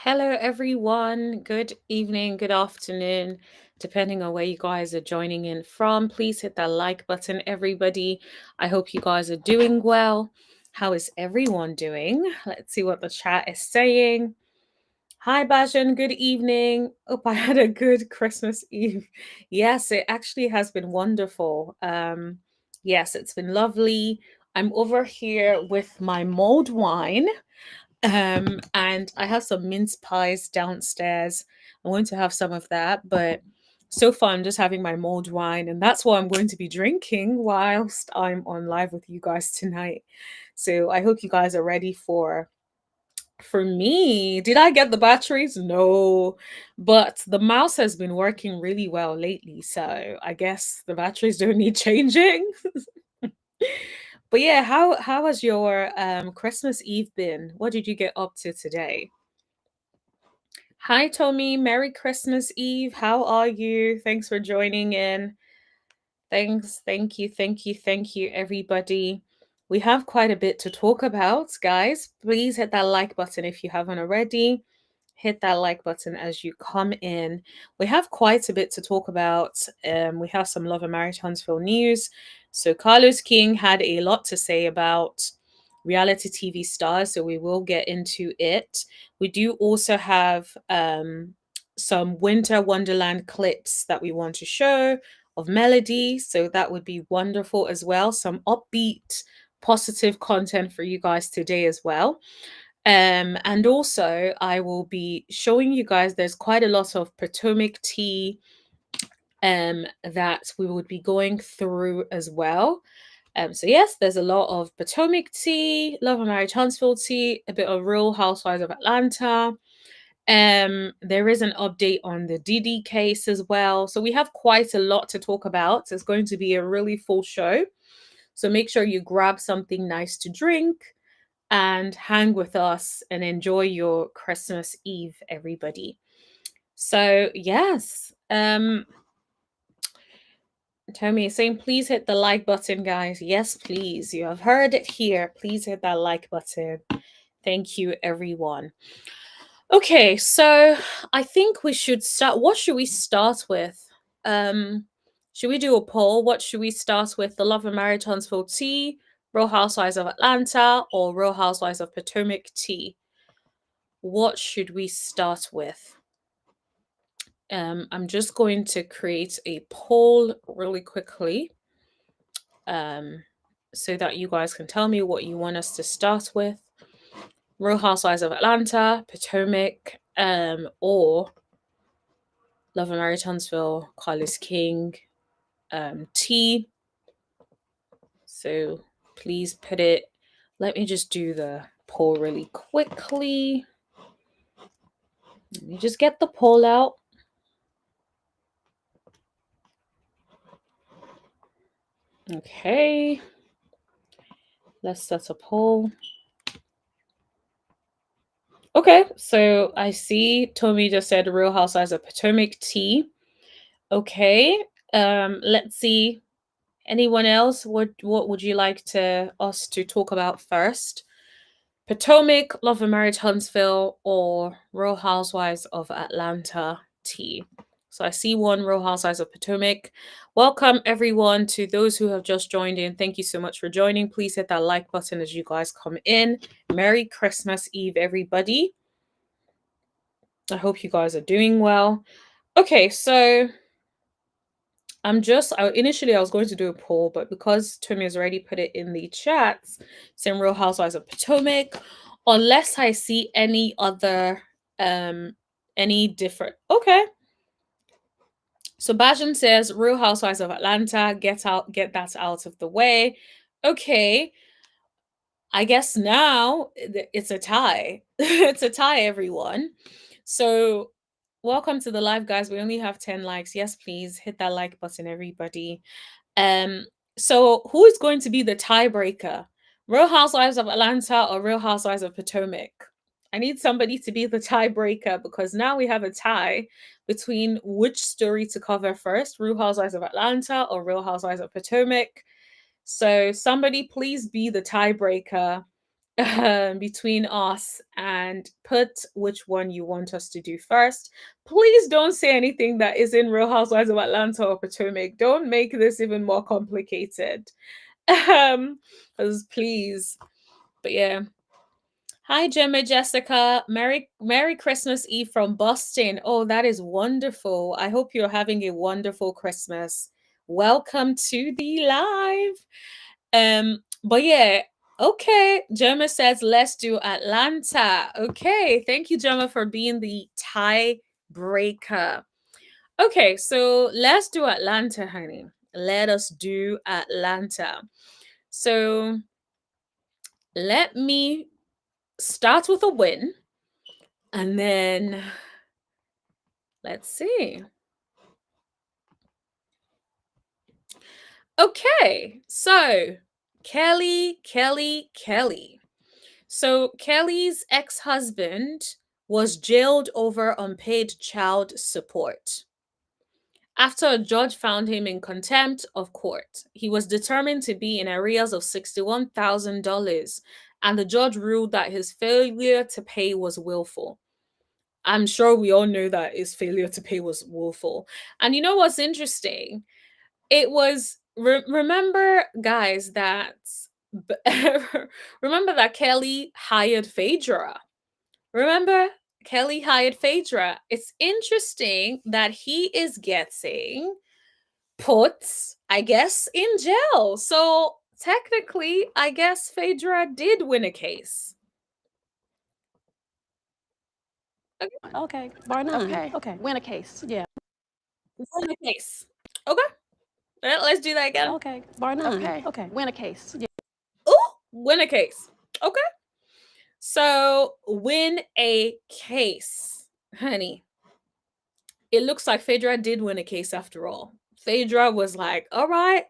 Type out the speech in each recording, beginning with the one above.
Hello, everyone. Good evening, good afternoon, depending on where you guys are joining in from. Please hit that like button, everybody. I hope you guys are doing well. How is everyone doing? Let's see what the chat is saying. Hi, Bajan. Good evening. Hope I had a good Christmas Eve. Yes, it actually has been wonderful. Yes, it's been lovely. I'm over here with my mulled wine. And I have some mince pies downstairs. I'm going to have some of that, but so far I'm just having my mulled wine, and that's what I'm going to be drinking whilst I'm on live with you guys tonight. So I hope you guys are ready for me. Did I get the batteries? No, but the mouse has been working really well lately, so I guess the batteries don't need changing. But yeah, how has your Christmas Eve been? What did you get up to today? Hi, Tommy. Merry Christmas Eve. How are you? Thanks for joining in. Thanks. Thank you, everybody. We have quite a bit to talk about, guys. Please hit that like button if you haven't already. Hit that like button as you come in. We have quite a bit to talk about. We have some Love and Marriage Huntsville news. So, Carlos King had a lot to say about reality TV stars, so we will get into it. We do also have some Winter Wonderland clips that we want to show of Melody, so that would be wonderful as well. Some upbeat, positive content for you guys today as well. And also, I will be showing you guys there's quite a lot of Potomac tea that we would be going through as well. So yes, there's a lot of Potomac tea, Love and Marriage Huntsville tea, a bit of Real Housewives of Atlanta. There is an update on the Didi case as well. So we have quite a lot to talk about. It's going to be a really full show. So make sure you grab something nice to drink and hang with us and enjoy your Christmas Eve, everybody. So yes, Tommy is saying, please hit the like button, guys. Yes, please. You have heard it here. Please hit that like button. Thank you, everyone. Okay, so I think we should start. What should we start with? Um, should we do a poll? What should we start with? The Love and Marriage Huntsville tea, Real Housewives of Atlanta, or Real Housewives of Potomac tea? What should we start with? I'm just going to create a poll really quickly so that you guys can tell me what you want us to start with. Real Housewives of Atlanta, Potomac, or Love and Marriage Huntsville, Carlos King, T. So please put it. Let me just do the poll really quickly. Let me just get the poll out. Okay. Let's set a poll. Okay, so I see Tommy just said Real Housewives of Potomac tea. Okay, let's see. Anyone else? What would you like to us to talk about first? Potomac, Love and Marriage Huntsville, or Real Housewives of Atlanta tea? So I see one Real Housewives of Potomac. Welcome everyone to those who have just joined in. Thank you so much for joining. Please hit that like button as you guys come in. Merry Christmas Eve, everybody. I hope you guys are doing well. Okay, so initially I was going to do a poll, but because Tommy has already put it in the chats, saying Real Housewives of Potomac, unless I see any other any different. Okay. So Bajan says Real Housewives of Atlanta, get that out of the way. Okay. I guess now it's a tie. It's a tie, everyone. So welcome to the live, guys. We only have 10 likes. Yes, please hit that like button, everybody. Um, so who is going to be the tiebreaker? Real Housewives of Atlanta or Real Housewives of Potomac? I need somebody to be the tiebreaker because now we have a tie between which story to cover first, Real Housewives of Atlanta or Real Housewives of Potomac. So somebody please be the tiebreaker between us and put which one you want us to do first. Please don't say anything that is in Real Housewives of Atlanta or Potomac. Don't make this even more complicated. Um, please. But yeah. Hi, Gemma, Jessica. Merry Christmas Eve from Boston. Oh, that is wonderful. I hope you're having a wonderful Christmas. Welcome to the live. But yeah, okay. Gemma says let's do Atlanta. Okay, thank you, Gemma, for being the tiebreaker. Okay, so let's do Atlanta, honey. Let us do Atlanta. So let me start with a win, and then let's see. Okay, so Kelly. So Kelly's ex-husband was jailed over unpaid child support. After a judge found him in contempt of court, he was determined to be in arrears of $61,000, and the judge ruled that his failure to pay was willful. I'm sure we all know that his failure to pay was willful. And you know what's interesting? It was remember, guys, that remember that Kelly hired Phaedra. Remember, Kelly hired Phaedra. It's interesting that he is getting put, I guess, in jail. So technically, I guess Phaedra did win a case. Okay, bar none. Okay, win a case. Yeah. Win a case. Okay. Let's do that again. Okay, bar none. Okay, win a case. Yeah. Ooh, win a case. Okay. So win a case, honey. It looks like Phaedra did win a case after all. Phaedra was like, all right,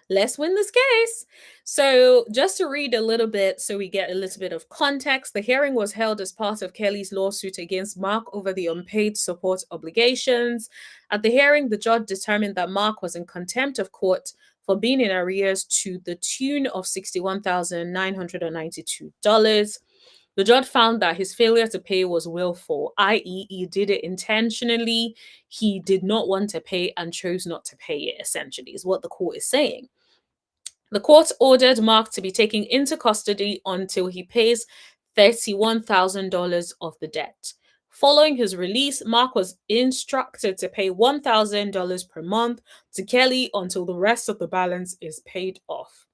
let's win this case. So, just to read a little bit so we get a little bit of context, the hearing was held as part of Kelly's lawsuit against Mark over the unpaid support obligations. At the hearing, the judge determined that Mark was in contempt of court for being in arrears to the tune of $61,992. The judge found that his failure to pay was willful, i.e., he did it intentionally. He did not want to pay and chose not to pay it, essentially, is what the court is saying. The court ordered Mark to be taken into custody until he pays $31,000 of the debt. Following his release, Mark was instructed to pay $1,000 per month to Kelly until the rest of the balance is paid off.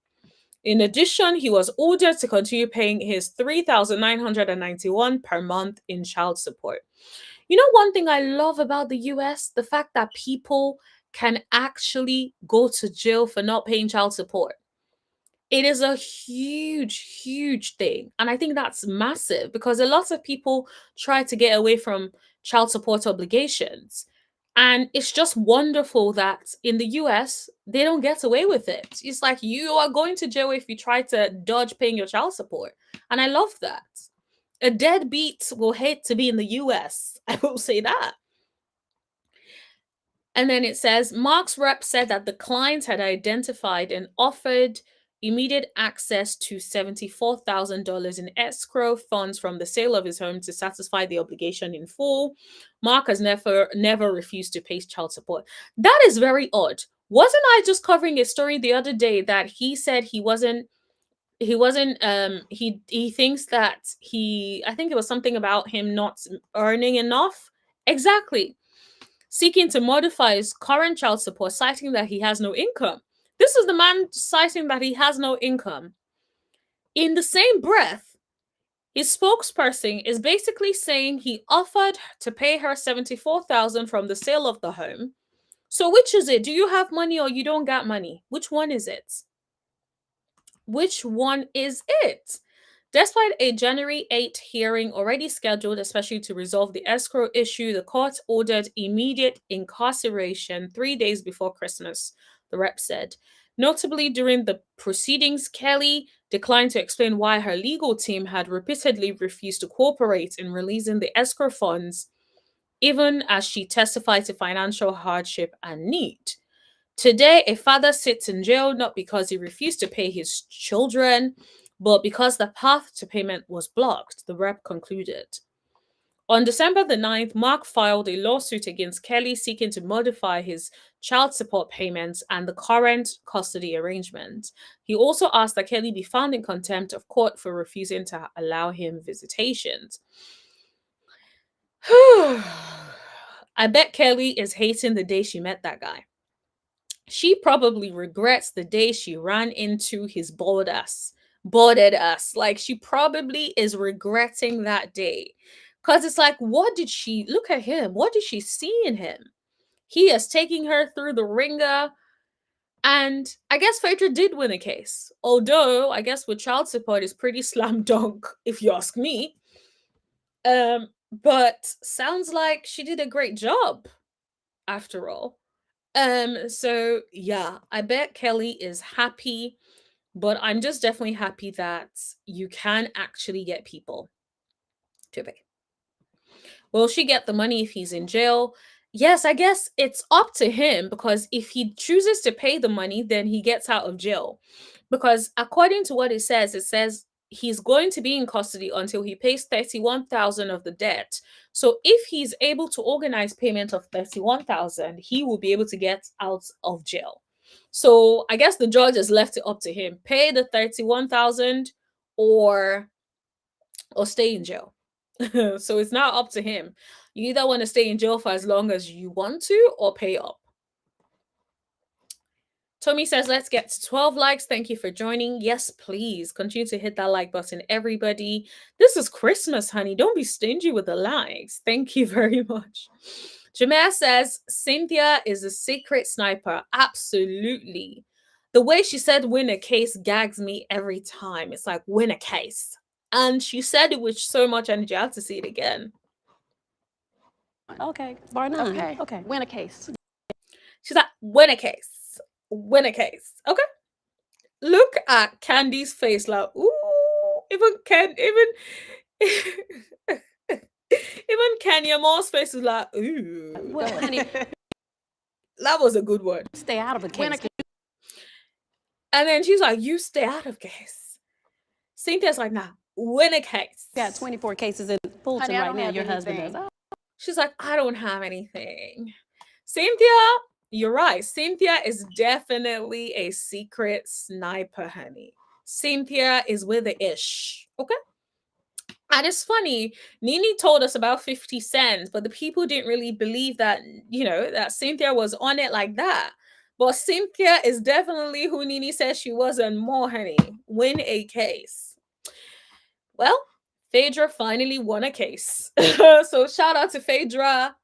In addition, he was ordered to continue paying his $3,991 per month in child support. You know, one thing I love about the US, the fact that people can actually go to jail for not paying child support. It is a huge thing. And I think that's massive because a lot of people try to get away from child support obligations. And it's just wonderful that in the US, they don't get away with it. It's like you are going to jail if you try to dodge paying your child support. And I love that. A deadbeat will hate to be in the US. I will say that. And then it says Mark's rep said that the client had identified and offered immediate access to $74,000 in escrow funds from the sale of his home to satisfy the obligation in full. Mark has never refused to pay child support. That is very odd. Wasn't I just covering a story the other day that he said he thinks that I think it was something about him not earning enough? Exactly, seeking to modify his current child support, citing that he has no income. This is the man citing that he has no income. In the same breath, his spokesperson is basically saying he offered to pay her $74,000 from the sale of the home. So which is it? Do you have money or you don't got money? Which one is it? Which one is it? Despite a January 8 hearing already scheduled, especially to resolve the escrow issue, the court ordered immediate incarceration 3 days before Christmas, the rep said. Notably, during the proceedings, Kelly declined to explain why her legal team had repeatedly refused to cooperate in releasing the escrow funds, even as she testified to financial hardship and need. Today, a father sits in jail not because he refused to pay his children, But because the path to payment was blocked, the rep concluded. On December the 9th, Mark filed a lawsuit against Kelly seeking to modify his child support payments and the current custody arrangement. He also asked that Kelly be found in contempt of court for refusing to allow him visitations. I bet Kelly is hating the day she met that guy. She probably regrets the day she ran into his boarded us. Like, she probably is regretting that day. Because it's like, what did she look at him? What did she see in him? He is taking her through the ringer. And I guess Phaedra did win a case. Although, I guess with child support is pretty slam dunk, if you ask me. But sounds like she did a great job after all. So yeah, I bet Kelly is happy, but I'm just definitely happy that you can actually get people to pay. Will she get the money if he's in jail? Yes, I guess it's up to him, because if he chooses to pay the money, then he gets out of jail. Because according to what it says he's going to be in custody until he pays 31,000 of the debt. So if he's able to organize payment of 31,000, he will be able to get out of jail. So I guess the judge has left it up to him. Pay the 31,000 or stay in jail. So it's not up to him. You either want to stay in jail for as long as you want to or pay up. Tommy says, let's get to 12 likes. Thank you for joining. Yes, please continue to hit that like button, everybody. This is Christmas, honey. Don't be stingy with the likes. Thank you very much. Jameer says, Cynthia is a secret sniper. Absolutely. The way she said win a case gags me every time. It's like, win a case. And she said it with so much energy. I have to see it again. Okay, bar none. Okay. Win a case. She's like, win a case. Win a case. Okay. Look at Candy's face, like, ooh, even Kenya Moore's face is like, ooh. Well, honey, that was a good one. stay out of a case. Win a case. And then she's like, you stay out of case. Cynthia's like, nah, win a case. Got 24 cases in Fulton Honey, I right don't now. have Your husband anything. does. She's like, I don't have anything. Cynthia, you're right. Cynthia is definitely a secret sniper, honey. Cynthia is with the ish. Okay? And it's funny, Nini told us about 50 cents, but the people didn't really believe that, that Cynthia was on it like that. But Cynthia is definitely who Nini says she was and more, honey. Win a case. Well, Phaedra finally won a case. So shout out to Phaedra.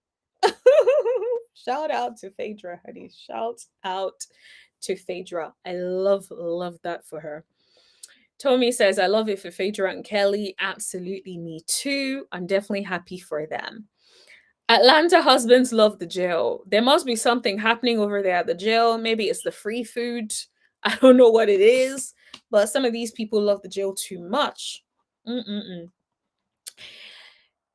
Shout out to Phaedra, honey. Shout out to Phaedra. I love that for her. Tommy says, I love it for Phaedra and Kelly. Absolutely, me too. I'm definitely happy for them. Atlanta husbands love the jail. There must be something happening over there at the jail. Maybe it's the free food. I don't know what it is, but some of these people love the jail too much.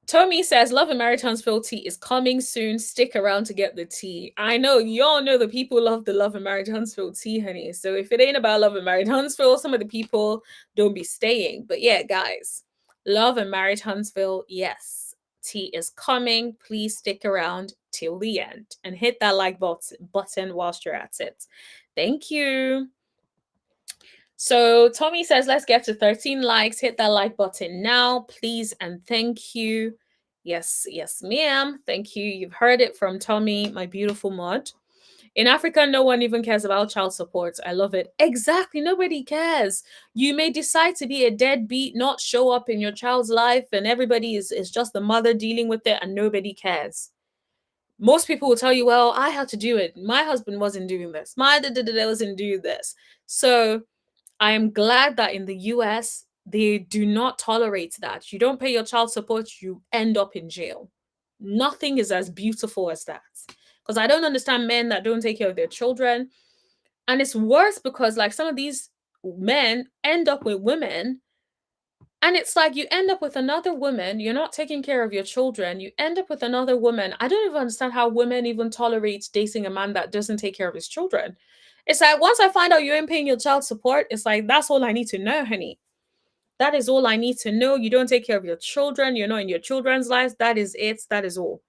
Tommy says, Love and Married Huntsville tea is coming soon. Stick around to get the tea. I know, y'all know the people love the Love and Married Huntsville tea, honey. So if it ain't about Love and Married Huntsville, some of the people don't be staying. But yeah, guys, Love and Married Huntsville, yes, tea is coming. Please stick around till the end and hit that like button whilst you're at it. Thank you. So Tommy says, let's get to 13 likes. Hit that like button now, please, and thank you. Yes, ma'am. Thank you. You've heard it from Tommy, my beautiful mod. In Africa, no one even cares about child support. I love it. Exactly. Nobody cares. You may decide to be a deadbeat, not show up in your child's life, and everybody is just the mother dealing with it, and nobody cares. Most people will tell you, well, I had to do it. My husband wasn't doing this. My dad wasn't doing this. So I am glad that in the US, they do not tolerate that. You don't pay your child support, you end up in jail. Nothing is as beautiful as that. Because I don't understand men that don't take care of their children. And it's worse because, like, some of these men end up with women. And it's like you end up with another woman. You're not taking care of your children. You end up with another woman. I don't even understand how women even tolerate dating a man that doesn't take care of his children. It's like, once I find out you ain't paying your child support, it's like, that's all I need to know, honey. That is all I need to know. You don't take care of your children. You're not in your children's lives. That is it. That is all.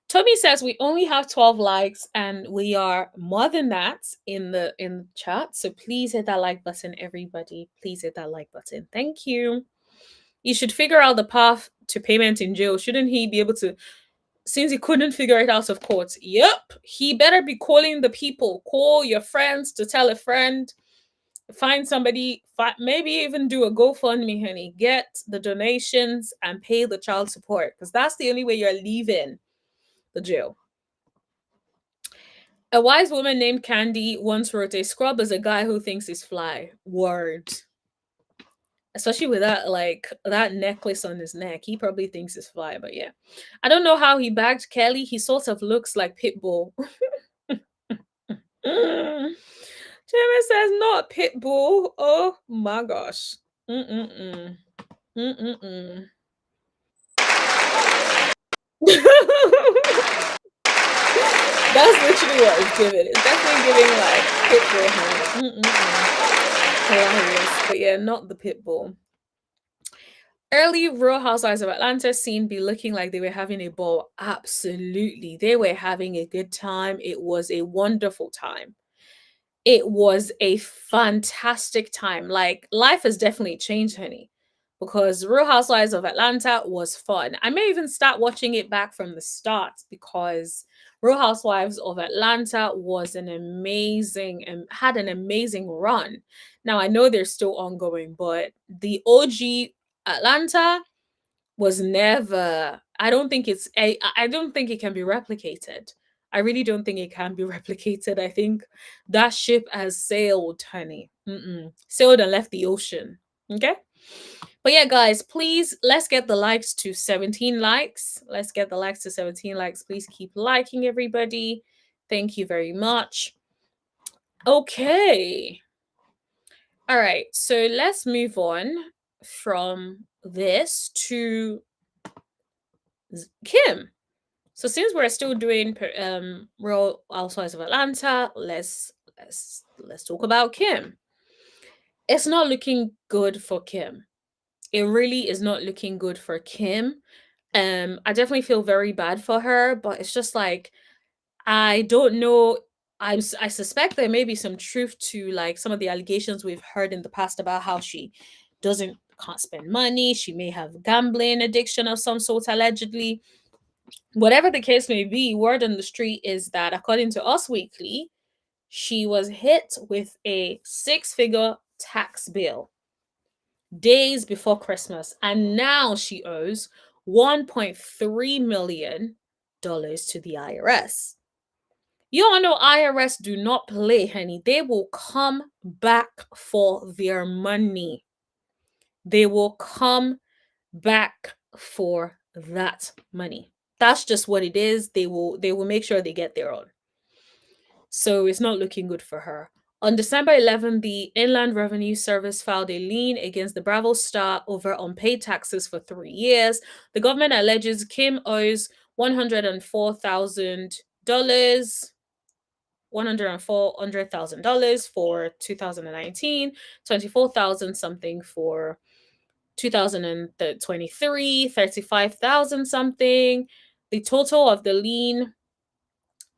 Tommy says we only have 12 likes and we are more than that in the chat. So please hit that like button, everybody. Please hit that like button. Thank you. You should figure out the path to payment in jail. Shouldn't he be able to, since he couldn't figure it out of court? Yep. He better be calling the people. Call your friends to tell a friend. Find somebody, maybe even do a GoFundMe, honey. Get the donations and pay the child support because that's the only way you're leaving the jail. A wise woman named Candy once wrote, "A scrub is a guy who thinks he's fly." Word. Especially with that, like that necklace on his neck. He probably thinks it's fly, but yeah. I don't know how he bagged Kelly. He sort of looks like Pitbull. Jimmy says not Pitbull. Oh my gosh. Mm-mm-mm. Mm-mm-mm. That's literally what it's giving. It's definitely giving like Pitbull hand. Hilarious. But yeah, not the Pitbull. Early Real Housewives of Atlanta scene be looking like they were having a ball. Absolutely. They were having a good time. It was a wonderful time. It was a fantastic time. Like, life has definitely changed, honey, because Real Housewives of Atlanta was fun. I may even start watching it back from the start because Real Housewives of Atlanta was an amazing and had an amazing run. Now, I know they're still ongoing, but the OG Atlanta was never, I don't think it can be replicated. I really don't think it can be replicated. I think that ship has sailed, honey. Sailed and left the ocean. Okay? But yeah, guys, please let's get the likes to 17 likes. Let's get the likes to 17 likes. Please keep liking, everybody. Thank you very much. Okay. All right. So let's move on from this to Kim. So since we're still doing Real Housewives of Atlanta, let's talk about Kim. It's not looking good for Kim. It really is not looking good for Kim. I definitely feel very bad for her, but it's just like I don't know. I suspect there may be some truth to like some of the allegations we've heard in the past about how she can't spend money. She may have gambling addiction of some sort allegedly. Whatever the case may be, word on the street is that according to Us Weekly, she was hit with a six-figure tax bill days before Christmas, and now she owes $1.3 million to the IRS. You all know IRS do not play, honey. They will come back for their money. They will come back for that money. That's just what it is. They will make sure they get their own. So it's not looking good for her. On December 11, the Inland Revenue Service filed a lien against the Bravo star over unpaid taxes for 3 years. The government alleges Kim owes $104,000, $104,000 for 2019, 24,000 something for 2023, 35,000 something. The total of the lien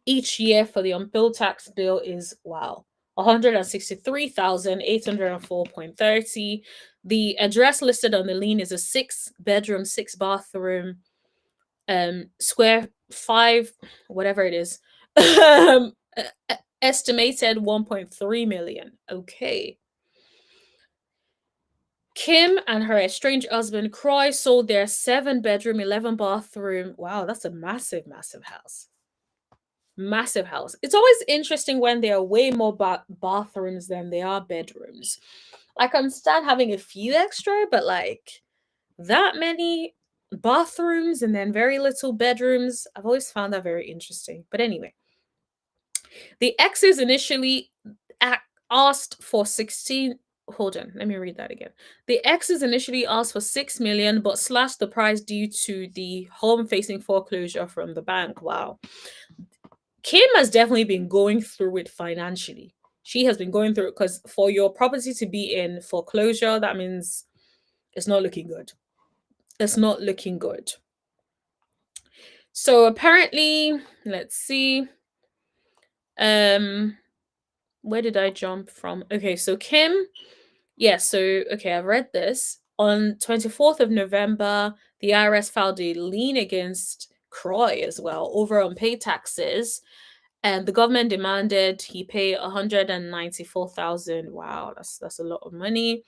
each year for the unbilled tax bill is wow, 163,804.30. The address listed on the lien is a 6-bedroom, 6-bathroom, square 5, whatever it is. Estimated 1.3 million. Okay. Kim and her estranged husband Croy sold their 7-bedroom, 11-bathroom. Wow, that's a massive, massive house. Massive house. It's always interesting when there are way more bathrooms than there are bedrooms. I can understand having a few extra, but like that many bathrooms and then very little bedrooms, I've always found that very interesting. But anyway, the exes initially asked for 16. Hold on, let me read that again. The exes initially asked for 6 million, but slashed the price due to the home facing foreclosure from the bank. Wow. Kim has definitely been going through it financially. She has been going through it because for your property to be in foreclosure, that means it's not looking good. It's not looking good. So apparently, let's see. Um, where did I jump from? Okay, so Kim, okay, I've read this. On 24th of November, the IRS filed a lien against Croy as well over unpaid taxes. And the government demanded he pay 194,000. Wow, that's a lot of money.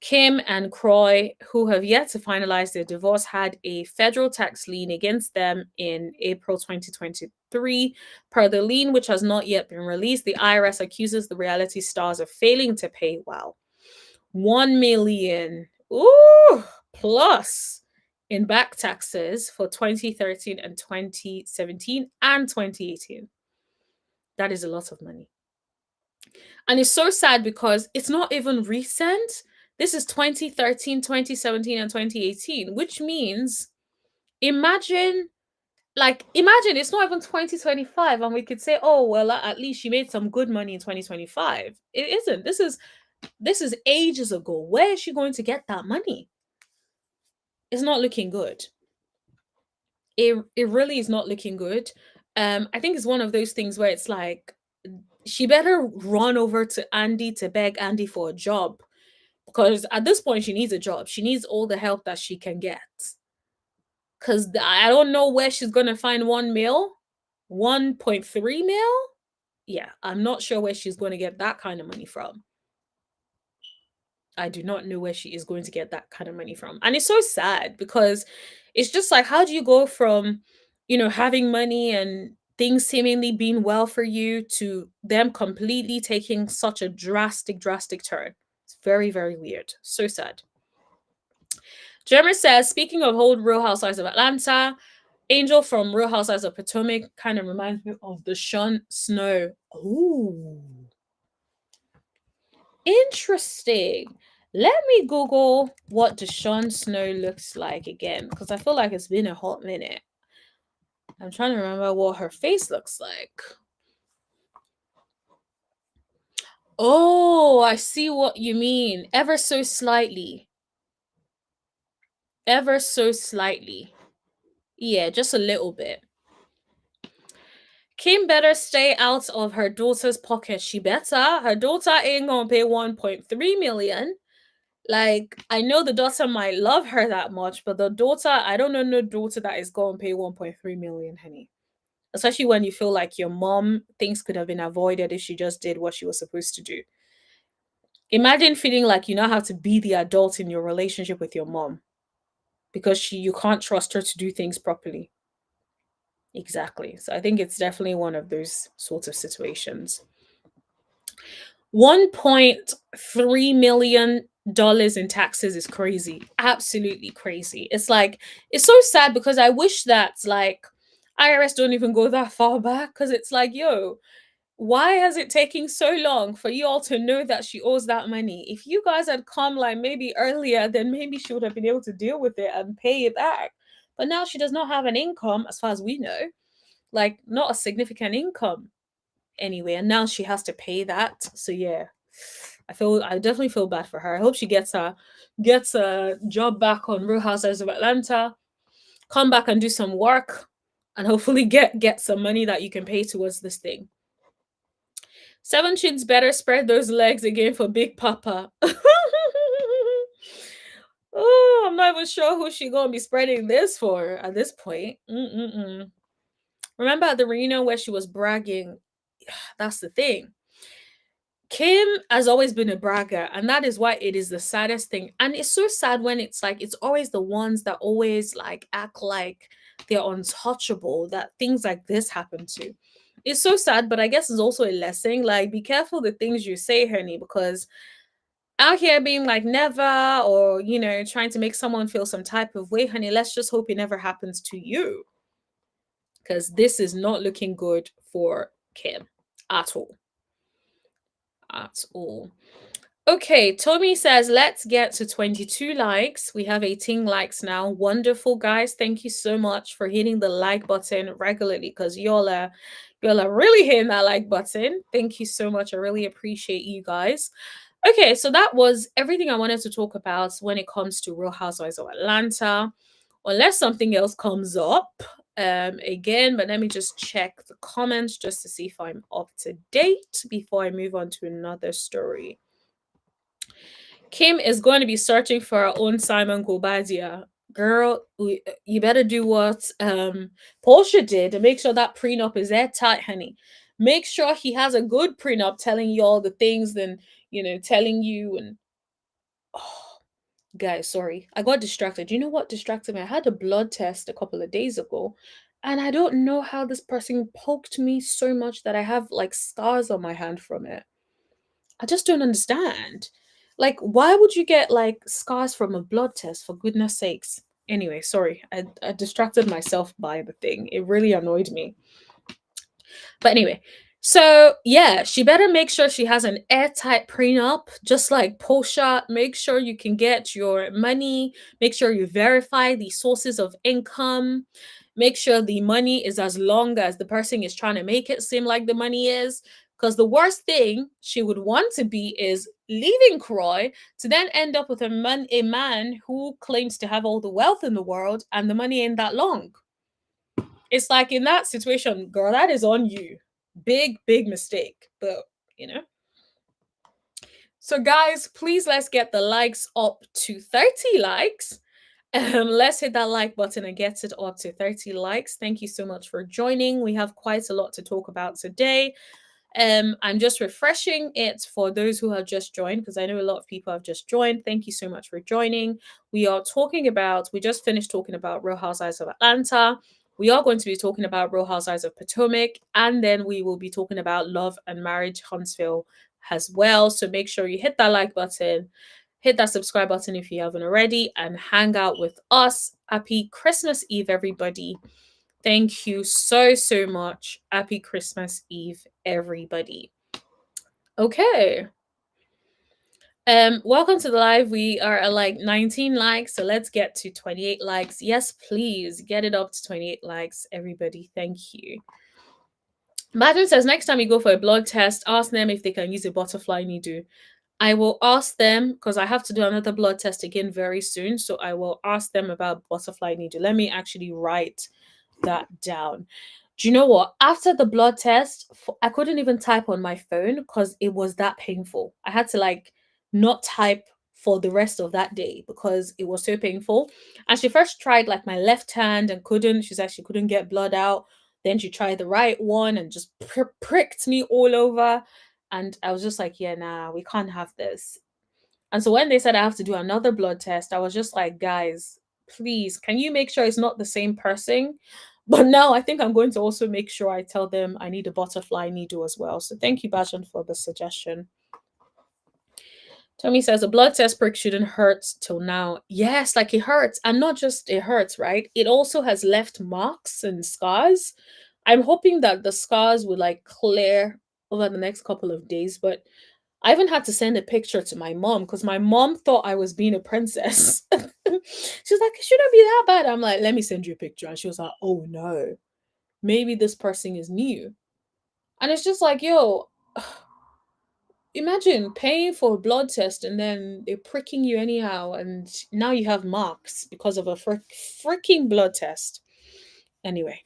Kim and Croy, who have yet to finalize their divorce, had a federal tax lien against them in April 2023. Per the lien, which has not yet been released, the IRS accuses the reality stars of failing to pay well. 1 million plus in back taxes for 2013 and 2017 and 2018. That is a lot of money. And it's so sad because it's not even recent. This is 2013, 2017, and 2018, which means imagine, imagine it's not even 2025, and we could say, oh, well, at least she made some good money in 2025. It isn't. This is ages ago. Where is she going to get that money? It's not looking good. It really is not looking good. I think it's one of those things where it's like she better run over to Andy to beg Andy for a job, because at this point she needs a job. She needs all the help that she can get. Because I don't know where she's gonna find 1 mil, 1.3 mil. Yeah, I'm not sure where she's going to get that kind of money from. I do not know where she is going to get that kind of money from. And it's so sad because it's just like, how do you go from, having money and things seemingly being well for you to them completely taking such a drastic turn? It's very, very weird. So sad. Jeremy says, speaking of old Real Housewives of Atlanta, Angel from Real Housewives of Potomac kind of reminds me of the Jon Snow. Ooh. Interesting. Let me Google what Jon Snow looks like again, because I feel like it's been a hot minute. I'm trying to remember what her face looks like. Oh, I see what you mean. Ever so slightly. Ever so slightly. Yeah, just a little bit. Kim better stay out of her daughter's pocket. She better. Her daughter ain't gonna pay 1.3 million. Like, I know the daughter might love her that much, but the daughter, I don't know no daughter that is going to pay 1.3 million, honey. Especially when you feel like your mom, things could have been avoided if she just did what she was supposed to do. Imagine feeling like you know how to be the adult in your relationship with your mom because you can't trust her to do things properly. Exactly. So I think it's definitely one of those sorts of situations. $1.3 million in taxes is crazy. Absolutely crazy. It's like, it's so sad because I wish that like IRS don't even go that far back, because it's like, yo, why has it taken so long for you all to know that she owes that money? If you guys had come like maybe earlier, then maybe she would have been able to deal with it and pay it back. But now she does not have an income, as far as we know, like not a significant income anyway, and now she has to pay that. So yeah, I definitely feel bad for her. I hope she gets a job back on Real Housewives of Atlanta, come back and do some work, and hopefully get some money that you can pay towards this thing. Seven Chins better spread those legs again for Big Papa. Oh, I'm not even sure who she gonna be spreading this for at this point. Remember at the reunion where she was bragging? That's the thing. Kim has always been a bragger, and that is why it is the saddest thing. And it's so sad when it's like it's always the ones that always like act like they're untouchable that things like this happen to. It's so sad, but I guess it's also a lesson. Like, be careful the things you say, honey, because out here being like never, or trying to make someone feel some type of way, honey, let's just hope it never happens to you. Because this is not looking good for Kim at all. At all. Okay, Tommy says, let's get to 22 likes. We have 18 likes now. Wonderful, guys. Thank you so much for hitting the like button regularly, because y'all are Y'all are really hitting that like button. Thank you so much. I really appreciate you guys. Okay, so that was everything I wanted to talk about when it comes to Real Housewives of Atlanta. Unless something else comes up again, but let me just check the comments just to see if I'm up to date before I move on to another story. Kim is going to be searching for her own Simon Guobadia. Girl, you better do what Portia did and make sure that prenup is airtight, honey. Make sure he has a good prenup telling you all the things, then, telling you and. Oh, guys, sorry. I got distracted. You know what distracted me? I had a blood test a couple of days ago, and I don't know how this person poked me so much that I have like scars on my hand from it. I just don't understand. Like, why would you get like scars from a blood test, for goodness sakes? Anyway, sorry. I distracted myself by the thing. It really annoyed me. But anyway, so yeah, she better make sure she has an airtight prenup, just like Portia. Make sure you can get your money, make sure you verify the sources of income, make sure the money is as long as the person is trying to make it seem like the money is. Because the worst thing she would want to be is leaving Croy to then end up with a man who claims to have all the wealth in the world and the money ain't that long. It's like in that situation, girl, that is on you. Big, big mistake. But, you know. So, guys, please let's get the likes up to 30 likes. Let's hit that like button and get it up to 30 likes. Thank you so much for joining. We have quite a lot to talk about today. I'm just refreshing it for those who have just joined because I know a lot of people have just joined. Thank you so much for joining. We just finished talking about Real Housewives of Atlanta. We are going to be talking about Real Housewives of Potomac, and then we will be talking about Love and Marriage Huntsville as well. So make sure you hit that like button, hit that subscribe button if you haven't already, and hang out with us. Happy Christmas Eve, everybody. Thank you so, so much. Happy Christmas Eve, everybody. Okay. Welcome to the live. We are at like 19 likes, so let's get to 28 likes. Yes, please get it up to 28 likes, everybody. Thank you. Madden says next time you go for a blood test, ask them if they can use a butterfly needle. I will ask them because I have to do another blood test again very soon. So I will ask them about butterfly needle. Let me actually write that down. Do you know what? After the blood test, I couldn't even type on my phone because it was that painful. I had to like not type for the rest of that day because it was so painful. And she first tried like my left hand and couldn't. She said she couldn't get blood out. Then she tried the right one and just pricked me all over. And I was just like, yeah, nah, we can't have this. And so when they said I have to do another blood test, I was just like, guys, please, can you make sure it's not the same person? But now I think I'm going to also make sure I tell them I need a butterfly needle as well. So thank you, Bajan, for the suggestion. Tommy says a blood test prick shouldn't hurt till now. Yes, like it hurts. And not just it hurts, right? It also has left marks and scars. I'm hoping that the scars will like clear over the next couple of days, but I even had to send a picture to my mom because my mom thought I was being a princess. She was like, it shouldn't be that bad. I'm like, let me send you a picture. And she was like, oh no, maybe this person is new. And it's just like, yo, imagine paying for a blood test and then they're pricking you anyhow. And now you have marks because of a freaking blood test. Anyway,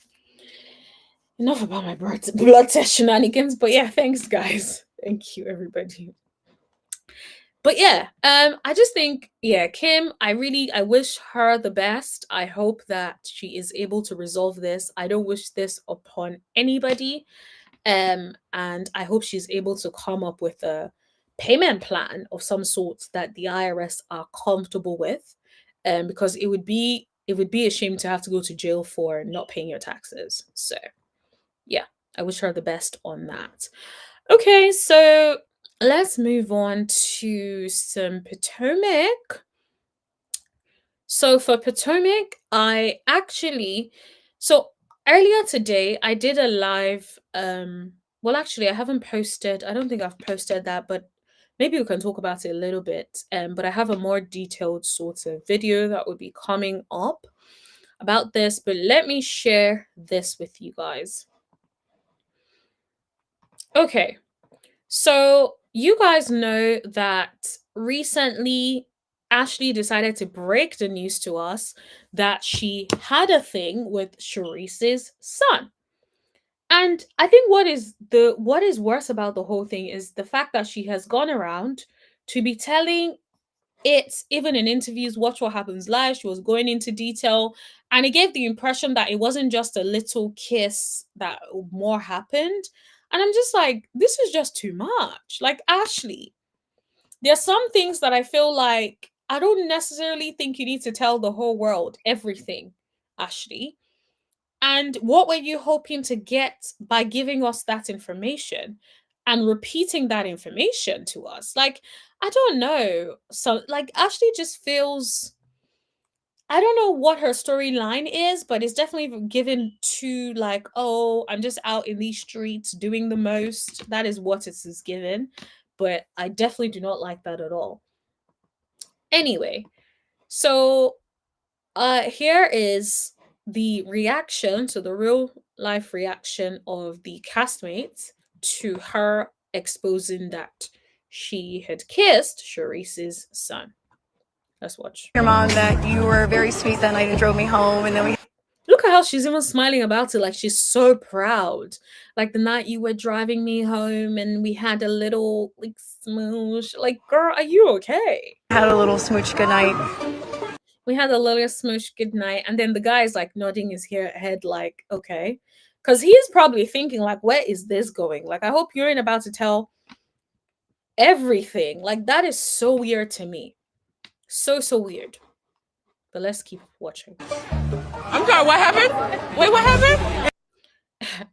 enough about my blood test shenanigans. But yeah, thanks, guys. Thank you, everybody. But yeah, I just think, yeah, Kim, I wish her the best. I hope that she is able to resolve this. I don't wish this upon anybody. And I hope she's able to come up with a payment plan of some sort that the IRS are comfortable with. Because it would be a shame to have to go to jail for not paying your taxes. So yeah, I wish her the best on that. Okay, so let's move on to some Potomac. So for Potomac, so earlier today I did a live well actually I haven't posted. I don't think I've posted that, but maybe we can talk about it a little bit. But I have a more detailed sort of video that will be coming up about this, but let me share this with you guys. Okay. So you guys know that recently Ashley decided to break the news to us that she had a thing with Sharice's son. And I think what is worse about the whole thing is the fact that she has gone around to be telling it, even in interviews, Watch What Happens Live, she was going into detail, and it gave the impression that it wasn't just a little kiss, that more happened. And I'm just like, this is just too much. Like, Ashley, there's some things that I feel like I don't necessarily think you need to tell the whole world everything, Ashley. And what were you hoping to get by giving us that information and repeating that information to us? Like, I don't know. So, like, Ashley just feels. I don't know what her storyline is, but it's definitely given to like, oh, I'm just out in these streets doing the most. That is what it is given. But I definitely do not like that at all. Anyway, so here is the reaction, so the real life reaction of the castmates to her exposing that she had kissed Sharice's son. Let's watch. Your mom that you were very sweet that night and drove me home, and then we Look at how she's even smiling about it, like she's so proud. Like the night you were driving me home and we had a little like smoosh. Like, girl, are you okay? had a little smooch goodnight. We had a little smoosh good night, and then the guy is like nodding his head like, okay. Because he's probably thinking, like, where is this going? Like, I hope you ain't about to tell everything. Like, that is so weird to me. So weird. But let's keep watching. I'm sorry, what happened? Wait, what happened?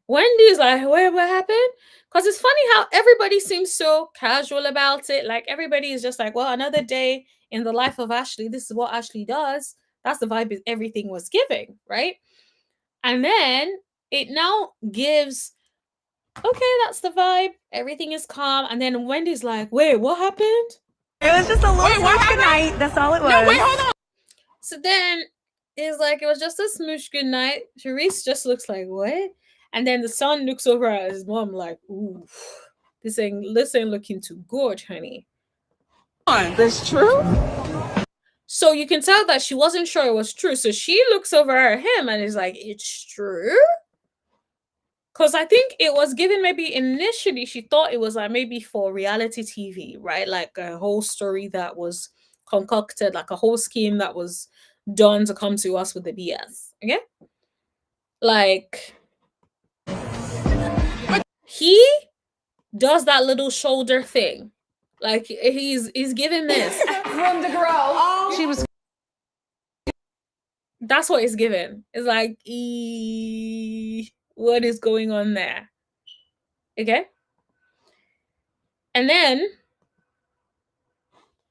Wendy's like, wait, what happened? Because it's funny how everybody seems so casual about it. Like, everybody is just like, well, another day in the life of Ashley. This is what Ashley does. That's the vibe everything was giving, right? And then it now gives, okay, that's the vibe. Everything is calm. And then Wendy's like, wait, what happened? It was just a little smooch goodnight. That's all it was. No, wait, hold on. So then it's like, it was just a smooch good night. Sharice just looks like, what? And then the son looks over at his mom like, ooh, this ain't looking too good, honey. That's true? So you can tell that she wasn't sure it was true. So she looks over at him and is like, it's true? Because I think it was given, maybe initially she thought it was like maybe for reality TV, right? Like a whole story that was concocted, like a whole scheme that was done to come to us with the BS. Okay? Like, he does that little shoulder thing. Like he's giving this. Room to grow. She was That's what it's given. It's like, what is going on there? Okay. And then,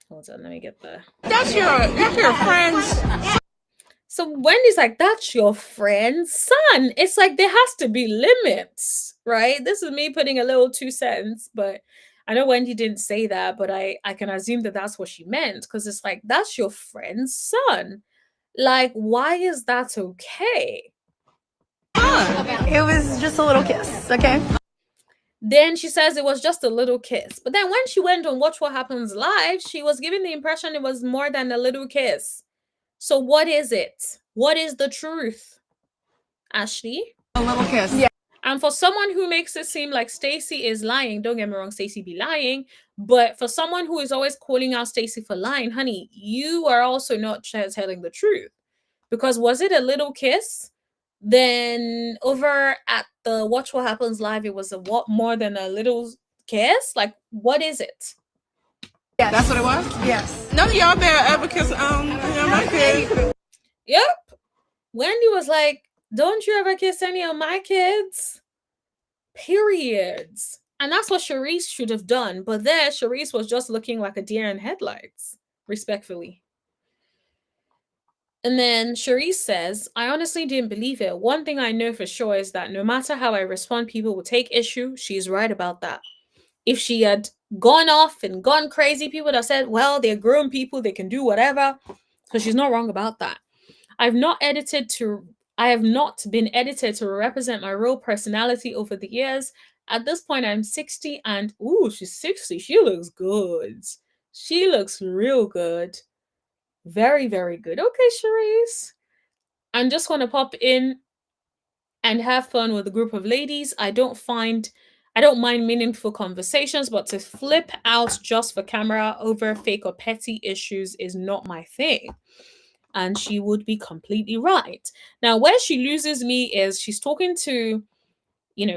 hold on, let me get the. That's your friend's. So Wendy's like, that's your friend's son. It's like there has to be limits, right? This is me putting a little 2 cents, but I know Wendy didn't say that, but I can assume that that's what she meant, because it's like, that's your friend's son. Like, why is that okay? It was just a little kiss, okay? Then she says it was just a little kiss. But then when she went on Watch What Happens Live, she was given the impression it was more than a little kiss. So what is it? What is the truth, Ashley? A little kiss. Yeah. And for someone who makes it seem like Stacey is lying, don't get me wrong, Stacey be lying, but for someone who is always calling out Stacey for lying, honey, you are also not telling the truth. Because was it a little kiss? Then over at the Watch What Happens Live, it was a what more than a little kiss? Like, what is it? Yes. That's what it was? Yes. None of y'all better ever kiss my kid. Yep. Wendy was like, don't you ever kiss any of my kids? Periods. And that's what Sharice should have done. But there, Sharice was just looking like a deer in headlights, respectfully. And then Sharice says, I honestly didn't believe it. One thing I know for sure is that no matter how I respond, people will take issue. She's right about that. If she had gone off and gone crazy, people would have said, well, they're grown people, they can do whatever. So she's not wrong about that. I have not been edited to represent my real personality over the years. At this point, I'm 60 and, ooh, she's 60. She looks good. She looks real good. Very, very good. Okay, Charisse. I'm just going to pop in and have fun with a group of ladies. I don't mind meaningful conversations, but to flip out just for camera over fake or petty issues is not my thing. And she would be completely right. Now, where she loses me is she's talking to,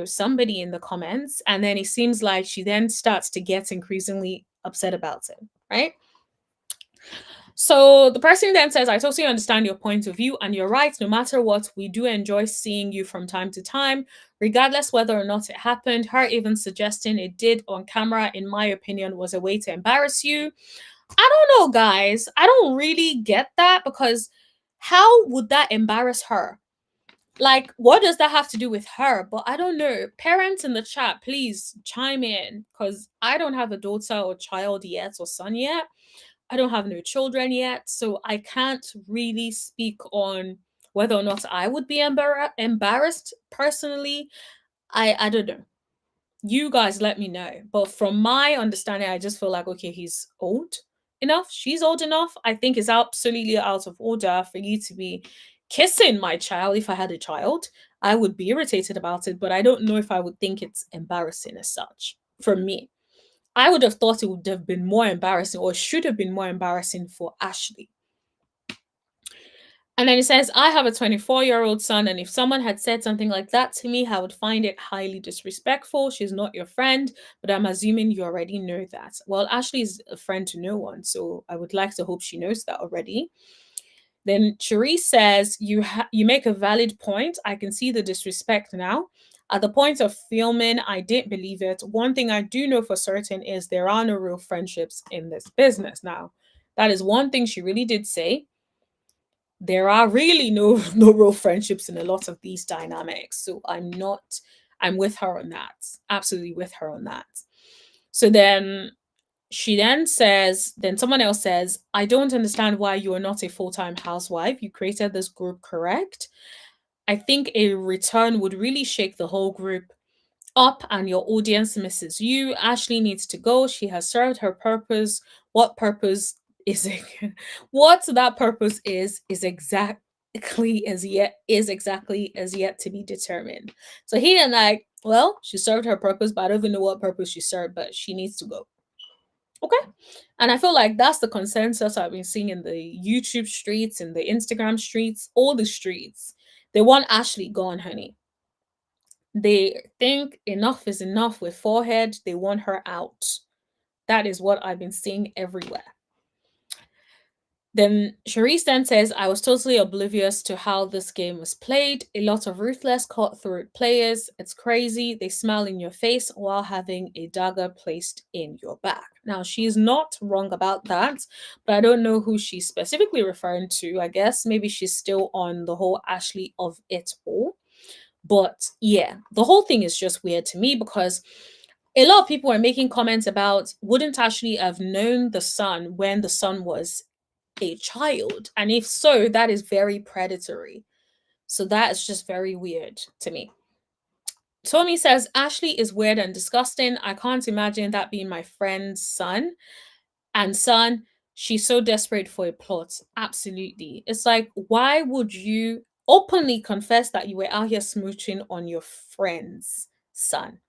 somebody in the comments, and then it seems like she then starts to get increasingly upset about it, right? So the person then says, I totally understand your point of view, and you're right. No matter what, we do enjoy seeing you from time to time, regardless whether or not it happened. Her even suggesting it did on camera, in my opinion, was a way to embarrass you. I don't know, guys. I don't really get that, because how would that embarrass her? Like, what does that have to do with her? But I don't know. Parents in the chat, please chime in, because I don't have a daughter or child yet or son yet. I don't have no children yet, so I can't really speak on whether or not I would be embarrassed personally. I don't know. You guys let me know. But from my understanding, I just feel like, okay, he's old enough. She's old enough. I think it's absolutely out of order for you to be kissing my child. If I had a child, I would be irritated about it, but I don't know if I would think it's embarrassing as such for me. I would have thought it would have been more embarrassing, or should have been more embarrassing, for Ashley. And then it says, I have a 24-year-old son, and if someone had said something like that to me, I would find it highly disrespectful. She's not your friend, but I'm assuming you already know that. Well, Ashley is a friend to no one, so I would like to hope she knows that already. Then Cherie says, you make a valid point. I can see the disrespect now. At the point of filming, I didn't believe it. One thing I do know for certain is there are no real friendships in this business. Now, that is one thing she really did say. There are really no real friendships in a lot of these dynamics. So I'm with her on that. Absolutely with her on that. So then someone else says, I don't understand why you are not a full-time housewife. You created this group, correct? I think a return would really shake the whole group up, and your audience misses you. Ashley needs to go. She has served her purpose. What purpose is it? What that purpose is exactly as yet to be determined. So he and I, well, she served her purpose, but I don't even know what purpose she served, but she needs to go. Okay. And I feel like that's the consensus I've been seeing in the YouTube streets, in the Instagram streets, all the streets. They want Ashley gone, honey. They think enough is enough with forehead. They want her out. That is what I've been seeing everywhere. Then Charisse then says, I was totally oblivious to how this game was played. A lot of ruthless, cutthroat players. It's crazy. They smile in your face while having a dagger placed in your back. Now, she's not wrong about that, but I don't know who she's specifically referring to. I guess maybe she's still on the whole Ashley of it all. But yeah, the whole thing is just weird to me, because a lot of people are making comments about, wouldn't Ashley have known the son when the son was a child? And if so, that is very predatory. So that is just very weird to me. Tommy says, Ashley is weird and disgusting. I can't imagine that being my friend's son. And son, she's so desperate for a plot. Absolutely. It's like, why would you openly confess that you were out here smooching on your friend's son?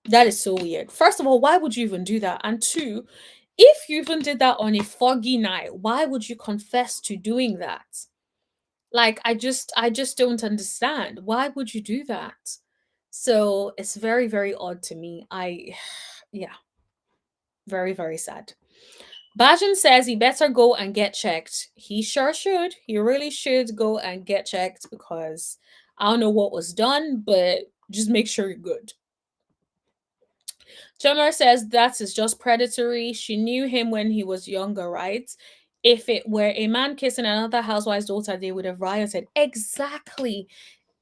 That is so weird. First of all, why would you even do that? And two, if you even did that on a foggy night, why would you confess to doing that? Like, I just don't understand. Why would you do that? So it's very, very odd to me. Yeah, very, very sad. Bajan says he better go and get checked. He sure should. He really should go and get checked, because I don't know what was done, but just make sure you're good. Jomar says that is just predatory. She knew him when he was younger, right? If it were a man kissing another housewife's daughter, they would have rioted. Exactly.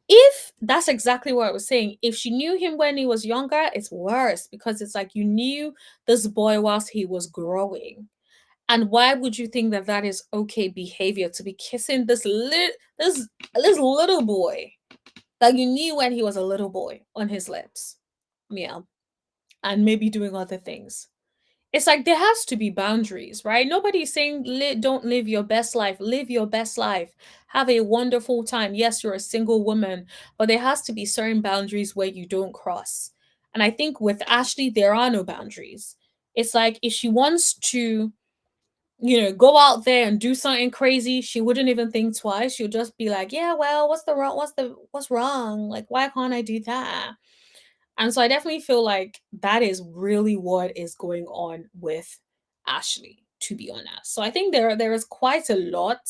If that's exactly what I was saying. If she knew him when he was younger, it's worse, because it's like you knew this boy whilst he was growing. And why would you think that that is okay behavior, to be kissing this little boy that you knew when he was a little boy on his lips? Yeah. And maybe doing other things. It's like there has to be boundaries, right? Nobody's saying don't live your best life. Live your best life. Have a wonderful time. Yes, you're a single woman, but there has to be certain boundaries where you don't cross. And I think with Ashley, there are no boundaries. It's like if she wants to, go out there and do something crazy, she wouldn't even think twice. She'll just be like, yeah, well, what's wrong? Like, why can't I do that? And so I definitely feel like that is really what is going on with Ashley, to be honest. So I think there is quite a lot,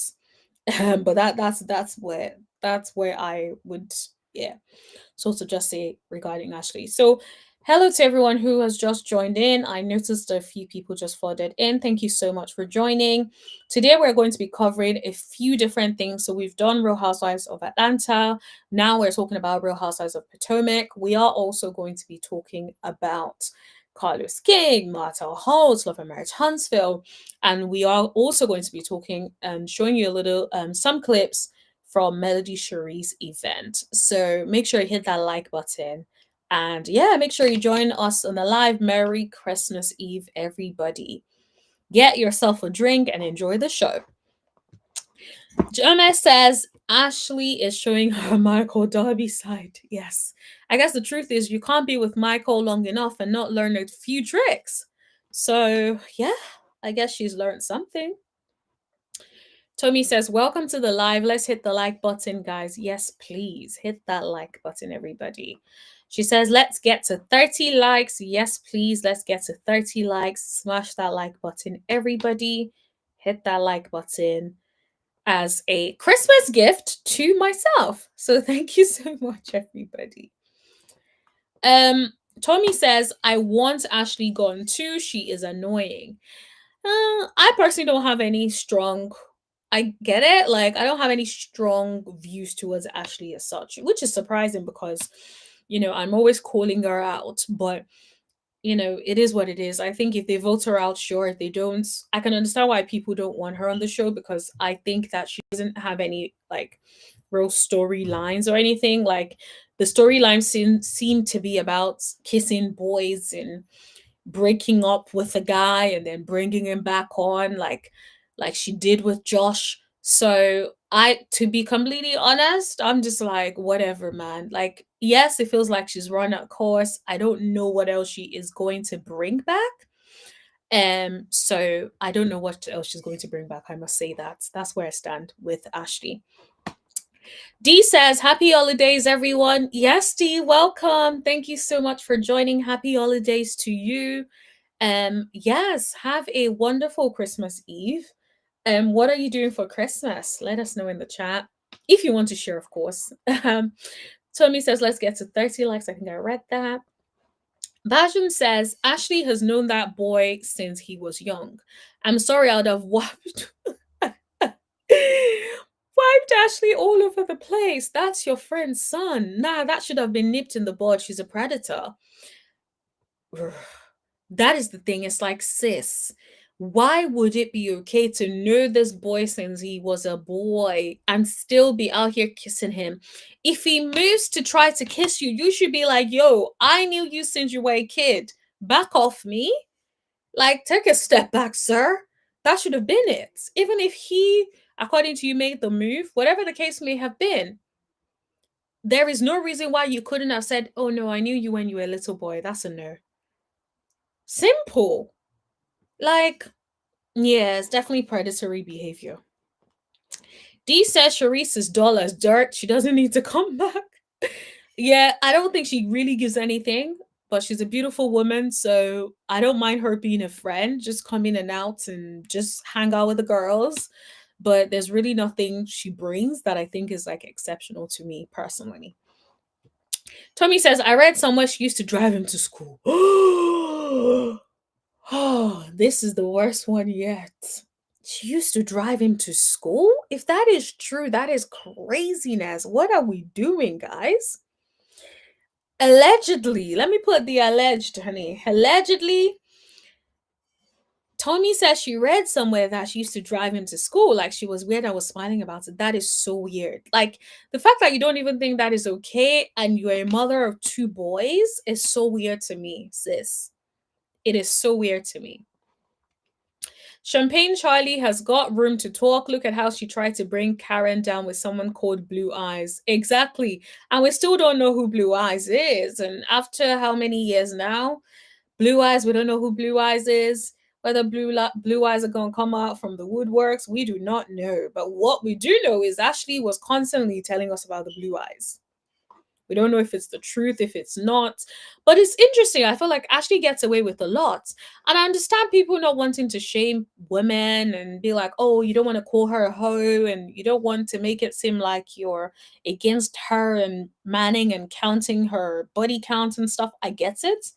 but that's where I would, yeah, sort of just say regarding Ashley. So hello to everyone who has just joined in. I noticed a few people just flooded in. Thank you so much for joining. Today we're going to be covering a few different things. So we've done Real Housewives of Atlanta. Now we're talking about Real Housewives of Potomac. We are also going to be talking about Carlos King, Martell Holt, Love and Marriage Huntsville, and we are also going to be talking and showing you a little some clips from Melody Shari's event. So make sure you hit that like button. And yeah, make sure you join us on the live. Merry Christmas Eve, everybody. Get yourself a drink and enjoy the show. Joma says Ashley is showing her Michael Darby side. Yes. I guess the truth is you can't be with Michael long enough and not learn a few tricks. So yeah, I guess she's learned something. Tommy says, welcome to the live. Let's hit the like button, guys. Yes, please. Hit that like button, everybody. She says, let's get to 30 likes. Yes, please. Let's get to 30 likes. Smash that like button, everybody. Hit that like button as a Christmas gift to myself. So thank you so much, everybody. Tommy says, I want Ashley gone too. She is annoying. I personally don't have any strong. I get it. Like, I don't have any strong views towards Ashley as such, which is surprising because, I'm always calling her out. But, it is what it is. I think if they vote her out, sure. If they don't, I can understand why people don't want her on the show because I think that she doesn't have any, like, real storylines or anything. Like, the storylines seem to be about kissing boys and breaking up with a guy and then bringing him back on like she did with Josh. So to be completely honest, I'm just like, whatever, man. Like, yes, it feels like she's run a course. I don't know what else she is going to bring back. So I don't know what else she's going to bring back. I must say that's where I stand with Ashley. D says, happy holidays, everyone. Yes, D, welcome. Thank you so much for joining. Happy holidays to you. Yes, have a wonderful Christmas Eve. What are you doing for Christmas? Let us know in the chat. If you want to share, of course. Tommy says, let's get to 30 likes. I think I read that. Bajun says, Ashley has known that boy since he was young. I'm sorry, I'd have wiped Ashley all over the place. That's your friend's son. Nah, that should have been nipped in the bud. She's a predator. That is the thing. It's like, sis, why would it be okay to know this boy since he was a boy and still be out here kissing him? If he moves to try to kiss you, you should be like, yo, I knew you since you were a kid. Back off me. Like, take a step back, sir. That should have been it. Even if he, according to you, made the move, whatever the case may have been, there is no reason why you couldn't have said, oh no, I knew you when you were a little boy. That's a no. Simple. Like, yeah, it's definitely predatory behavior. D says Charisse is dull as dirt. She doesn't need to come back. Yeah, I don't think she really gives anything, but she's a beautiful woman, so I don't mind her being a friend, just come in and out and just hang out with the girls. But there's really nothing she brings that I think is like exceptional to me personally. Tommy says, I read somewhere she used to drive him to school. Oh, this is the worst one yet. She used to drive him to school? If that is true, that is craziness. What are we doing, guys? Allegedly, let me put the alleged, honey. Allegedly, Tommy says she read somewhere that she used to drive him to school. Like, she was weird. I was smiling about it. That is so weird. Like, the fact that you don't even think that is okay and you're a mother of 2 boys is so weird to me, sis. It is so weird to me. Champagne Charlie has got room to talk. Look at how she tried to bring Karen down with someone called Blue Eyes. Exactly. And we still don't know who Blue Eyes is. And after how many years now? Blue Eyes, we don't know who Blue Eyes is. Whether Blue Eyes are going to come out from the woodworks, we do not know. But what we do know is Ashley was constantly telling us about the Blue Eyes. We don't know if it's the truth, if it's not. But it's interesting. I feel like Ashley gets away with a lot. And I understand people not wanting to shame women and be like, oh, you don't want to call her a hoe and you don't want to make it seem like you're against her and manning and counting her body count and stuff. I get it.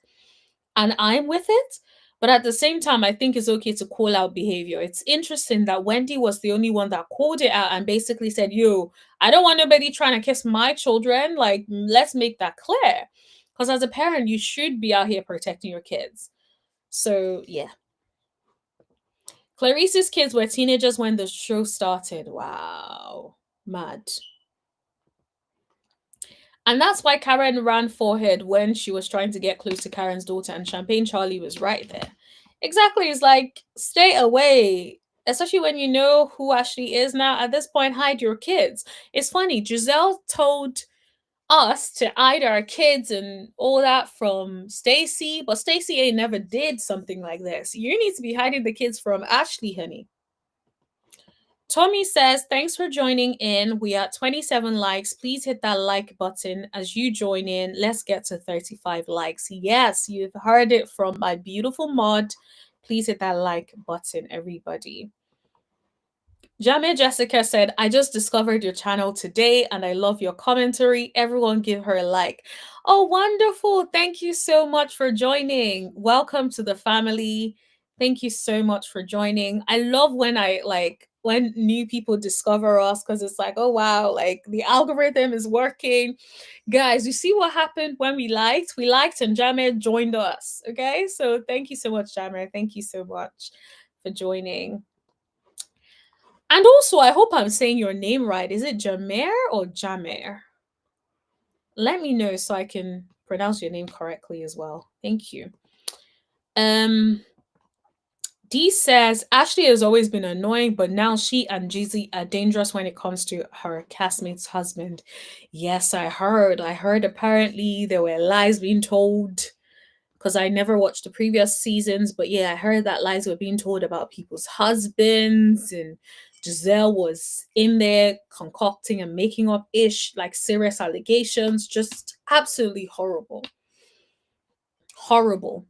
And I'm with it. But at the same time, I think it's okay to call out behavior. It's interesting that Wendy was the only one that called it out and basically said, yo, I don't want nobody trying to kiss my children. Like, let's make that clear. Because as a parent, you should be out here protecting your kids. So, yeah. Clarice's kids were teenagers when the show started. Wow. Mad. And that's why Karen ran forehead when she was trying to get close to Karen's daughter, and Champagne Charlie was right there. Exactly. It's like, stay away. Especially when you know who Ashley is now. At this point, hide your kids. It's funny. Giselle told us to hide our kids and all that from Stacy, but Stacy ain't never did something like this. You need to be hiding the kids from Ashley, honey. Tommy says, thanks for joining in. We are at 27 likes. Please hit that like button as you join in. Let's get to 35 likes. Yes, you've heard it from my beautiful mod. Please hit that like button, everybody. Jamie Jessica said, I just discovered your channel today and I love your commentary. Everyone give her a like. Oh, wonderful. Thank you so much for joining. Welcome to the family. Thank you so much for joining. I love when when new people discover us because it's like, oh, wow, like the algorithm is working. Guys, you see what happened when we liked? We liked and Jamie joined us. Okay, so thank you so much, Jamie. Thank you so much for joining. And also, I hope I'm saying your name right. Is it Jamer or Jamer? Let me know so I can pronounce your name correctly as well. Thank you. D says, Ashley has always been annoying, but now she and Jeezy are dangerous when it comes to her castmate's husband. Yes, I heard. Apparently there were lies being told because I never watched the previous seasons. But yeah, I heard that lies were being told about people's husbands, and Giselle was in there concocting and making up like serious allegations. Just absolutely horrible. Horrible.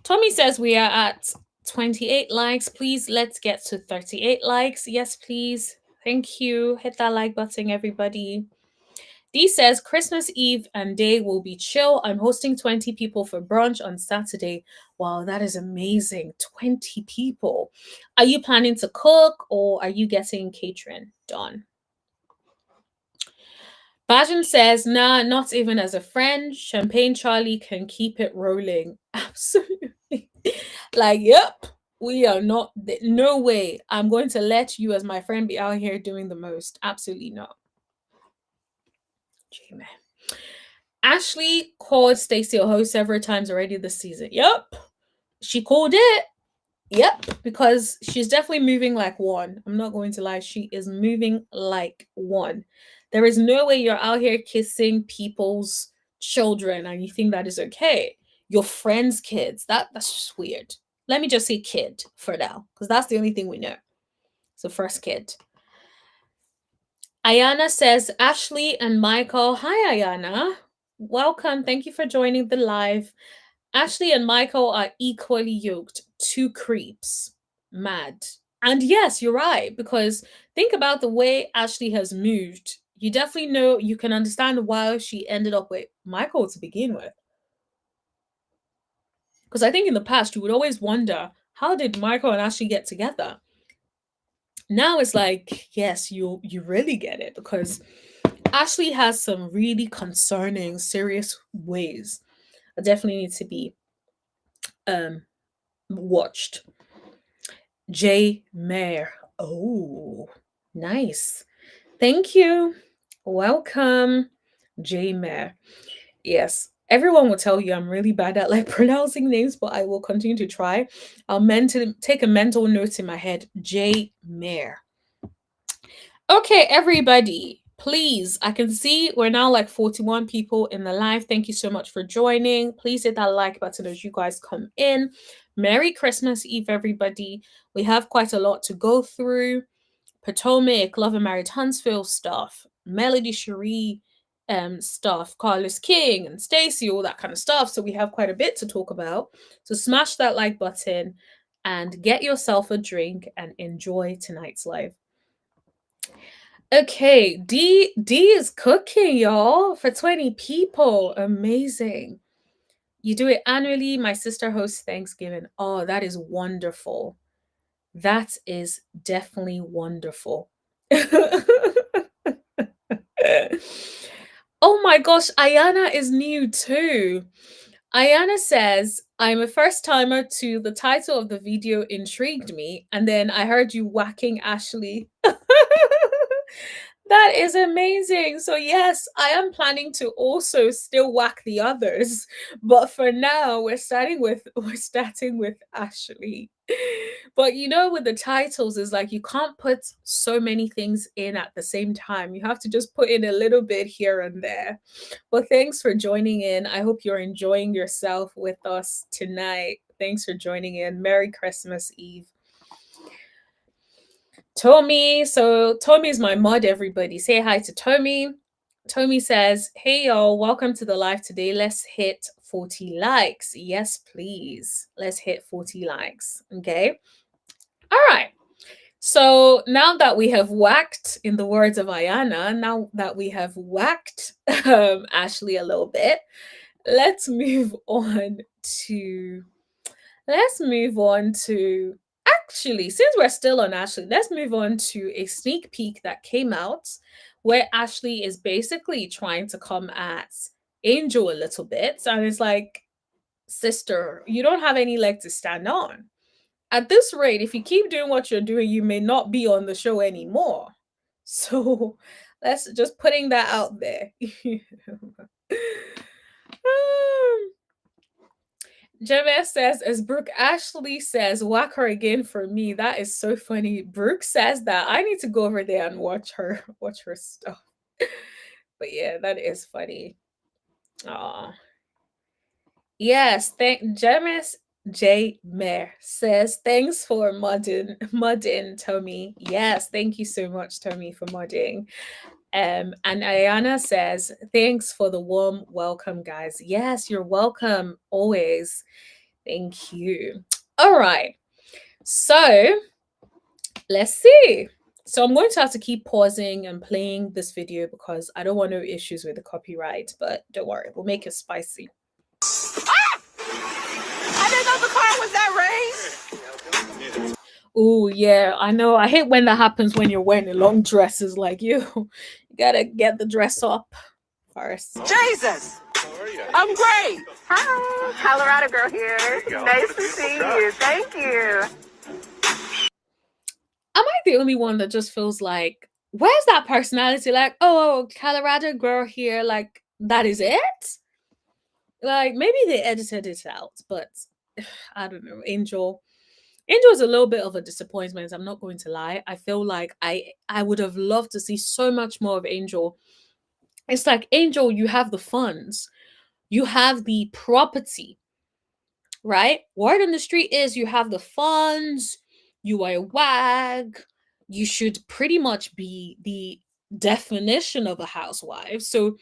Tommy says we are at 28 likes. Please, let's get to 38 likes. Yes, please. Thank you. Hit that like button, everybody. Dee says Christmas Eve and day will be chill. I'm hosting 20 people for brunch on Saturday. Wow, that is amazing. 20 people. Are you planning to cook or are you getting catering done? Bajan says, nah, not even as a friend. Champagne Charlie can keep it rolling. Absolutely. Like, yep, we are not. No way. I'm going to let you as my friend be out here doing the most. Absolutely not. Jamie. Ashley called Stacey a hoe several times already this season. Yep. She called it. Yep. Because she's definitely moving like one. I'm not going to lie. She is moving like one. There is no way you're out here kissing people's children and you think that is okay. Your friends' kids. That's just weird. Let me just say kid for now. Because that's the only thing we know. It's the first kid. Ayana says, Ashley and Michael. Hi, Ayana. Welcome. Thank you for joining the live. Ashley and Michael are equally yoked. 2 creeps. Mad. And yes, you're right. Because think about the way Ashley has moved. You definitely know, you can understand why she ended up with Michael to begin with. Because I think in the past, you would always wonder, how did Michael and Ashley get together? Now it's like, yes, you really get it. Because Ashley has some really concerning, serious ways that definitely need to be watched. J Mare. Oh, nice. Thank you. Welcome, J Mare. Yes. Everyone will tell you I'm really bad at like pronouncing names, but I will continue to try. I'll take a mental note in my head. J Mare. Okay, everybody, please. I can see we're now like 41 people in the live. Thank you so much for joining. Please hit that like button as you guys come in. Merry Christmas Eve, everybody. We have quite a lot to go through. Potomac, Love and Married Huntsville stuff, Melody Shari stuff, Carlos King and Stacy, all that kind of stuff. So we have quite a bit to talk about. So smash that like button and get yourself a drink and enjoy tonight's live. Okay, D is cooking, y'all, for 20 people. Amazing. You do it annually. My sister hosts Thanksgiving. Oh, that is wonderful. That is definitely wonderful. Oh my gosh, Ayana is new too. Ayana says, I'm a first timer to the title of the video intrigued me, and then I heard you whacking Ashley. That is amazing. So yes, I am planning to also still whack the others, but for now we're starting with Ashley. But you know, with the titles, is like you can't put so many things in at the same time. You have to just put in a little bit here and there. Well, thanks for joining in. I hope you're enjoying yourself with us tonight. Thanks for joining in. Merry Christmas Eve. Tommy. So Tommy is my mod, everybody. Say hi to Tommy. Tommy says, hey y'all, welcome to the live today. Let's hit 40 likes. Yes, please. Let's hit 40 likes. Okay. All right. So now that we have whacked, in the words of Ayana, now that we have whacked Ashley a little bit, let's move on to actually, since we're still on Ashley, let's move on to a sneak peek that came out where Ashley is basically trying to come at Angel a little bit. And it's like, sister, you don't have any leg to stand on. At this rate, if you keep doing what you're doing, you may not be on the show anymore. So let's just putting that out there. James says, as Brooke Ashley says, whack her again for me. That is so funny. Brooke says that. I need to go over there and watch her stuff. But yeah, that is funny. Aw. Yes, James J. Mayer says, thanks for modding, Tommy. Yes, thank you so much, Tommy, for modding. And Ayana says, thanks for the warm welcome, guys. Yes, you're welcome always. Thank you. All right. So let's see. So I'm going to have to keep pausing and playing this video because I don't want no issues with the copyright, but don't worry, we'll make it spicy. Ah! I didn't know the car was that raised. Oh, yeah, I know. I hate when that happens when you're wearing long dresses like you gotta get the dress up first. Jesus! How are you? I'm great. Hi, Colorado girl here. Nice to see you. Thank you. Am I the only one that just feels like, where's that personality? Like, oh, Colorado girl here. Like, that is it? Like, maybe they edited it out, but I don't know. Angel is a little bit of a disappointment. I'm not going to lie. I feel like I would have loved to see so much more of Angel. It's like, Angel, you have the funds. You have the property, right? Word on the street is you have the funds. You are a wag. You should pretty much be the definition of a housewife. So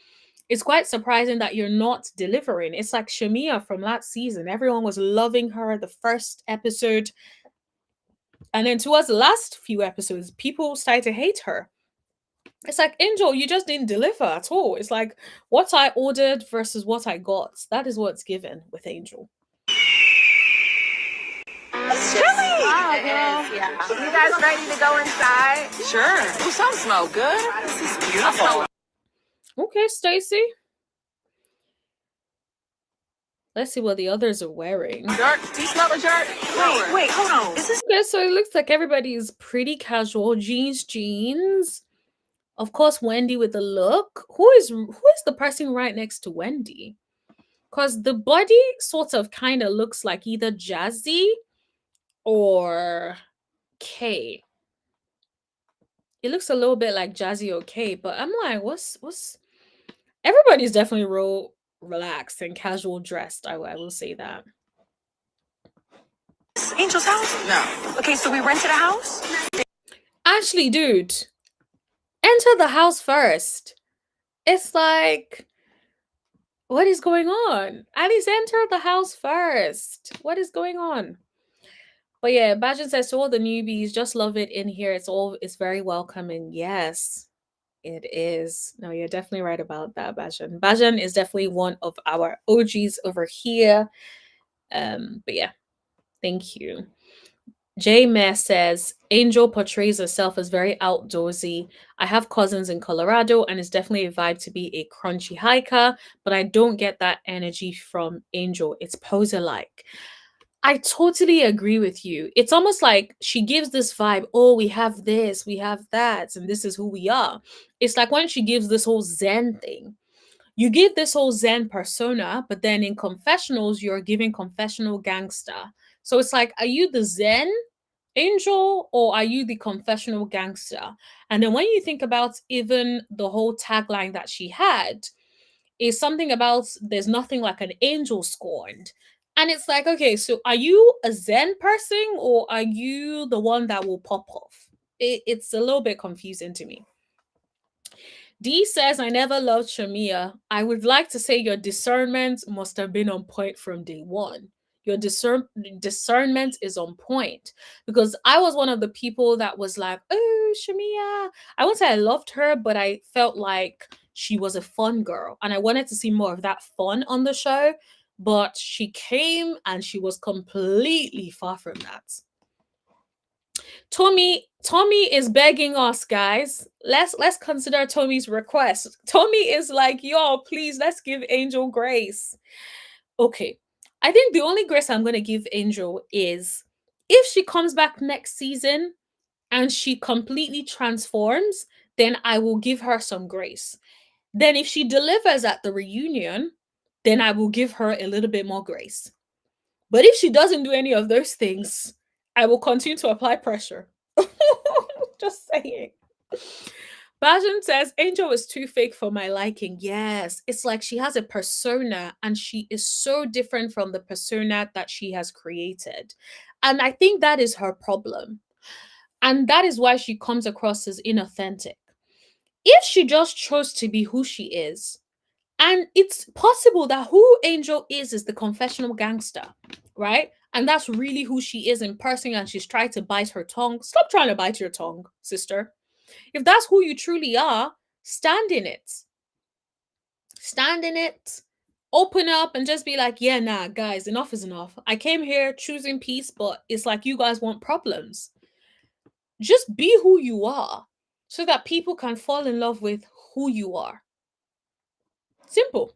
it's quite surprising that you're not delivering. It's like Shamia from last season. Everyone was loving her the first episode. And then towards the last few episodes, people started to hate her. It's like, Angel, you just didn't deliver at all. It's like what I ordered versus what I got. That is what's given with Angel. It's chilly. Wow, girl. Yeah. You guys ready to go inside? Sure. Ooh, some smell good. This is beautiful. Okay, Stacy. Let's see what the others are wearing. Shirt? Do you smell the shirt? Wait, hold on. Is this Okay, so it looks like everybody's pretty casual. Jeans. Of course, Wendy with the look. Who is the person right next to Wendy? Because the body sort of kind of looks like either Jazzy or Kay. It looks a little bit like Jazzy or Kay, but I'm like, what's everybody's definitely real relaxed and casual dressed. I will say that. Angel's house? No. Okay, so we rented a house? Actually, dude, enter the house first. It's like, what is going on? At least enter the house first. What is going on? But yeah, Bajan says to all the newbies, just love it in here. It's very welcoming. Yes, it is. No, you're definitely right about that, Bajan. Bajan is definitely one of our OGs over here. But yeah, thank you. J Meh says Angel portrays herself as very outdoorsy. I have cousins in Colorado, and it's definitely a vibe to be a crunchy hiker, but I don't get that energy from Angel. It's poser like. I totally agree with you. It's almost like she gives this vibe, oh, we have this, we have that, and this is who we are. It's like when she gives this whole Zen thing. You give this whole Zen persona, but then in confessionals, you're giving confessional gangster. So it's like, are you the Zen angel or are you the confessional gangster? And then when you think about even the whole tagline that she had, is something about there's nothing like an angel scorned. And it's like, okay, so are you a Zen person or are you the one that will pop off? It's a little bit confusing to me. D says, I never loved Shamia. I would like to say your discernment must have been on point from day one. Your discernment is on point because I was one of the people that was like, oh, Shamia. I won't say I loved her, but I felt like she was a fun girl and I wanted to see more of that fun on the show. But she came and she was completely far from that. Tommy is begging us, guys. Let's consider Tommy's request. Tommy is like, yo, please, let's give Angel grace. Okay. I think the only grace I'm going to give Angel is if she comes back next season and she completely transforms, then I will give her some grace. Then if she delivers at the reunion, then I will give her a little bit more grace. But if she doesn't do any of those things, I will continue to apply pressure. Just saying. Bajan says Angel is too fake for my liking. Yes, it's like she has a persona and she is so different from the persona that she has created. And I think that is her problem. And that is why she comes across as inauthentic. If she just chose to be who she is, and it's possible that who Angel is the confessional gangster, right? And that's really who she is in person, and she's trying to bite her tongue. Stop trying to bite your tongue, sister. If that's who you truly are, stand in it. Stand in it. Open up and just be like, yeah, nah, guys, enough is enough. I came here choosing peace, but it's like you guys want problems. Just be who you are so that people can fall in love with who you are. Simple.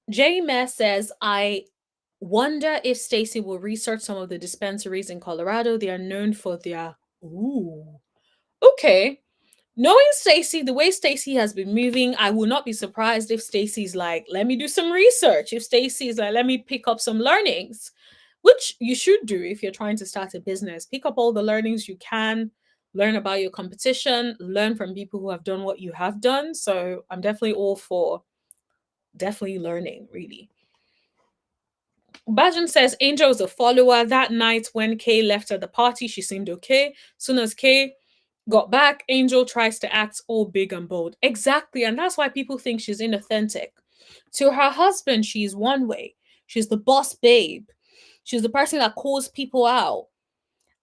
J Mess says, I wonder if Stacy will research some of the dispensaries in Colorado. They are known for their okay. Knowing Stacy, the way Stacy has been moving, I will not be surprised if Stacy's like, let me do some research. If Stacy's like, let me pick up some learnings, which you should do if you're trying to start a business. Pick up all the learnings you can, learn about your competition, learn from people who have done what you have done. So I'm definitely all for definitely learning, really. Bajan says Angel is a follower. That night when Kay left at the party, she seemed okay. Soon as Kay got back, Angel tries to act all big and bold. Exactly. And that's why people think she's inauthentic. To her husband, she's one way. She's the boss babe. She's the person that calls people out.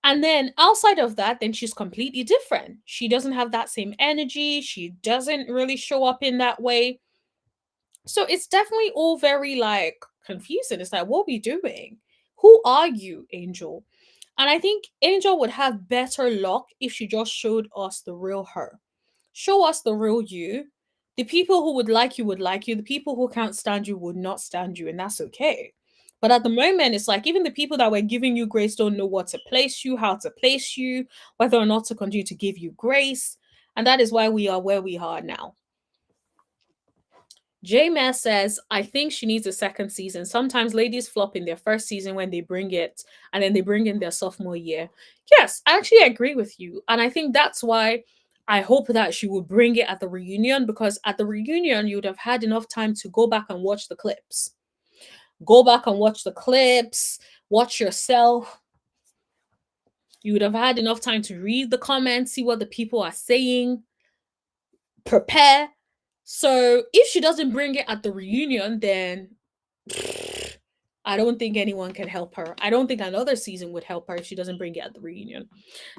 And then outside of that, then she's completely different. She doesn't have that same energy. She doesn't really show up in that way. So it's definitely all very like confusing. It's like, what are we doing? Who are you, Angel? And I think Angel would have better luck if she just showed us the real her. Show us the real you. The people who would like you would like you. The people who can't stand you would not stand you, and that's okay. But at the moment, it's like even the people that were giving you grace don't know what to place you, how to place you, whether or not to continue to give you grace. And that is why we are where we are now. J Mess says, I think she needs a second season. Sometimes ladies flop in their first season when they bring it, and then they bring in their sophomore year. Yes, I actually agree with you. And I think that's why I hope that she will bring it at the reunion, because at the reunion, you would have had enough time to go back and watch the clips. Go back and watch the clips, watch yourself. You would have had enough time to read the comments, see what the people are saying, prepare. So if she doesn't bring it at the reunion, then I don't think anyone can help her. I don't think another season would help her if she doesn't bring it at the reunion.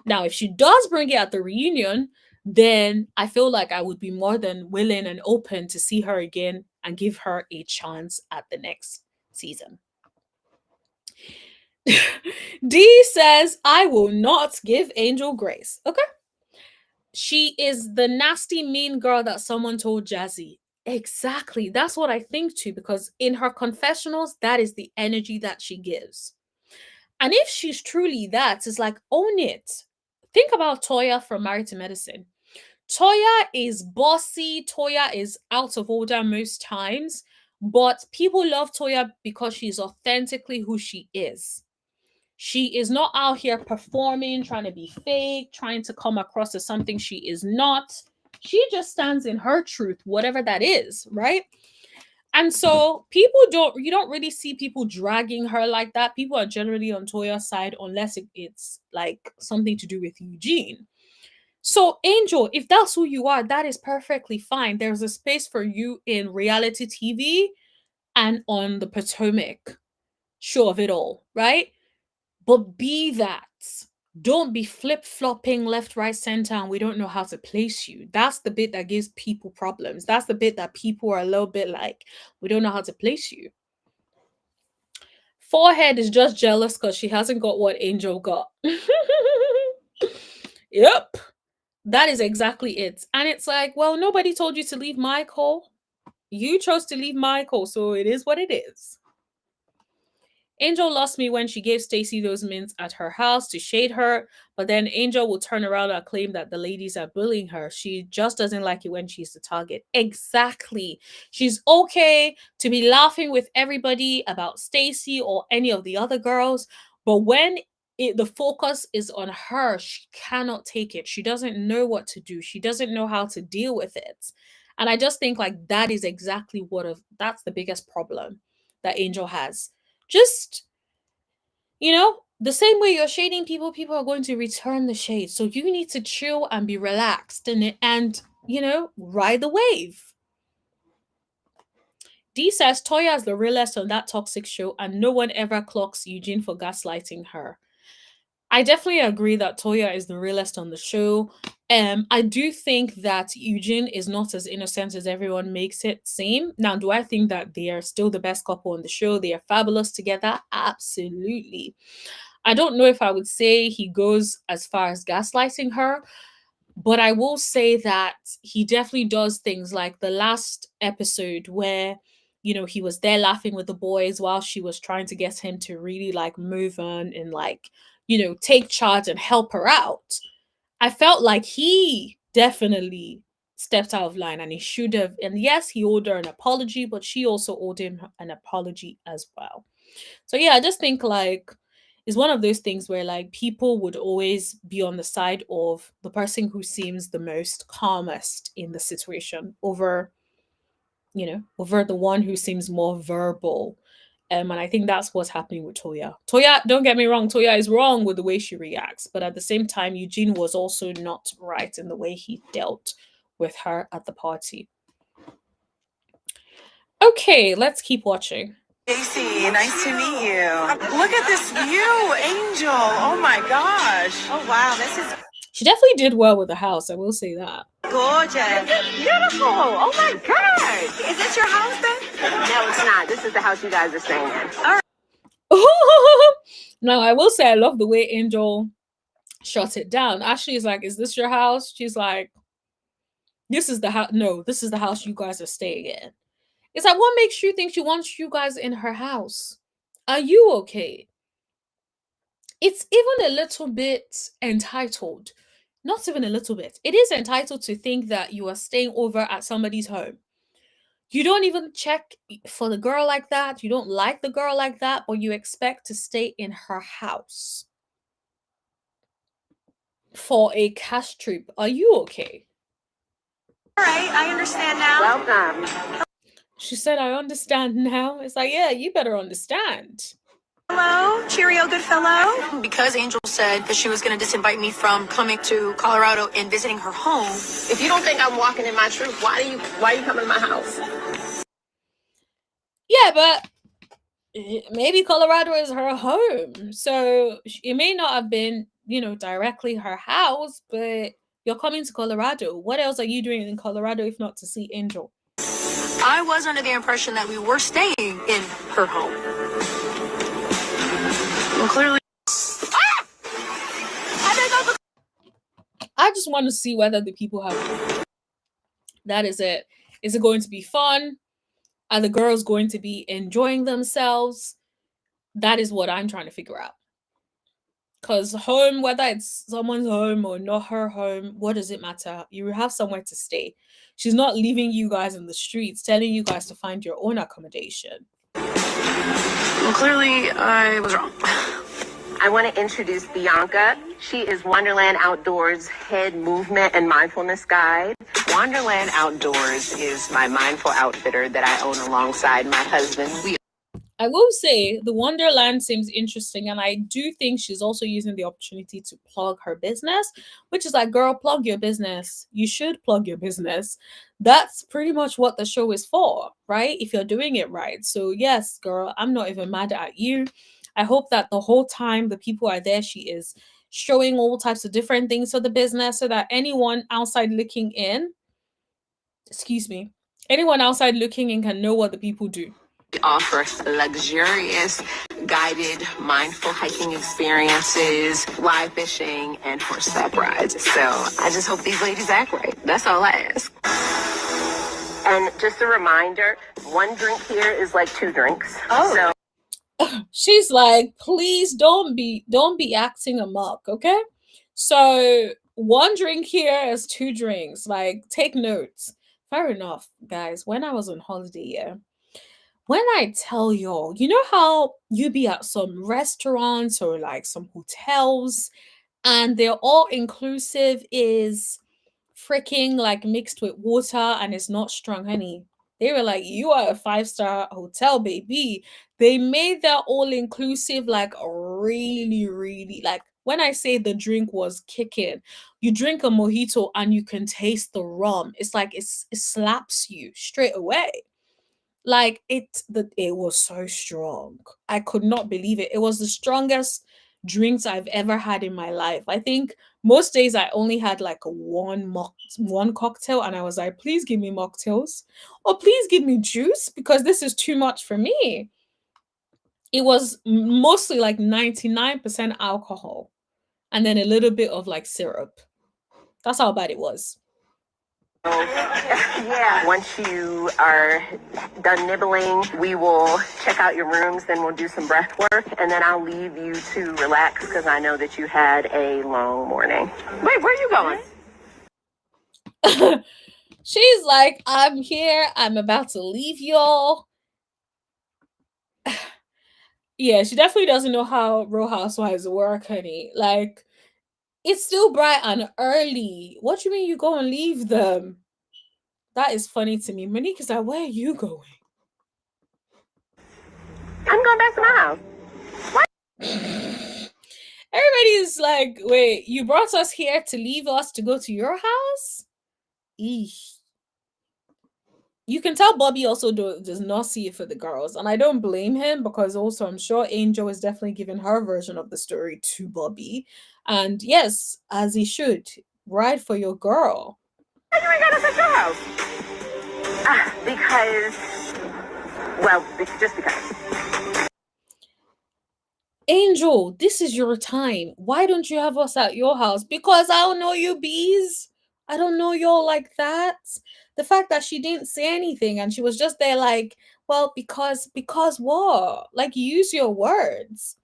Now, if she does bring it at the reunion, then I feel like I would be more than willing and open to see her again and give her a chance at the next season. D says, I will not give Angel grace. Okay. She is the nasty, mean girl that someone told Jazzy. Exactly. That's what I think too, because in her confessionals, that is the energy that she gives. And if she's truly that, it's like, own it. Think about Toya from Married to Medicine. Toya is bossy. Toya is out of order most times, but people love Toya because she's authentically who she is. She is not out here performing, trying to be fake, trying to come across as something she is not. She just stands in her truth, whatever that is, right? And so you don't really see people dragging her like that. People are generally on Toya's side unless it's like something to do with Eugene. So, Angel, if that's who you are, that is perfectly fine. There's a space for you in reality TV and on the Potomac show of it all, right? But be that. Don't be flip-flopping left, right, center, and we don't know how to place you. That's the bit that gives people problems. That's the bit that people are a little bit like, we don't know how to place you. Forehead is just jealous because she hasn't got what Angel got. Yep. That is exactly it. And it's like, well, nobody told you to leave Michael. You chose to leave Michael, so it is what it is. Angel lost me when she gave Stacy those mints at her house to shade her, but then Angel will turn around and claim that the ladies are bullying her. She just doesn't like it when she's the target. Exactly. She's okay to be laughing with everybody about Stacy or any of the other girls, but when the focus is on her, she cannot take it. She doesn't know what to do. She doesn't know how to deal with it. And I just think like that is exactly that's the biggest problem that Angel has. Just, the same way you're shading people, people are going to return the shade. So you need to chill and be relaxed and ride the wave. D says Toya is the realest on that toxic show and no one ever clocks Eugene for gaslighting her. I definitely agree that Toya is the realest on the show. I do think that Eugene is not as innocent as everyone makes it seem. Now, do I think that they are still the best couple on the show? They are fabulous together? Absolutely. I don't know if I would say he goes as far as gaslighting her, but I will say that he definitely does things like the last episode where, he was there laughing with the boys while she was trying to get him to really like move on and like, take charge and help her out. I felt like he definitely stepped out of line and he should have. And yes, he owed her an apology, but she also owed him an apology as well. So yeah, I just think like it's one of those things where like people would always be on the side of the person who seems the most calmest in the situation over the one who seems more verbal. And I think that's what's happening with Toya. Toya, don't get me wrong, Toya is wrong with the way she reacts, but at the same time, Eugene was also not right in the way he dealt with her at the party. Okay, let's keep watching. Casey, nice to meet you. Look at this view, Angel. Oh my gosh. Oh wow, this is She definitely did well with the house, I will say that. gorgeous. It's beautiful. Oh my god. Is this your house then? No, it's not. This is the house you guys are staying in. All right. Now, I will say I love the way Angel shut it down. Ashley is like, is this your house? She's like, this is the house. No, this is the house you guys are staying in. It's like, what makes you think she wants you guys in her house? Are you okay? It's even a little bit entitled. Not even a little bit. It is entitled to think that you are staying over at somebody's home. You don't even check for the girl like that. You don't like the girl like that, but you expect to stay in her house for a cash trip. Are you okay? All right, I understand now. Welcome. She said, I understand now. It's like, yeah, you better understand. Hello, cheerio, good fellow. Because Angel said that she was going to disinvite me from coming to Colorado and visiting her home. If you don't think I'm walking in my truth, why are you coming to my house? Yeah, but maybe Colorado is her home. So it may not have been, directly her house, but you're coming to Colorado. What else are you doing in Colorado if not to see Angel? I was under the impression that we were staying in her home. Well, clearly. I just want to see whether the people have. That is it. Is it going to be fun? Are the girls going to be enjoying themselves? That is what I'm trying to figure out. Because home, whether it's someone's home or not her home, what does it matter? You have somewhere to stay. She's not leaving you guys in the streets, telling you guys to find your own accommodation. Well, clearly, I was wrong. I want to introduce Bianca. She is Wonderland Outdoors head movement and mindfulness guide. Wonderland Outdoors is my mindful outfitter that I own alongside my husband. I will say the Wonderland seems interesting, and I do think she's also using the opportunity to plug her business, which is like, girl, plug your business. You should plug your business. That's pretty much what the show is for, right? If you're doing it right. So yes, girl, I'm not even mad at you. I hope that the whole time the people are there, she is showing all types of different things for the business so that anyone outside looking in, anyone outside looking in can know what the people do. We offer luxurious, guided, mindful hiking experiences, fly fishing, and horseback rides. So I just hope these ladies act right. That's all I ask. And just a reminder, one drink here is like 2 drinks. Oh. So she's like, please don't be acting amok, okay? So 1 drink here is 2 drinks. Like, take notes. Fair enough, guys. When I was on holiday, yeah. When I tell y'all, you know how you be at some restaurants or like some hotels and they're all inclusive is freaking like mixed with water and it's not strong honey. They were like, you are a 5-star hotel, baby. They made that all inclusive like really, really, like when I say the drink was kicking, you drink a mojito and you can taste the rum. It's like it slaps you straight away. Like it was so strong. I could not believe it. It was the strongest drinks I've ever had in my life. I think most days I only had like one cocktail and I was like, please give me mocktails or please give me juice because this is too much for me. It was mostly like 99% alcohol and then a little bit of like syrup. That's how bad it was. Yeah. Once you are done nibbling, we will check out your rooms, then we'll do some breath work, and then I'll leave you to relax because I know that you had a long morning. Wait, where are you going? She's like, I'm here. I'm about to leave y'all. Yeah, she definitely doesn't know how Real Housewives work, honey. Like, it's still bright and early. What do you mean you go and leave them? That is funny to me. Monique is like, where are you going? I'm going back to my house. What? Everybody is like, wait, you brought us here to leave us to go to your house? Eesh. You can tell Bobby also does not see it for the girls. And I don't blame him because also I'm sure Angel is definitely giving her version of the story to Bobby. And yes, as he should. Ride for your girl. Why you ain't got us at your house? Just because. Angel, this is your time. Why don't you have us at your house? Because I don't know you, bees. I don't know y'all like that. The fact that she didn't say anything and she was just there like, well, because what? Like, use your words.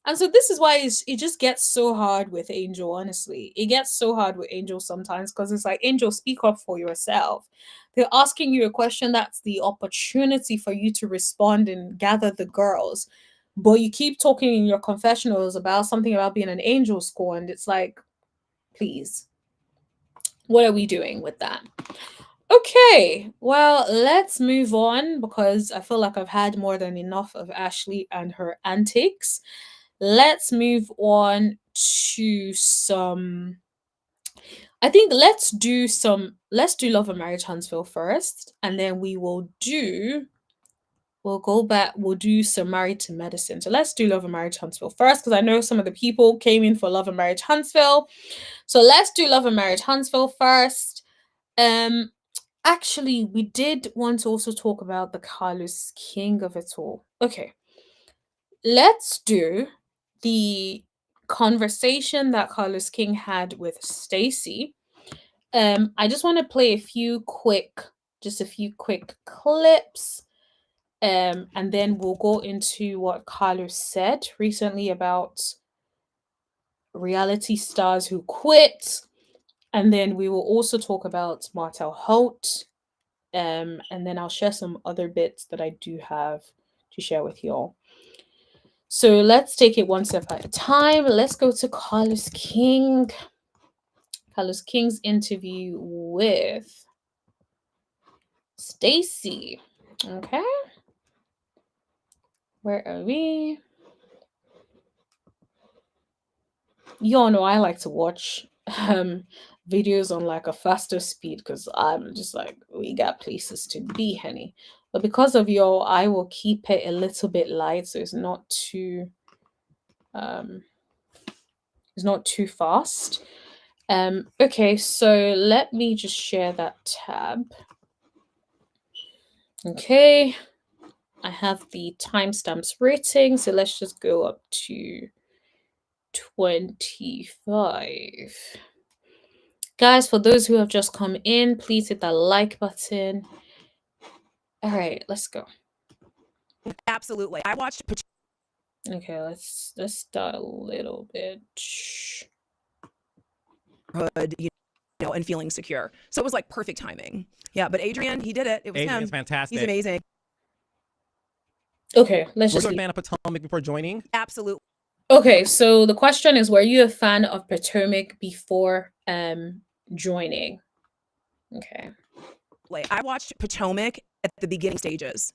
And so this is why it just gets so hard with Angel, honestly. It gets so hard with Angel sometimes because it's like, Angel, speak up for yourself. They're asking you a question that's the opportunity for you to respond and gather the girls. But you keep talking in your confessionals about something about being an angel score, and it's like, please, what are we doing with that? Okay, well, let's move on because I feel like I've had more than enough of Ashley and her antics. Let's move on to some. I think let's do Love and Marriage Huntsville first, and then we'll go back, we'll do some Married to Medicine. So let's do Love and Marriage Huntsville first, because I know some of the people came in for Love and Marriage Huntsville. So let's do Love and Marriage Huntsville first. Actually, we did want to also talk about the Carlos King of it all. Okay. Let's do the conversation that Carlos King had with Stacy. I just want to play a few quick clips. And then we'll go into what Carlos said recently about reality stars who quit. And then we will also talk about Martell Holt. And then I'll share some other bits that I do have to share with y'all. So let's take it one step at a time. Let's go to Carlos King. Carlos King's interview with Stacy. Okay. Where are we? Y'all know I like to watch videos on like a faster speed because I'm just like, we got places to be, honey. But because of y'all, I will keep it a little bit light so it's not too fast. Okay, so let me just share that tab. Okay, I have the timestamps rating, so let's just go up to 25. Guys, for those who have just come in, please hit that like button. All right, let's go. Absolutely. I watched. Okay, let's start a little bit. And feeling secure. So it was like perfect timing. Yeah, but Adrian, he did it. It was Adrian's him. fantastic. He's amazing. Okay, let's Were just. you a fan of Potomac before joining? Absolutely. Okay, so the question is, were you a fan of Potomac before joining? Okay. I watched Potomac at the beginning stages.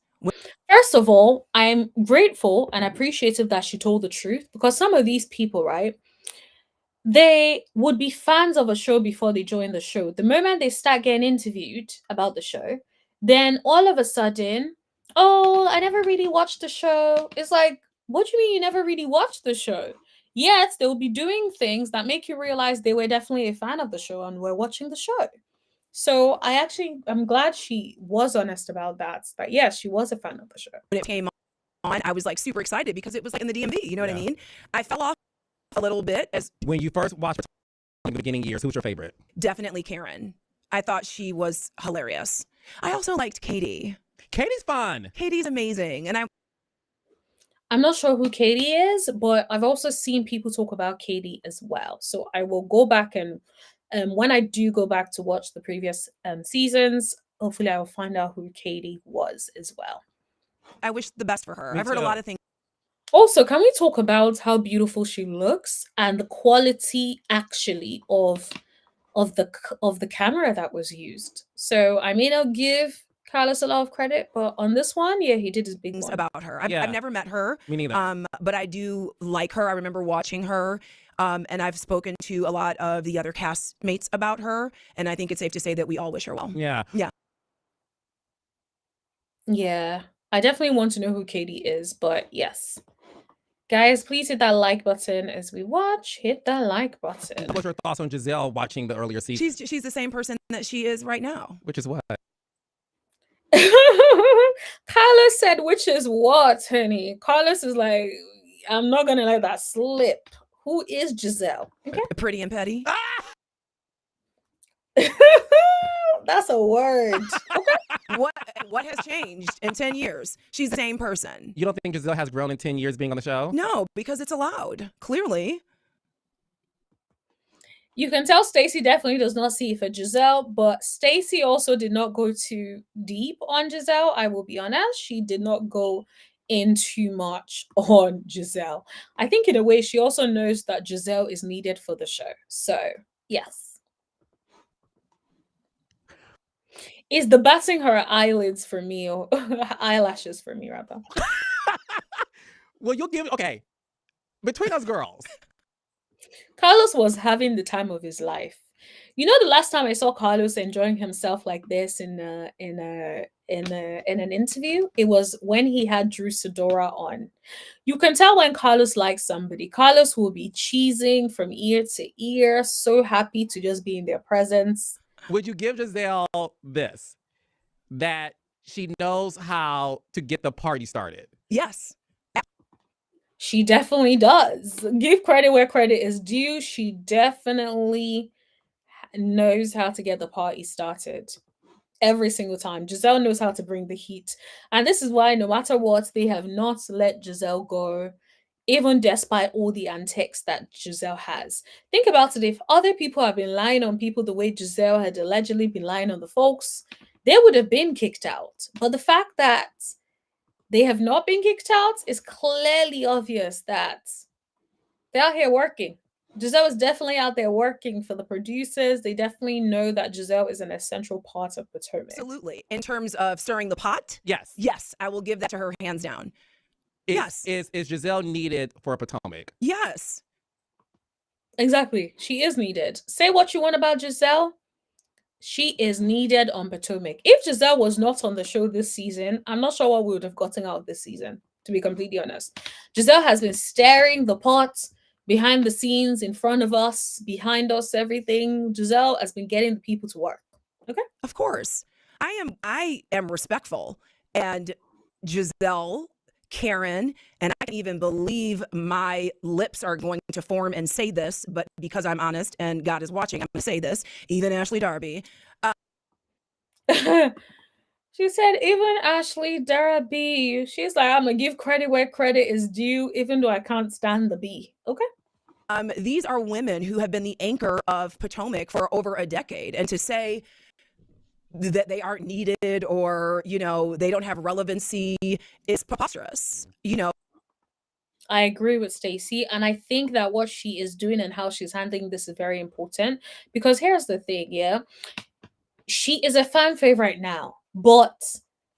First of all, I'm grateful and appreciative that she told the truth, because some of these people, right, they would be fans of a show before they join the show. The moment they start getting interviewed about the show, then all of a sudden, oh, I never really watched the show. It's like, what do you mean you never really watched the show? Yet they'll be doing things that make you realize they were definitely a fan of the show and were watching the show. So I'm glad she was honest about that. But yes, she was a fan of the show. When it came on, I was like super excited because it was like in the DMV. You know what I mean? I fell off a little bit as When you first watched Potomac in the beginning years, who's your favorite? definitely Karen. I thought she was hilarious. I also liked Katie. Katie's fun. Katie's amazing. And I'm not sure who Katie is, but I've also seen people talk about Katie as well. So I will go back and when I do go back to watch the previous seasons, hopefully I will find out who Katie was as well. I wish the best for her. Me I've heard a too. lot of things Also, can we talk about how beautiful she looks and the quality actually of the camera that was used? So I may not give Carlos a lot of credit, but on this one, yeah, he did his big one. about her. I've Yeah. never met her. Me neither. But I do like her. I remember watching her. And I've spoken to a lot of the other castmates about her. And I think it's safe to say that we all wish her well. Yeah. Yeah, I definitely want to know who Katie is, but yes. Guys, please hit that like button as we watch. Hit that like button. What was your thoughts on Giselle watching the earlier season? She's the same person that she is right now. Which is what? Carlos said, which is what, honey? Carlos is like, I'm not going to let that slip. Who is Giselle? Okay. Pretty and petty. That's a word. What has changed in 10 years? She's the same person. You don't think Giselle has grown in 10 years being on the show? No, because it's allowed, clearly. You can tell Stacey definitely does not see it for Giselle, but Stacey also did not go too deep on Giselle. I will be honest. She did not go in too much on Giselle. I think in a way she also knows that Giselle is needed for the show. So, yes. Is the batting her eyelids for me or eyelashes for me rather? Well, okay. Between us girls. Carlos was having the time of his life. You know, the last time I saw Carlos enjoying himself like this in an interview, it was when he had Drew Sidora on. You can tell when Carlos likes somebody. Carlos will be cheesing from ear to ear, so happy to just be in their presence. Would you give Giselle this? That she knows how to get the party started? Yes. She definitely does. Give credit where credit is due. She definitely knows how to get the party started every single time. Giselle knows how to bring the heat. And this is why no matter what, they have not let Giselle go, even despite all the antics that Giselle has. Think about it. If other people have been lying on people the way Giselle had allegedly been lying on the folks, they would have been kicked out. But the fact that they have not been kicked out is clearly obvious that they're out here working. Giselle is definitely out there working for the producers. They definitely know that Giselle is an essential part of Potomac. Absolutely. In terms of stirring the pot? Yes. Yes, I will give that to her hands down. Yes. Is Giselle needed for Potomac? Yes. Exactly. She is needed. Say what you want about Giselle. She is needed on Potomac. If Giselle was not on the show this season, I'm not sure what we would have gotten out this season, to be completely honest. Giselle has been stirring the pot behind the scenes, in front of us, behind us, everything. Giselle has been getting the people to work. Okay? Of course. I am respectful. And Giselle, Karen, and I can't even believe my lips are going to form and say this, but because I'm honest and God is watching, I'm going to say this. Even Ashley Darby. She said, even Ashley Darby. She's like, I'm going to give credit where credit is due, even though I can't stand the B. Okay? These are women who have been the anchor of Potomac for over a decade. And to say that they aren't needed or, they don't have relevancy is preposterous, I agree with Stacey, and I think that what she is doing and how she's handling this is very important, because here's the thing, yeah? She is a fan favorite now, but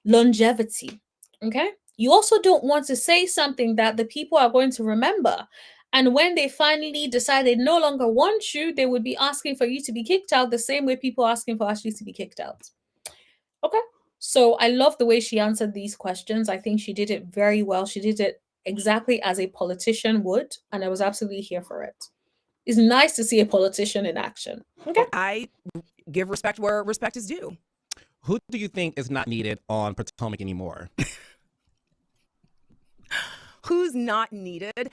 longevity, okay? You also don't want to say something that the people are going to remember. And when they finally decide they no longer want you, they would be asking for you to be kicked out the same way people are asking for Ashley to be kicked out. Okay. So I love the way she answered these questions. I think she did it very well. She did it exactly as a politician would, and I was absolutely here for it. It's nice to see a politician in action. Okay. I give respect where respect is due. Who do you think is not needed on Potomac anymore? Who's not needed?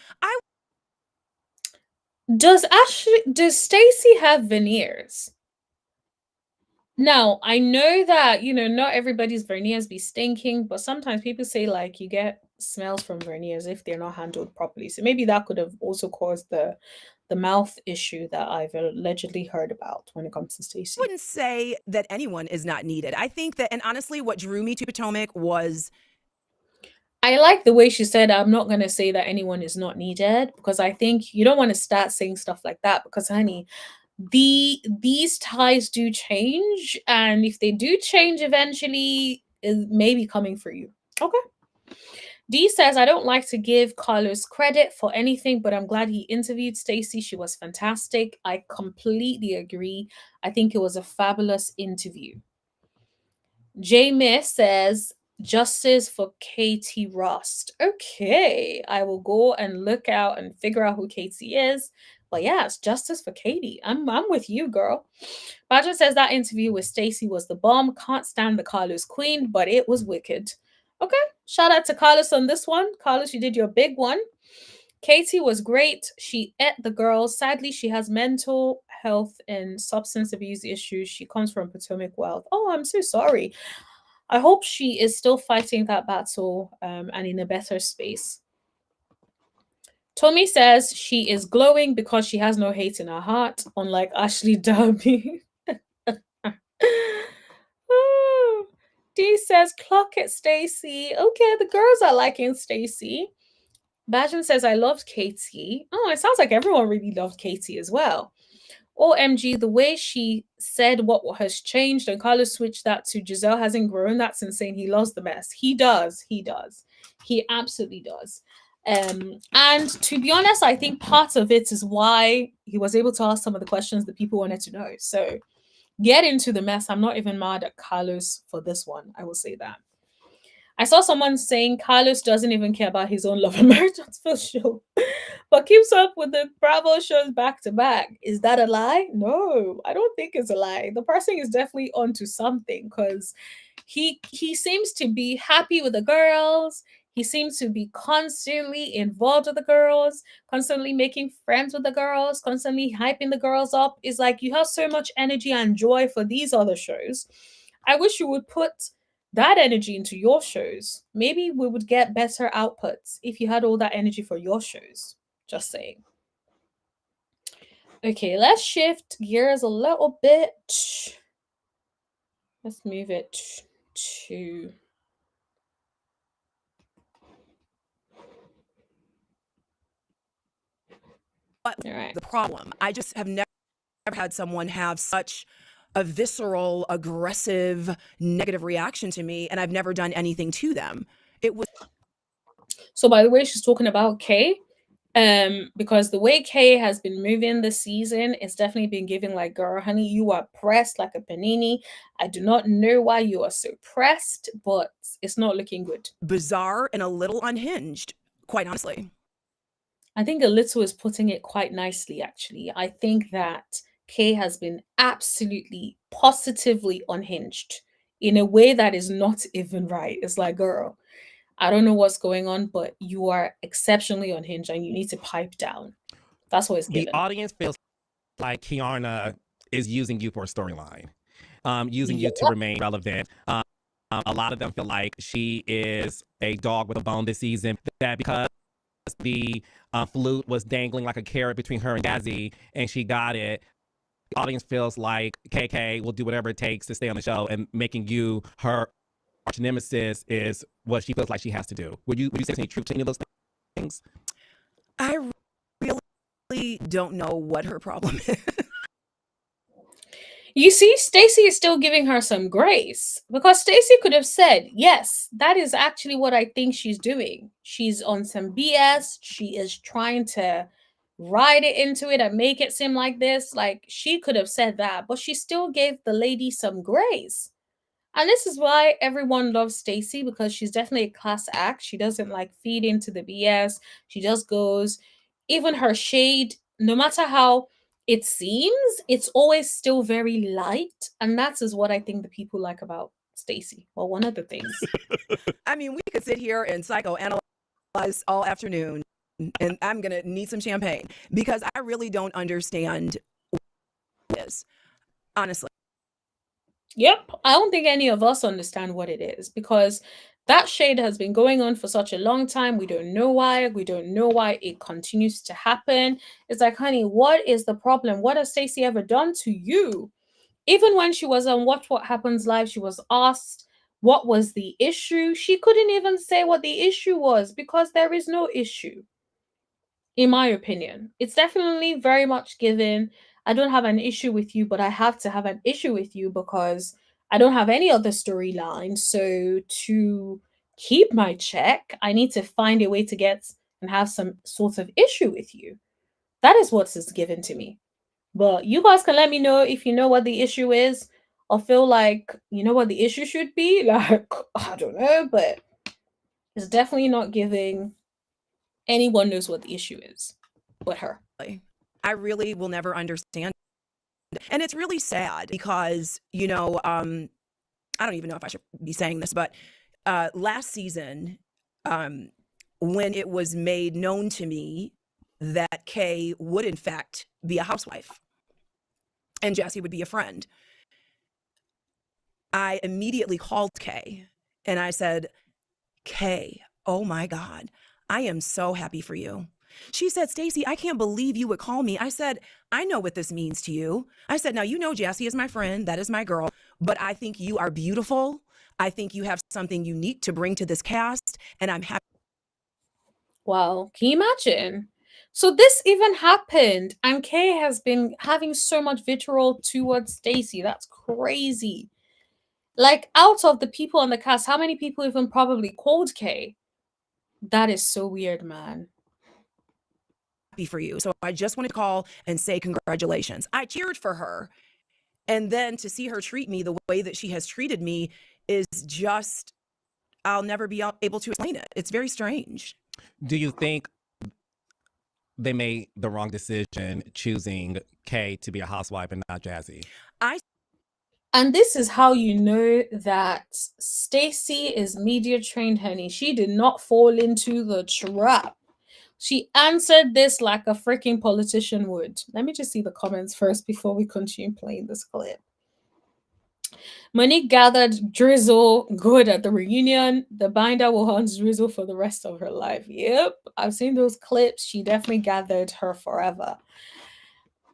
Does Stacey have veneers? Now, I know that, not everybody's veneers be stinking, but sometimes people say like you get smells from veneers if they're not handled properly. So maybe that could have also caused the mouth issue that I've allegedly heard about when it comes to Stacey. I wouldn't say that anyone is not needed. I think that, and honestly, what drew me to Potomac was, I like the way she said, I'm not going to say that anyone is not needed, because I think you don't want to start saying stuff like that, because honey, these ties do change, and if they do change eventually, it may be coming for you. Okay. D says, I don't like to give Carlos credit for anything, but I'm glad he interviewed Stacey. She was fantastic. I completely agree. I think it was a fabulous interview. J Miss says, justice for Katie Rust. Okay, I will go and look out and figure out who Katie is. But yes, justice for Katie. I'm with you, girl. Badger says that interview with Stacey was the bomb. Can't stand the Carlos queen, but it was wicked. Okay, shout out to Carlos on this one. Carlos, you did your big one. Katie was great. She ate the girls. Sadly, she has mental health and substance abuse issues. She comes from Potomac Wealth. Oh, I'm so sorry. I hope she is still fighting that battle and in a better space. Tommy says she is glowing because she has no hate in her heart, unlike Ashley Darby. D says, clock it, Stacy. Okay, the girls are liking Stacy. Bajan says, I loved Katie. Oh, it sounds like everyone really loved Katie as well. OMG, the way she said what has changed and Carlos switched that to Giselle hasn't grown, that's insane. He loves the mess. He does. He does. He absolutely does. And to be honest, I think part of it is why he was able to ask some of the questions that people wanted to know. So get into the mess. I'm not even mad at Carlos for this one. I will say that. I saw someone saying Carlos doesn't even care about his own love and marriage for sure, but keeps up with the Bravo shows back to back. Is that a lie? No, I don't think it's a lie. The person is definitely onto something because he seems to be happy with the girls. He seems to be constantly involved with the girls, constantly making friends with the girls, constantly hyping the girls up. It's like you have so much energy and joy for these other shows. I wish you would put that energy into your shows. Maybe we would get better outputs if you had all that energy for your shows. Just saying. Okay, let's shift gears a little bit. Let's move it to the problem. I just have never had someone have such a visceral, aggressive, negative reaction to me, and I've never done anything to them. It was. So, by the way, she's talking about Kay, because the way Kay has been moving this season, it's definitely been giving like, girl, honey, you are pressed like a panini. I do not know why you are so pressed, but it's not looking good. Bizarre and a little unhinged, quite honestly. I think a little is putting it quite nicely, actually. I think that Kay has been absolutely positively unhinged in a way that is not even right. It's like, girl, I don't know what's going on, but you are exceptionally unhinged and you need to pipe down. That's what it's given. The audience feels like Kiana is using you for a storyline, using you to remain relevant. A lot of them feel like she is a dog with a bone this season, that because the flute was dangling like a carrot between her and Gazzy, and she got it. The audience feels like KK will do whatever it takes to stay on the show, and making you her arch nemesis is what she feels like she has to do. Would you say any truth to any of those things? I really don't know what her problem is. You see, Stacey is still giving her some grace, because Stacey could have said, yes, that is actually what I think she's doing. She's on some BS. She is trying to ride it into it and make it seem like this. Like, she could have said that, but she still gave the lady some grace. And this is why everyone loves Stacey, because she's definitely a class act. She doesn't like feed into the BS. She just goes, even her shade, no matter how it seems, it's always still very light. And that is what I think the people like about Stacey. Well, one of the things. I mean, we could sit here and psychoanalyze all afternoon, and I'm going to need some champagne because I really don't understand what it is, honestly. Yep. I don't think any of us understand what it is, because that shade has been going on for such a long time. We don't know why. We don't know why it continues to happen. It's like, honey, what is the problem? What has Stacey ever done to you? Even when she was on Watch What Happens Live, she was asked what was the issue. She couldn't even say what the issue was, because there is no issue, in my opinion. It's definitely very much given, I don't have an issue with you, but I have to have an issue with you because I don't have any other storyline. So to keep my check, I need to find a way to get and have some sort of issue with you. That is what is given to me. But you guys can let me know if you know what the issue is, or feel like you know what the issue should be. Like, I don't know, but it's definitely not giving anyone knows what the issue is but her. I really will never understand. And it's really sad because, you know, I don't even know if I should be saying this, but last season, when it was made known to me that Kay would in fact be a housewife, and Jesse would be a friend. I immediately called Kay and I said, Kay, oh my God, I am so happy for you. She said, Stacy, I can't believe you would call me. I said, I know what this means to you. I said, now, you know, Jessie is my friend. That is my girl. But I think you are beautiful. I think you have something unique to bring to this cast. And I'm happy. Wow. Can you imagine? So this even happened, and Kay has been having so much vitriol towards Stacy. That's crazy. Like, out of the people on the cast, how many people even probably called Kay? That is so weird, man. For you. So I just want to call and say congratulations. I cheered for her. And then to see her treat me the way that she has treated me is just, I'll never be able to explain it. It's very strange. Do you think they made the wrong decision choosing Kay to be a housewife and not Jazzy? And this is how you know that Stacy is media trained, honey. She did not fall into the trap. She answered this like a freaking politician would. Let me just see the comments first before we continue playing this clip. Monique gathered Drizzle good at the reunion. The binder will haunt Drizzle for the rest of her life. Yep, I've seen those clips. She definitely gathered her forever.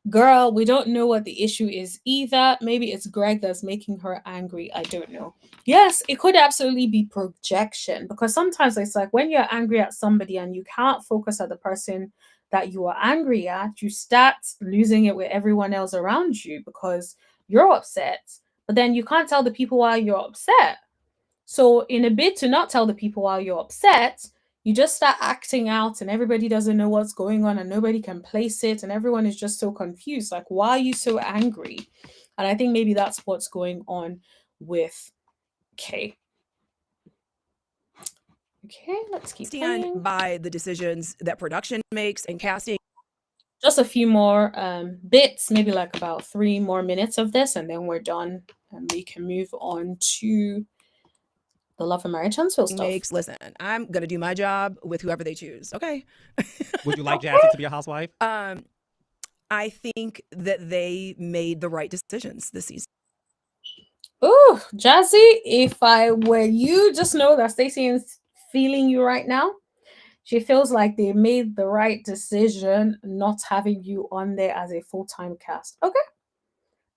Girl, we don't know what the issue is either. Maybe it's Greg that's making her angry. I don't know. Yes, it could absolutely be projection, because sometimes it's like when you're angry at somebody and you can't focus at the person that you are angry at, you start losing it with everyone else around you because you're upset, but then you can't tell the people why you're upset. So in a bid to not tell the people why you're upset, you just start acting out and everybody doesn't know what's going on and nobody can place it and everyone is just so confused. Like, why are you so angry? And I think maybe that's what's going on with Kay. Okay, let's keep playing. By the decisions that production makes and casting. Just a few more bits, maybe like about 3 more minutes of this, and then we're done and we can move on to the Love and Marriage Huntsville stuff. Listen, I'm going to do my job with whoever they choose. Okay. Would you like Jazzy to be a housewife? I think that they made the right decisions this season. Oh, Jazzy, if I were you, just know that Stacey is feeling you right now. She feels like they made the right decision not having you on there as a full-time cast. Okay.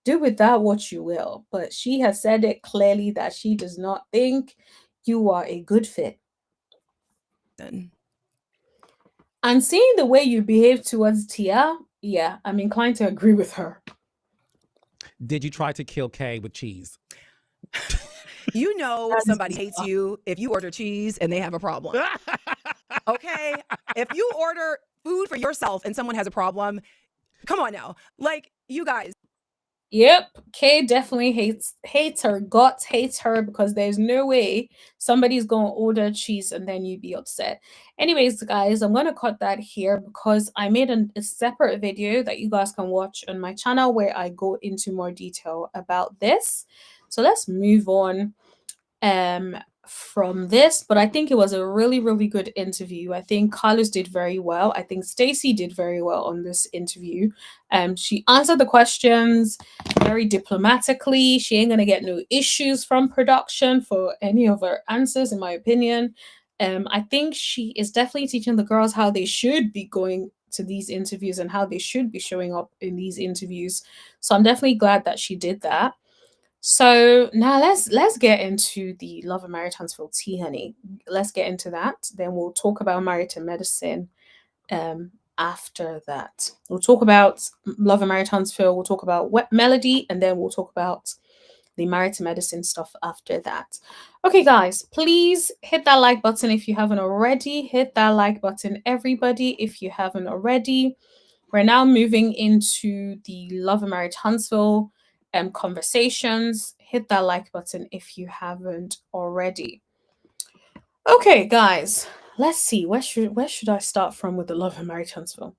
Do with that what you will. But she has said it clearly that she does not think you are a good fit. And seeing the way you behave towards Tia, yeah, I'm inclined to agree with her. Did you try to kill Kay with cheese? You know somebody hates you if you order cheese and they have a problem. Okay? If you order food for yourself and someone has a problem, come on now. Like, you guys. Yep, Kay definitely hates her guts, hates her, because there's no way somebody's going to order cheese and then you'd be upset. Anyways, guys, I'm going to cut that here because I made a separate video that you guys can watch on my channel where I go into more detail about this. So let's move on from this, but I think it was a really, really good interview. I think Carlos did very well. I think Stacey did very well on this interview. She answered the questions very diplomatically. She ain't gonna get no issues from production for any of her answers, in my opinion. I think she is definitely teaching the girls how they should be going to these interviews and how they should be showing up in these interviews. So I'm definitely glad that she did that. So now let's get into the Love and Marriage Huntsville tea, honey. Let's get into that. Then we'll talk about Married to Medicine after that. We'll talk about Love and Marriage Huntsville, we'll talk about Wet Melody, and then we'll talk about the Married to Medicine stuff after that. Okay, guys, please hit that like button if you haven't already. Hit that like button, everybody, if you haven't already. We're now moving into the Love and Marriage Huntsville conversations. Hit that like button if you haven't already. Okay, guys, let's see. Where should I start from with the Love and Marriage Huntsville?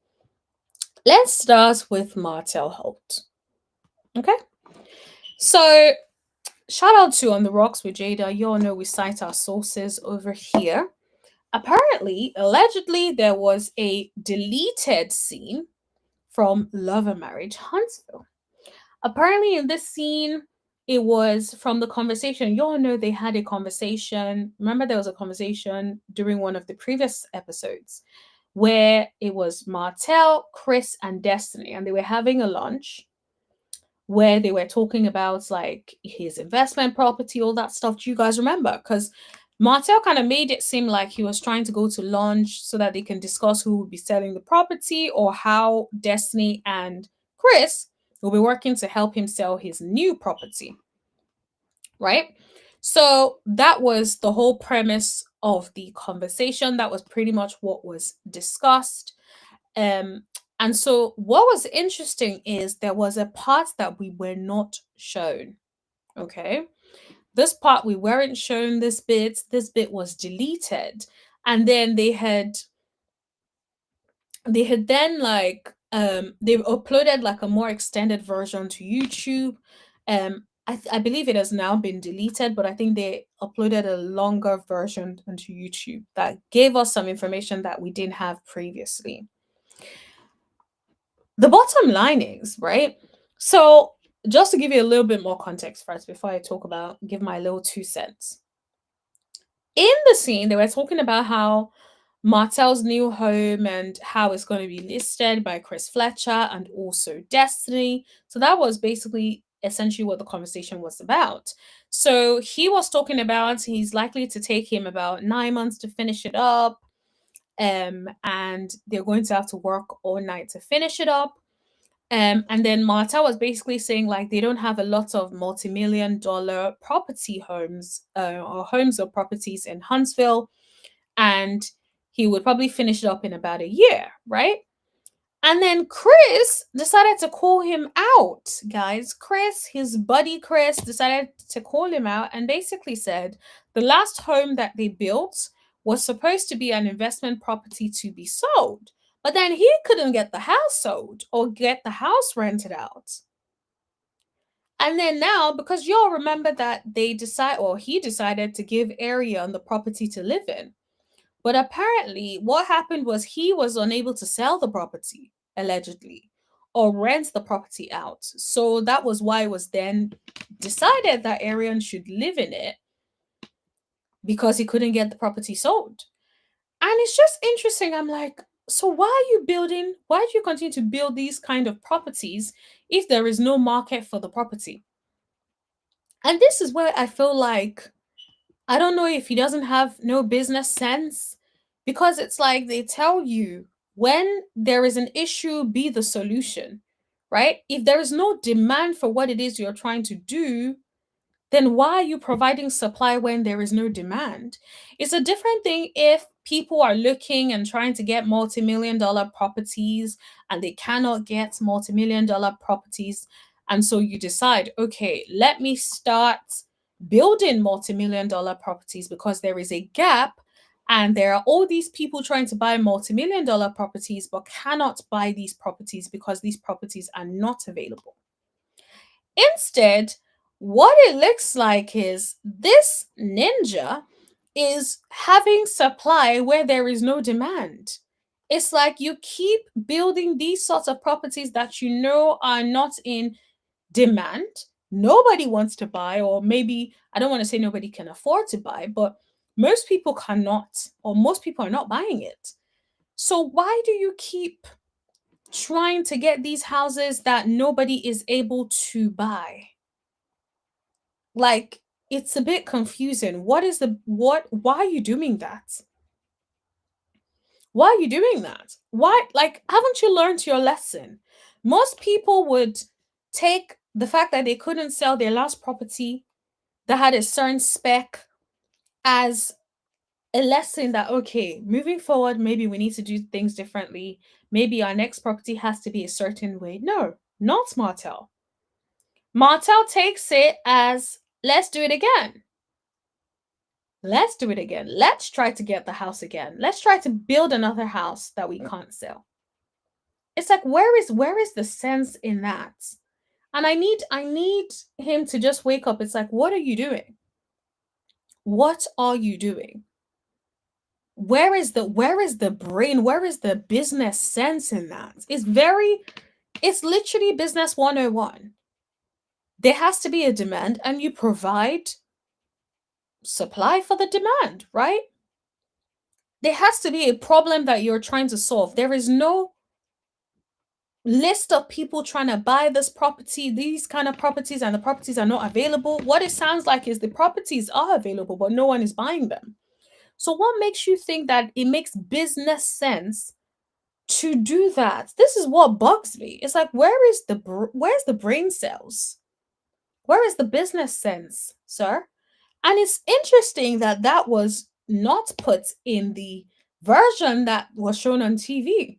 Let's start with Martell Holt. Okay. So shout out to On the Rocks with Jada. You all know we cite our sources over here. Apparently, allegedly, there was a deleted scene from Love and Marriage Huntsville. Apparently, in this scene, it was from the conversation. You all know they had a conversation. Remember, there was a conversation during one of the previous episodes where it was Martell, Chris, and Destiny, and they were having a lunch where they were talking about like his investment property, all that stuff. Do you guys remember? Because Martell kind of made it seem like he was trying to go to lunch so that they can discuss who would be selling the property or how Destiny and Chris will be working to help him sell his new property. Right? So that was the whole premise of the conversation. That was pretty much what was discussed. And so what was interesting is there was a part that we were not shown. Okay. This part we weren't shown this bit was deleted. And then they had then like they've uploaded like a more extended version to YouTube. I believe it has now been deleted, but I think they uploaded a longer version onto YouTube that gave us some information that we didn't have previously. The bottom line is, right? So just to give you a little bit more context first before I give my little 2 cents. In the scene, they were talking about how Martell's new home and how it's going to be listed by Chris Fletcher and also Destiny. So that was basically essentially what the conversation was about. So he was talking about he's likely to take him about 9 months to finish it up. And they're going to have to work all night to finish it up. And then Martell was basically saying like they don't have a lot of multi-million-dollar property homes or homes or properties in Huntsville, and he would probably finish it up in about a year, right? And then Chris decided to call him out, guys. Chris, his buddy Chris, decided to call him out and basically said the last home that they built was supposed to be an investment property to be sold. But then he couldn't get the house sold or get the house rented out. And then now, because y'all remember that he decided to give Arian the property to live in. But apparently, what happened was he was unable to sell the property, allegedly, or rent the property out. So that was why it was then decided that Arian should live in it because he couldn't get the property sold. And it's just interesting. I'm like, so why do you continue to build these kind of properties if there is no market for the property? And this is where I feel like, I don't know if he doesn't have no business sense, because it's like they tell you when there is an issue, be the solution, right? If there is no demand for what it is you're trying to do, then why are you providing supply when there is no demand? It's a different thing if people are looking and trying to get multi-million-dollar properties and they cannot get multi-million-dollar properties. And so you decide, okay, let me start building multi-million-dollar properties because there is a gap and there are all these people trying to buy multi-million-dollar properties but cannot buy these properties because these properties are not available. Instead, what it looks like is this ninja is having supply where there is no demand. It's like you keep building these sorts of properties that you know are not in demand. Nobody wants to buy, or maybe I don't want to say nobody can afford to buy, but most people cannot, or most people are not buying it. So why do you keep trying to get these houses that nobody is able to buy? Like, it's a bit confusing. Why are you doing that? Why are you doing that? Why, like, haven't you learned your lesson? Most people would take the fact that they couldn't sell their last property that had a certain spec as a lesson that, okay, moving forward, maybe we need to do things differently. Maybe our next property has to be a certain way. No, not Martell. Martell takes it as, let's do it again. Let's do it again. Let's try to get the house again. Let's try to build another house that we can't sell. It's like, where is the sense in that? And I need him to just wake up. It's like, what are you doing? What are you doing? Where is the brain? Where is the business sense in that? It's literally business 101. There has to be a demand, and you provide supply for the demand, right? There has to be a problem that you're trying to solve. There is no list of people trying to buy this property, these kind of properties, and the properties are not available. What it sounds like is the properties are available, but no one is buying them. So what makes you think that it makes business sense to do that? This is what bugs me. It's like, where's the brain cells? Where is the business sense, sir? And it's interesting that that was not put in the version that was shown on TV.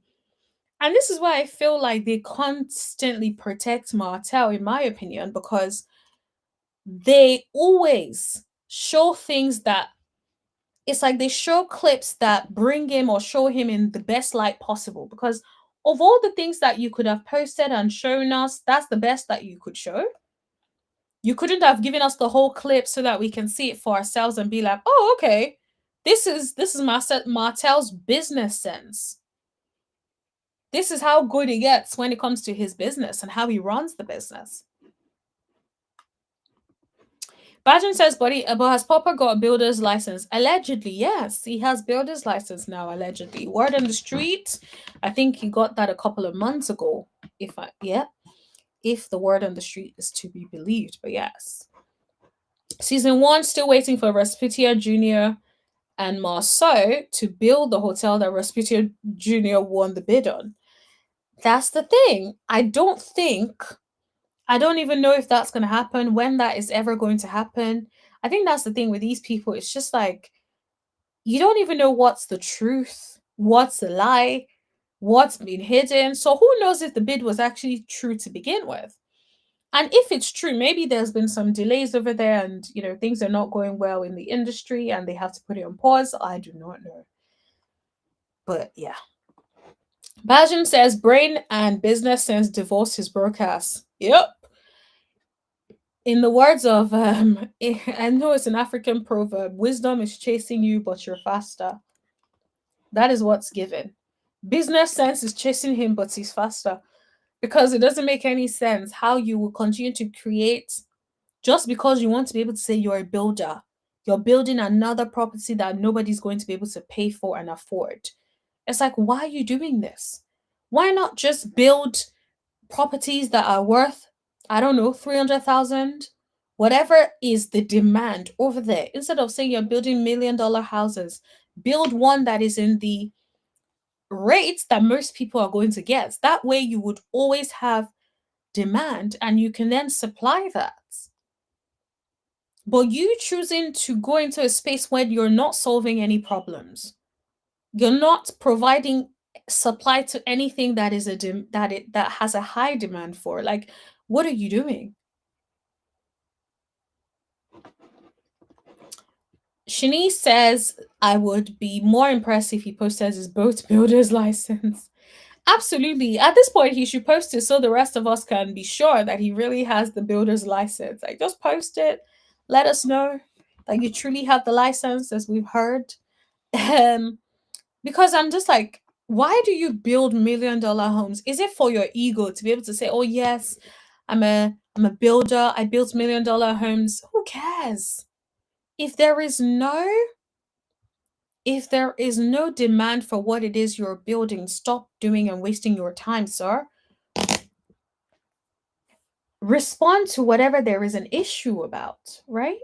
And this is why I feel like they constantly protect Martell, in my opinion, because they always show things that it's like they show clips that bring him or show him in the best light possible. Because of all the things that you could have posted and shown us, that's the best that you could show. You couldn't have given us the whole clip so that we can see it for ourselves and be like, oh, okay, this is Martell's business sense. This is how good he gets when it comes to his business and how he runs the business. Bajan says, but has Popper got a builder's license? Allegedly, yes. He has builder's license now, allegedly. Word on the street, I think he got that a couple of months ago. If the word on the street is to be believed. But yes. Season 1, still waiting for Respitia Jr. and Marceau to build the hotel that Respitia Jr. won the bid on. That's the thing. I don't even know if that's going to happen, when that is ever going to happen. I think that's the thing with these people. It's just like, you don't even know what's the truth, what's the lie, what's been hidden. So who knows if the bid was actually true to begin with? And if it's true, maybe there's been some delays over there and, things are not going well in the industry and they have to put it on pause. I do not know. But yeah. Bajan says brain and business sense divorce his broadcast. Yep. In the words of, I know it's an African proverb, wisdom is chasing you, but you're faster. That is what's given. Business sense is chasing him, but he's faster. Because it doesn't make any sense how you will continue to create just because you want to be able to say you're a builder. You're building another property that nobody's going to be able to pay for and afford. It's like, why are you doing this? Why not just build properties that are worth, I don't know, 300,000, whatever is the demand over there? Instead of saying you're building $1 million houses, build one that is in the rates that most people are going to get. That way you would always have demand and you can then supply that. But you choosing to go into a space where you're not solving any problems, you're not providing supply to anything that is that has a high demand for. Like, what are you doing? Shanice says, I would be more impressed if he posted his boat builder's license. Absolutely. At this point, he should post it so the rest of us can be sure that he really has the builder's license. Like, just post it. Let us know that you truly have the license, as we've heard. Because I'm just like, why do you build $1 million homes? Is it for your ego to be able to say, oh yes, I'm a builder, I built $1 million homes? Who cares? If there is no demand for what it is you're building, stop doing and wasting your time, sir. Respond to whatever there is an issue about, right?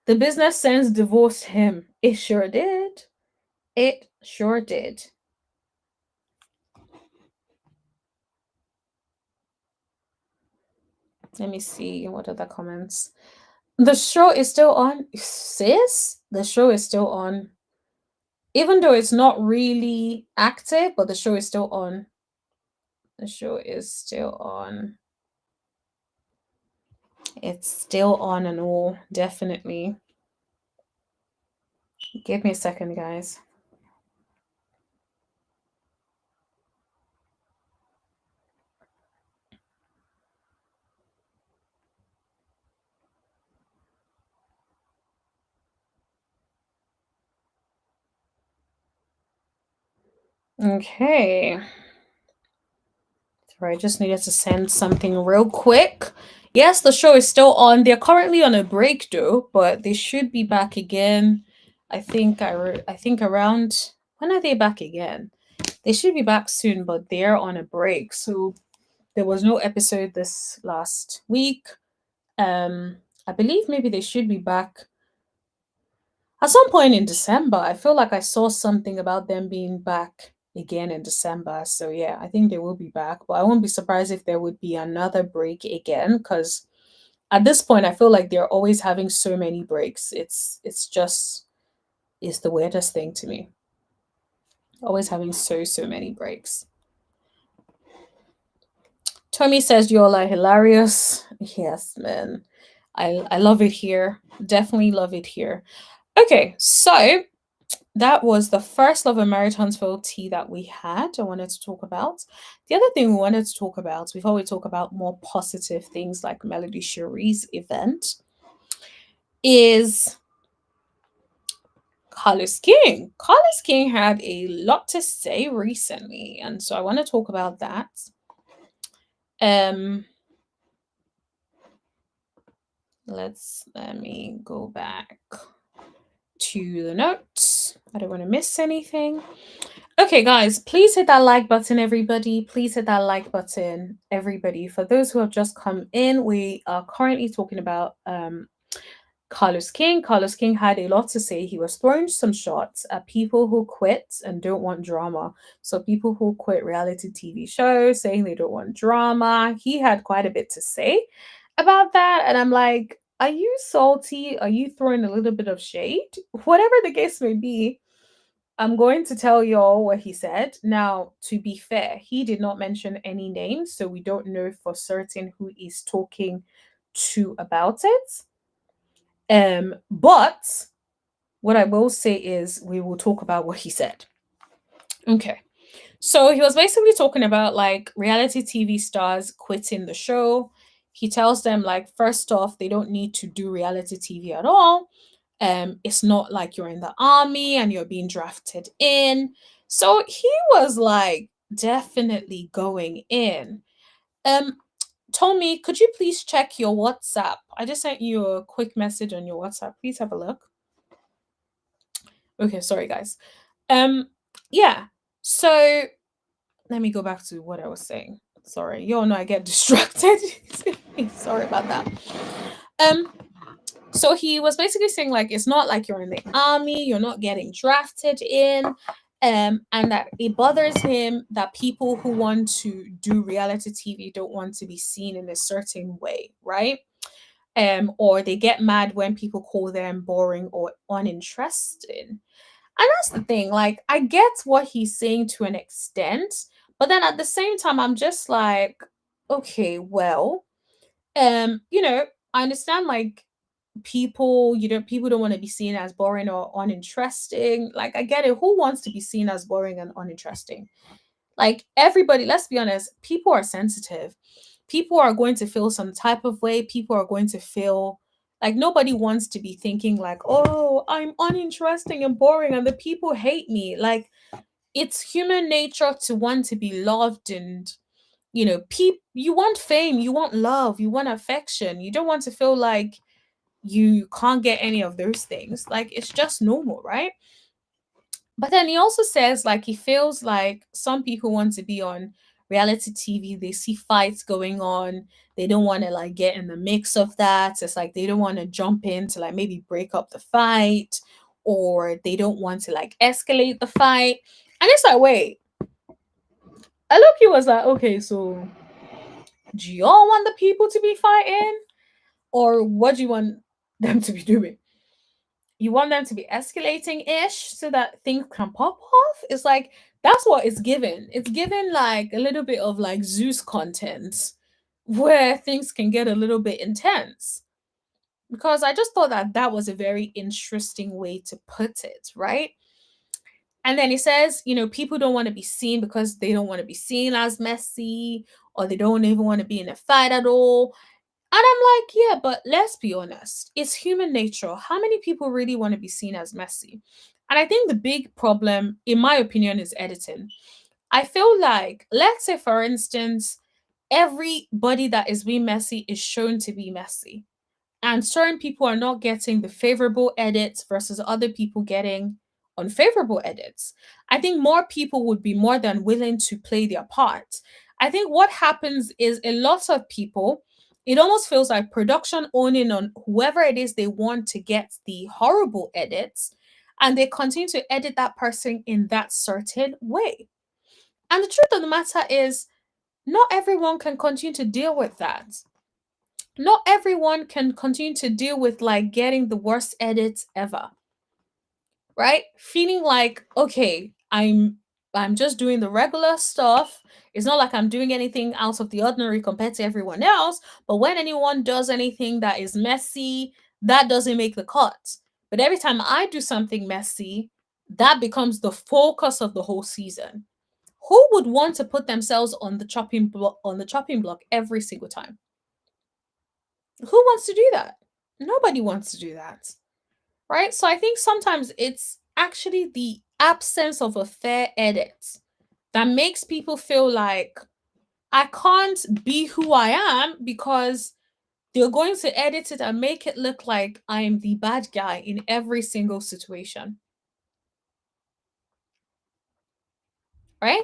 The business sense divorced him. It sure did. It sure did. Let me see what other comments. The show is still on. Sis, the show is still on. Even though it's not really active, but the show is still on. The show is still on. It's still on and all, definitely. Give me a second, guys. Okay. Sorry, I just needed to send something real quick. Yes, the show is still on. They're currently on a break though, but they should be back again. I think I think around, when are they back again? They should be back soon, but they're on a break. So there was no episode this last week. I believe maybe they should be back at some point in December. I feel like I saw something about them being back again in December. So yeah, I think they will be back. But I won't be surprised if there would be another break again, because at this point I feel like they're always having so many breaks. It's just, it's the weirdest thing to me. Always having so many breaks. Tommy says you're like hilarious. Yes, man. I love it here. Definitely love it here. Okay, so that was the first Love and Marriage Huntsville tea that we had. I wanted to talk about. The other thing we wanted to talk about, before we talk about more positive things like Melody Cherie's event, is Carlos King. Carlos King had a lot to say recently, and so I want to talk about that. Let me go back to the notes. I don't want to miss anything. Okay, guys, please hit that like button, everybody. Please hit that like button, everybody. For those who have just come in, we are currently talking about Carlos King. Carlos King had a lot to say. He was throwing some shots at people who quit and don't want drama. So people who quit reality TV shows, saying they don't want drama. He had quite a bit to say about that. And I'm like, are you salty? Are you throwing a little bit of shade? Whatever the case may be, I'm going to tell y'all what he said. Now, to be fair, he did not mention any names, so we don't know for certain who he's talking to about it. But what I will say is we will talk about what he said. Okay. So he was basically talking about like reality TV stars quitting the show. He tells them, like, first off, they don't need to do reality TV at all. It's not like you're in the army and you're being drafted in. So he was like definitely going in. Tommy, could you please check your WhatsApp? I just sent you a quick message on your WhatsApp. Please have a look. Okay, sorry guys. Yeah. So let me go back to what I was saying. Sorry, you all know I get distracted. Sorry about that. So he was basically saying, like, it's not like you're in the army, you're not getting drafted in, and that it bothers him that people who want to do reality TV don't want to be seen in a certain way, right? Or they get mad when people call them boring or uninterested. And that's the thing, like, I get what he's saying to an extent, but then at the same time, I'm just like, okay, well, you know, I understand, like, people don't want to be seen as boring or uninteresting. Like, I get it. Who wants to be seen as boring and uninteresting? Like, everybody, let's be honest, people are sensitive. People are going to feel some type of way. People are going to feel like, nobody wants to be thinking like, oh, I'm uninteresting and boring and the people hate me. Like, it's human nature to want to be loved, and you want fame, you want love, you want affection. You don't want to feel like you can't get any of those things. Like, it's just normal, right? But then he also says, like, he feels like some people want to be on reality TV, they see fights going on, they don't want to like get in the mix of that. It's like they don't want to jump in to like maybe break up the fight, or they don't want to like escalate the fight. And it's like, wait, I look, he was like, okay, so do y'all want the people to be fighting, or what do you want them to be doing? You want them to be escalating ish so that things can pop off? It's like, that's what it's given. It's given like a little bit of like Zeus content where things can get a little bit intense. Because I just thought that that was a very interesting way to put it, right? And then he says, people don't want to be seen because they don't want to be seen as messy, or they don't even want to be in a fight at all. And I'm like, yeah, but let's be honest. It's human nature. How many people really want to be seen as messy? And I think the big problem, in my opinion, is editing. I feel like, let's say, for instance, everybody that is being messy is shown to be messy. And certain people are not getting the favorable edits versus other people getting unfavorable edits. I think more people would be more than willing to play their part. I think what happens is a lot of people, it almost feels like production owning on whoever it is they want to get the horrible edits, and they continue to edit that person in that certain way. And the truth of the matter is, not everyone can continue to deal with that. Not everyone can continue to deal with like getting the worst edits ever, right? Feeling like, okay, I'm just doing the regular stuff. It's not like I'm doing anything out of the ordinary compared to everyone else, but when anyone does anything that is messy, that doesn't make the cut. But every time I do something messy, that becomes the focus of the whole season. Who would want to put themselves on the chopping block every single time? Who wants to do that? Nobody wants to do that, right? So I think sometimes it's actually the absence of a fair edit that makes people feel like I can't be who I am because they're going to edit it and make it look like I am the bad guy in every single situation, right?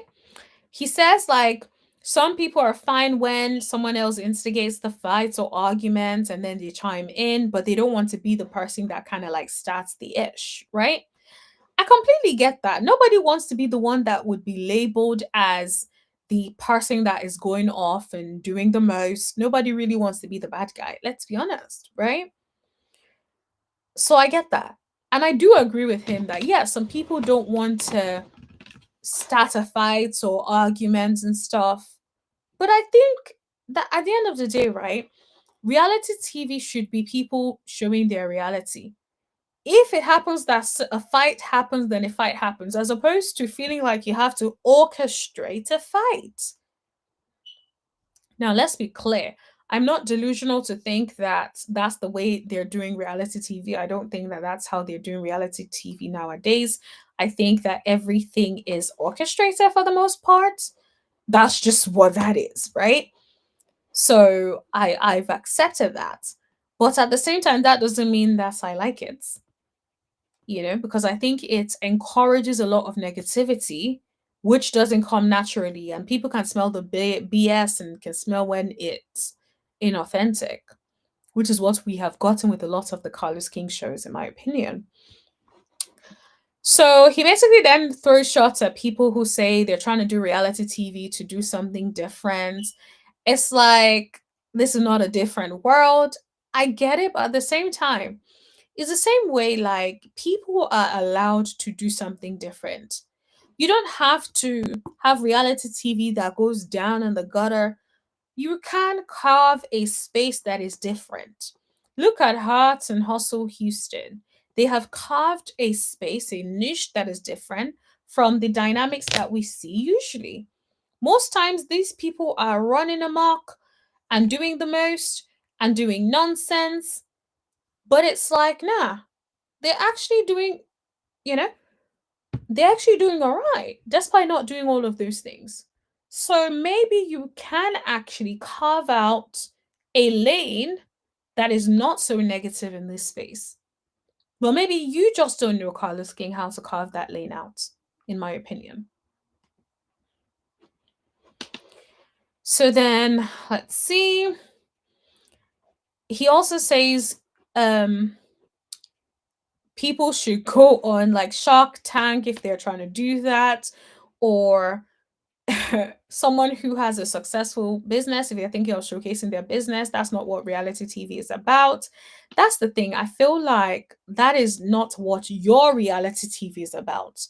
He says like some people are fine when someone else instigates the fights or arguments and then they chime in, but they don't want to be the person that kind of like starts the ish, right? I completely get that. Nobody wants to be the one that would be labeled as the person that is going off and doing the most. Nobody really wants to be the bad guy. Let's be honest, right? So I get that. And I do agree with him that, yeah, some people don't want to start a fight or arguments and stuff. But I think that at the end of the day, right, reality TV should be people showing their reality. If it happens that a fight happens, then a fight happens, as opposed to feeling like you have to orchestrate a fight. Now, let's be clear. I'm not delusional to think that that's the way they're doing reality TV. I don't think that that's how they're doing reality TV nowadays. I think that everything is orchestrated for the most part. That's just what that is, right? So I've accepted that. But at the same time, that doesn't mean that I like it, because I think it encourages a lot of negativity, which doesn't come naturally. And people can smell the BS and can smell when it's inauthentic, which is what we have gotten with a lot of the Carlos King shows, in my opinion. So he basically then throws shots at people who say they're trying to do reality TV to do something different. It's like, this is not a different world. I get it, but at the same time, it's the same way like people are allowed to do something different. You don't have to have reality TV that goes down in the gutter. You can carve a space that is different. Look at Hearts and Hustle Houston. They have carved a space, a niche that is different from the dynamics that we see usually. Most times, these people are running amok and doing the most and doing nonsense, but it's like, nah, they're actually doing, you know, they're actually doing all right, despite not doing all of those things. So maybe you can actually carve out a lane that is not so negative in this space. But maybe you just don't know, Carlos King, how to carve that lane out, in my opinion. So then let's see. He also says people should go on like Shark Tank if they're trying to do that, or someone who has a successful business, if they're thinking of showcasing their business. That's not what reality TV is about. That's the thing. I feel like that is not what your reality TV is about.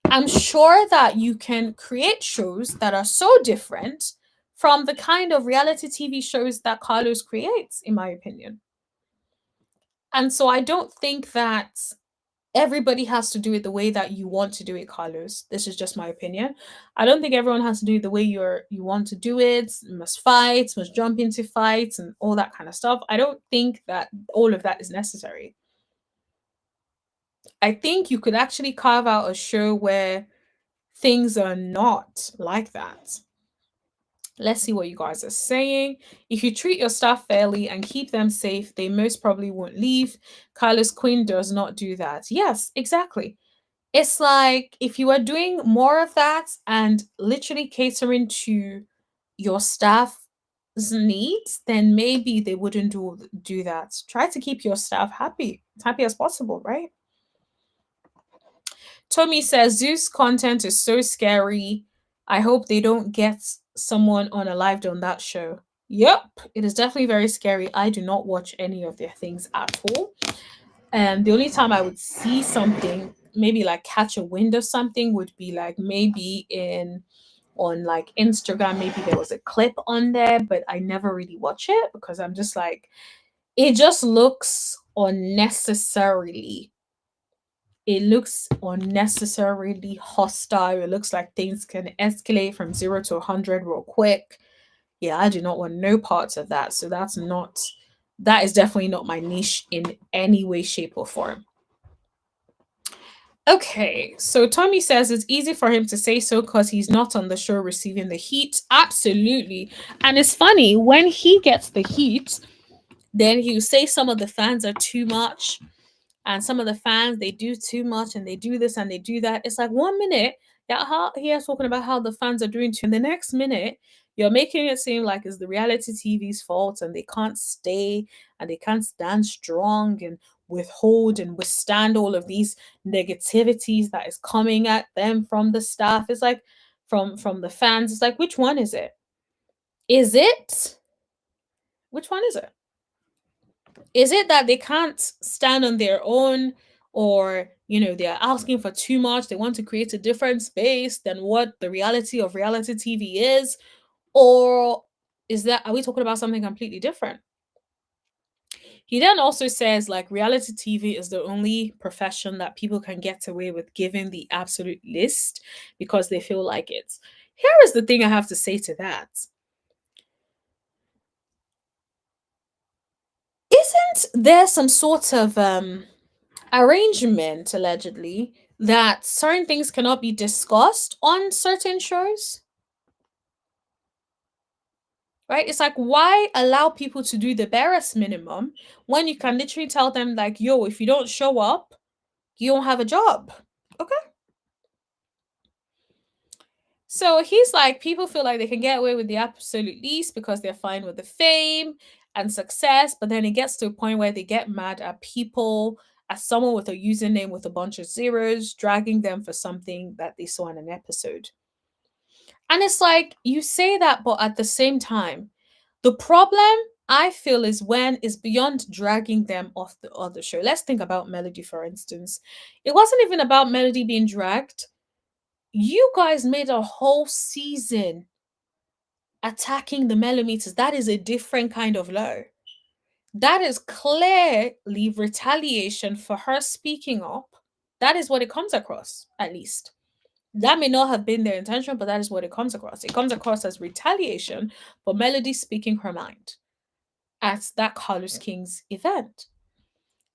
I'm sure that you can create shows that are so different from the kind of reality TV shows that Carlos creates, in my opinion. And so I don't think that everybody has to do it the way that you want to do it, Carlos. This is just my opinion. I don't think everyone has to do it the way you want to do it. Must fight, must jump into fights and all that kind of stuff. I don't think that all of that is necessary. I think you could actually carve out a show where things are not like that. Let's see what you guys are saying. If you treat your staff fairly and keep them safe, they most probably won't leave. Carlos Quinn does not do that. Yes, exactly. It's like if you are doing more of that and literally catering to your staff's needs, then maybe they wouldn't do that. Try to keep your staff happy, as happy as possible, right? Tommy says Zeus content is so scary. I hope they don't get someone unalived on that show. Yep, it is definitely very scary. I do not watch any of their things at all. And the only time I would see something, maybe like catch a wind of something, would be like maybe in on like Instagram, maybe there was a clip on there, but I never really watch it because I'm just like, it just looks unnecessarily hostile. It looks like things can escalate from 0 to 100 real quick. Yeah, I do not want no parts of that. So that is definitely not my niche in any way, shape, or form. Okay, so Tommy says it's easy for him to say so because he's not on the show receiving the heat. Absolutely. And it's funny, when he gets the heat, then he'll say some of the fans are too much. And some of the fans, they do too much and they do this and they do that. It's like 1 minute, yeah, he is talking about how the fans are doing too. And the next minute, you're making it seem like it's the reality TV's fault and they can't stay and they can't stand strong and withhold and withstand all of these negativities that is coming at them from the staff. It's like from the fans. It's like, which one is it? Is it? Which one is it? Is it that they can't stand on their own, or they're asking for too much, they want to create a different space than what the reality of reality TV is? Or are we talking about something completely different? He then also says like reality TV is the only profession that people can get away with giving the absolute list because they feel like it. Here is the thing I have to say to that. Isn't there some sort of arrangement, allegedly, that certain things cannot be discussed on certain shows? Right? It's like, why allow people to do the barest minimum when you can literally tell them, like, yo, if you don't show up, you don't have a job. Okay. So he's like, people feel like they can get away with the absolute least because they're fine with the fame and success. But then it gets to a point where they get mad at people, at someone with a username with a bunch of zeros, dragging them for something that they saw in an episode. And it's like, you say that, but at the same time, the problem I feel is when it's beyond dragging them off the other show. Let's think about Melody, for instance. It wasn't even about Melody being dragged. You guys made a whole season attacking the millimeters. That is a different kind of low. That is clearly retaliation for her speaking up. That is what it comes across, at least. That may not have been their intention, but that is what it comes across. It comes across as retaliation for Melody speaking her mind at that Carlos King's event.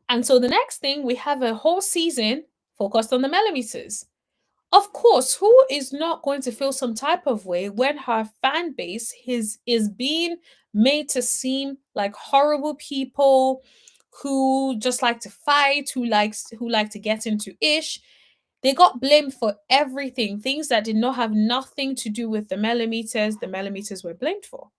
And so the next thing, we have a whole season focused on the millimeters. Of course, who is not going to feel some type of way when her fan base is being made to seem like horrible people who just like to fight, who like to get into ish? They got blamed for everything. Things that did not have nothing to do with the millimeters were blamed for.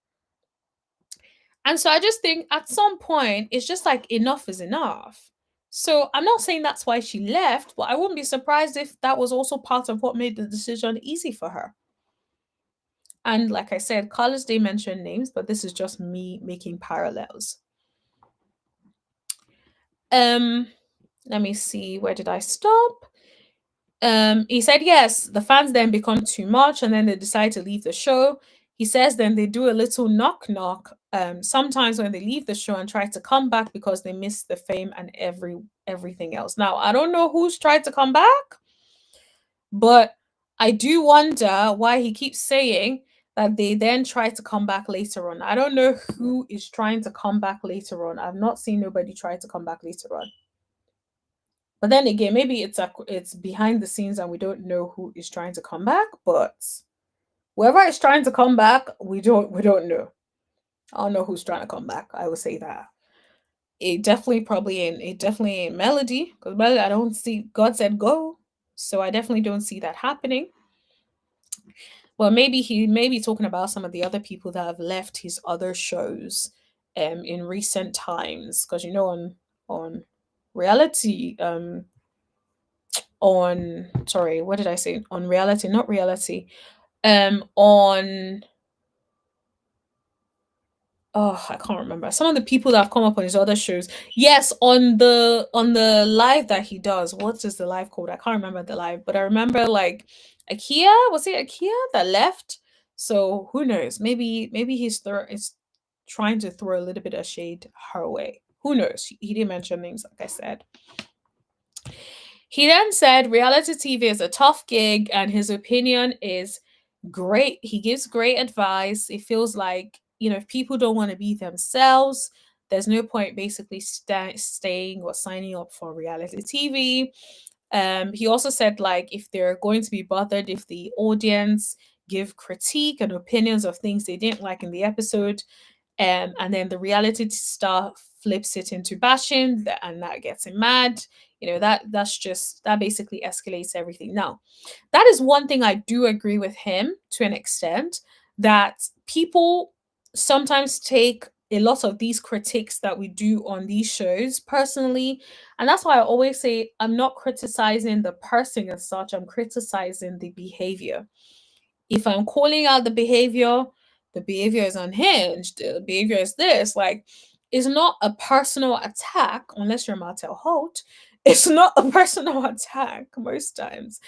And so I just think at some point, it's just like enough is enough. So I'm not saying that's why she left, but I wouldn't be surprised if that was also part of what made the decision easy for her. And like I said, Carlos did mention names, but this is just me making parallels. Let me see, where did I stop? He said yes, the fans then become too much and then they decide to leave the show. He says then they do a little knock knock sometimes when they leave the show and try to come back because they miss the fame and everything else. Now, I don't know who's tried to come back, but I do wonder why he keeps saying that they then try to come back later on. I don't know who is trying to come back later on. I've not seen nobody try to come back later on. But then again, maybe it's behind the scenes and we don't know who is trying to come back, but Whoever is trying to come back, we don't know. I don't know who's trying to come back. I would say that. It definitely ain't Melody, because Melody, I don't see, God said go. So I definitely don't see that happening. Well, maybe he may be talking about some of the other people that have left his other shows in recent times. Because on reality, on sorry, what did I say? On reality, not reality. On oh, I can't remember. Some of the people that have come up on his other shows. Yes, on the live that he does. What is the live called? I can't remember the live, but I remember like Akia, was it Akia that left? So who knows? Maybe is trying to throw a little bit of shade her way. Who knows? He didn't mention names, like I said. He then said reality TV is a tough gig and his opinion is great. He gives great advice. It feels like, if people don't want to be themselves, there's no point basically staying or signing up for reality TV. He also said, like, if they're going to be bothered if the audience give critique and opinions of things they didn't like in the episode, and then the reality star flips it into bashing, and that gets him mad. That basically escalates everything. Now, that is one thing I do agree with him to an extent, that people sometimes take a lot of these critiques that we do on these shows personally. And that's why I always say I'm not criticizing the person as such, I'm criticizing the behavior. If I'm calling out the behavior is unhinged, the behavior is this, like, it's not a personal attack unless you're Martell Holt. It's not a personal attack most times.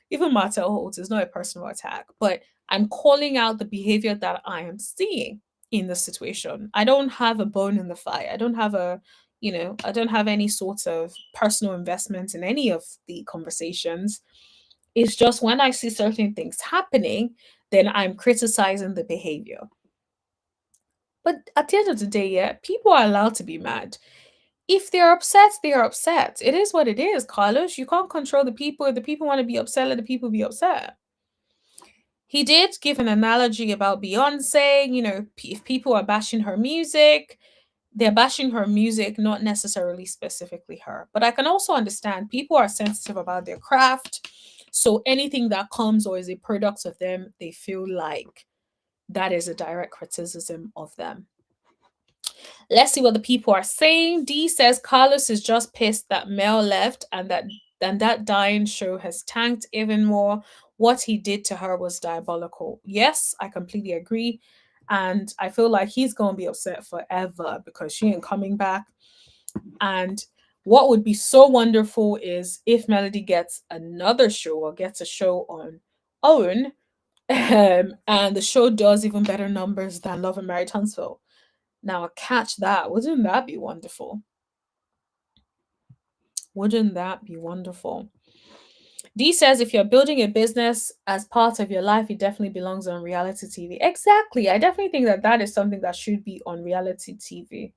Even Martell Holt is not a personal attack, but I'm calling out the behavior that I am seeing in the situation. I don't have a bone in the fire. I don't have any sort of personal investment in any of the conversations. It's just when I see certain things happening, then I'm criticizing the behavior. But at the end of the day, yeah, people are allowed to be mad. If they're upset, they are upset. It is what it is, Carlos. You can't control the people. If the people want to be upset, let the people be upset. He did give an analogy about Beyonce. If people are bashing her music, they're bashing her music, not necessarily specifically her. But I can also understand people are sensitive about their craft. So anything that comes or is a product of them, they feel like that is a direct criticism of them. Let's see what the people are saying. D says Carlos is just pissed that Mel left and that dying show has tanked even more. What he did to her was diabolical. Yes, I completely agree. And I feel like he's going to be upset forever because she ain't coming back. And what would be so wonderful is if Melody gets another show or gets a show on own, and the show does even better numbers than Love and Married Huntsville. Now, catch that. Wouldn't that be wonderful? Wouldn't that be wonderful? D says if you're building a business as part of your life, it definitely belongs on reality TV. Exactly. I definitely think that is something that should be on reality TV.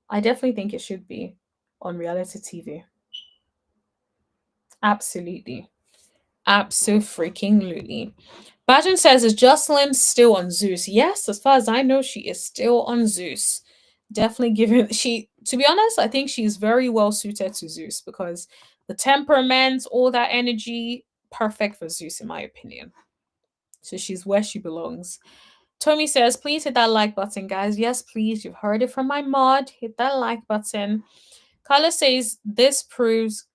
I definitely think it should be on reality TV. Absolutely. Absolutely. Bajan says, is Jocelyn still on Zeus? Yes, as far as I know, she is still on Zeus. Definitely given to be honest, I think she's very well suited to Zeus because the temperament, all that energy, perfect for Zeus, in my opinion. So she's where she belongs. Tommy says, please hit that like button, guys. Yes, please. You've heard it from my mod. Hit that like button. Carlos saying this proves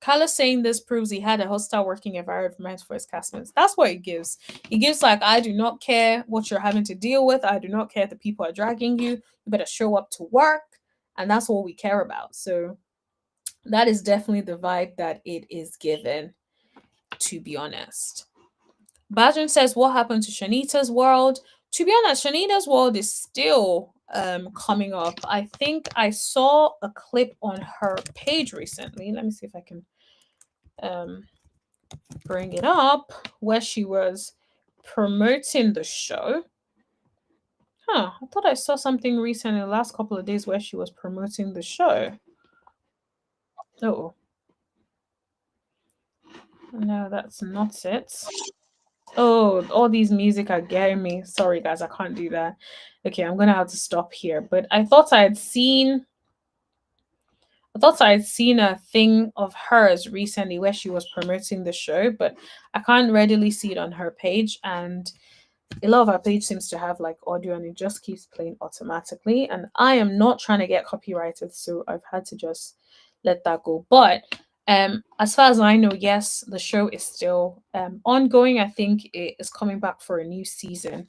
he had a hostile working environment for his castmates. That's what it gives. It gives like, I do not care what you're having to deal with. I do not care if the people are dragging you. You better show up to work. And that's all we care about. So that is definitely the vibe that it is given, to be honest. Bajan says, what happened to Shanita's world? To be honest, Shanita's world is still coming up. I think I saw a clip on her page recently. Let me see if I can bring it up, where she was promoting the show. I thought I saw something recent in the last couple of days where she was promoting the show. Oh. No, that's not it. Oh, all these music are getting me. Sorry, guys, I can't do that. Okay, I'm gonna have to stop here. But I thought I had seen a thing of hers recently where she was promoting the show, but I can't readily see it on her page. And a lot of our page seems to have like audio and it just keeps playing automatically. And I am not trying to get copyrighted, so I've had to just let that go. But as far as I know, yes, the show is still ongoing. I think it is coming back for a new season,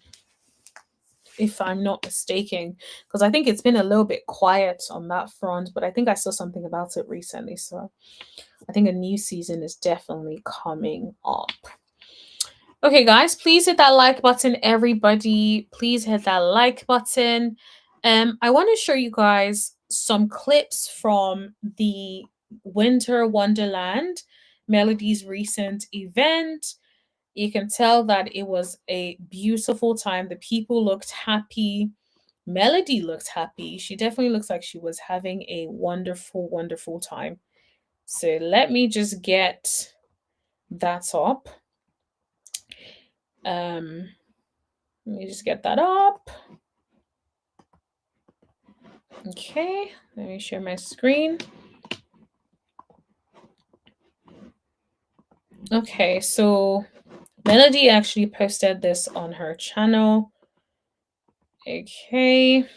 if I'm not mistaken, because I think it's been a little bit quiet on that front, but I think I saw something about it recently. So I think a new season is definitely coming up. Okay, guys, please hit that like button, everybody. Please hit that like button. I want to show you guys some clips from the Winter Wonderland Melody's recent event. You can tell that it was a beautiful time. The people looked happy. Melody looked happy. She definitely looks like she was having a wonderful, wonderful time. So let me just get that up. Let me just get that up. Okay, let me share my screen. Okay, so Melody actually posted this on her channel. Okay,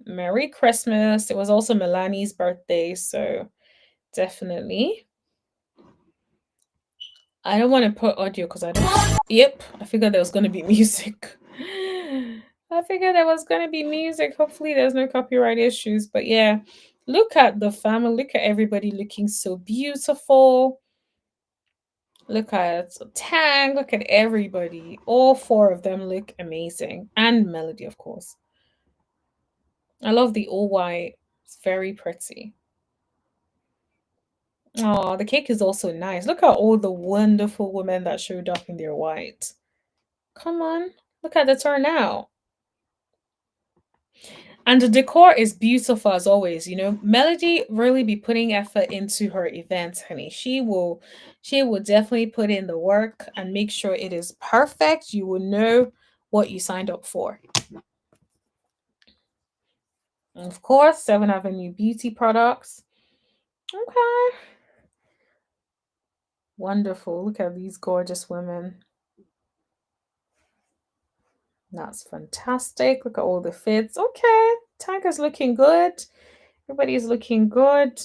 Merry Christmas. It was also Melani's birthday, so definitely. I don't want to put audio because I don't. Yep, I figured there was going to be music. I figured there was going to be music. Hopefully, there's no copyright issues. But yeah, look at the family. Look at everybody looking so beautiful. Look at Tang. Look at everybody. All four of them look amazing. And Melody, of course. I love the all white. It's very pretty. Oh, the cake is also nice. Look at all the wonderful women that showed up in their white. Come on, look at the turnout. And the decor is beautiful as always. You know, Melody really be putting effort into her events, honey. She will definitely put in the work and make sure it is perfect. You will know what you signed up for. And of course, 7 Avenue Beauty products. Okay. Wonderful. Look at these gorgeous women. That's fantastic. Look at all the fits. Okay. Tiger's looking good. Everybody's looking good.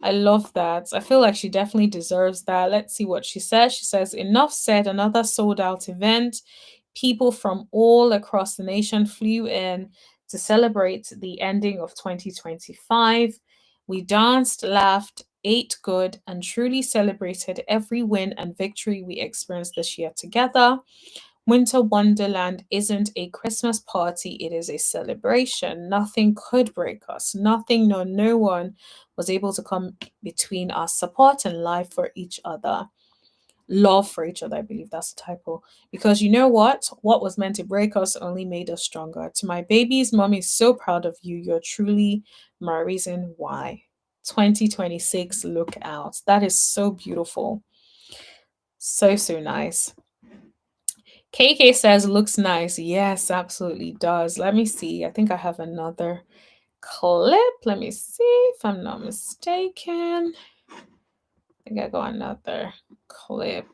I love that. I feel like she definitely deserves that. Let's see what she says. She says, enough said, another sold out event. People from all across the nation flew in to celebrate the ending of 2025. We danced, laughed, ate good, and truly celebrated every win and victory we experienced this year together. Winter Wonderland isn't a Christmas party, it is a celebration. Nothing could break us. Nothing, no one was able to come between our support and life for each other. Love for each other, I believe that's a typo. Because you know what? What was meant to break us only made us stronger. To my babies, mommy is so proud of you. You're truly my reason why. 2026, look out. That is so beautiful. So, so nice. KK says looks nice. Yes, absolutely does. Let me see. I think I have another clip. Let me see if I'm not mistaken. I think I got another clip.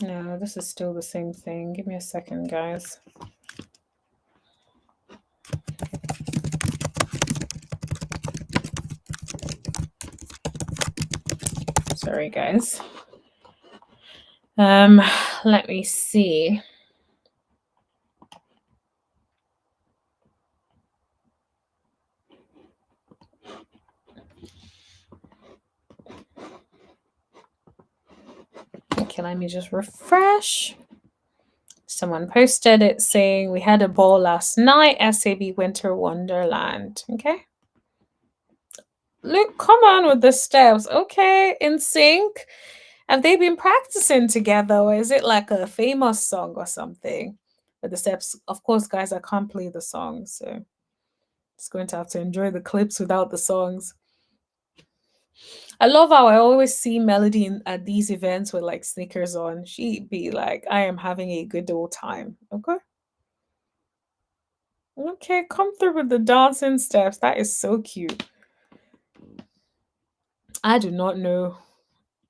No, this is still the same thing. Give me a second, guys. Sorry, guys. Let me see. Okay, let me just refresh. Someone posted it saying we had a ball last night, SAB Winter Wonderland. Okay. Look, come on with the steps. Okay, in sync. Have they been practicing together or is it like a famous song or something? But the steps, of course, guys, I can't play the songs, so just going to have to enjoy the clips without the songs. I love how I always see Melody at these events with like sneakers on. She'd be like, I am having a good old time. Okay. Okay, come through with the dancing steps. That is so cute. I do not know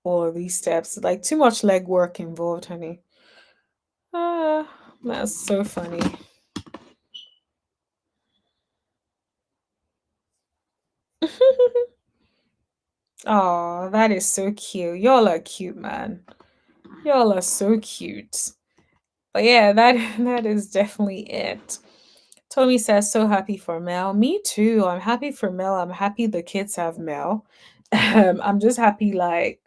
all of these steps. Like too much leg work involved, honey. Ah, that's so funny. Oh, that is so cute. Y'all are cute, man. Y'all are so cute. But yeah, that that is definitely it. Tommy says, so happy for Mel. Me too. I'm happy for Mel. I'm happy the kids have Mel. I'm just happy, like,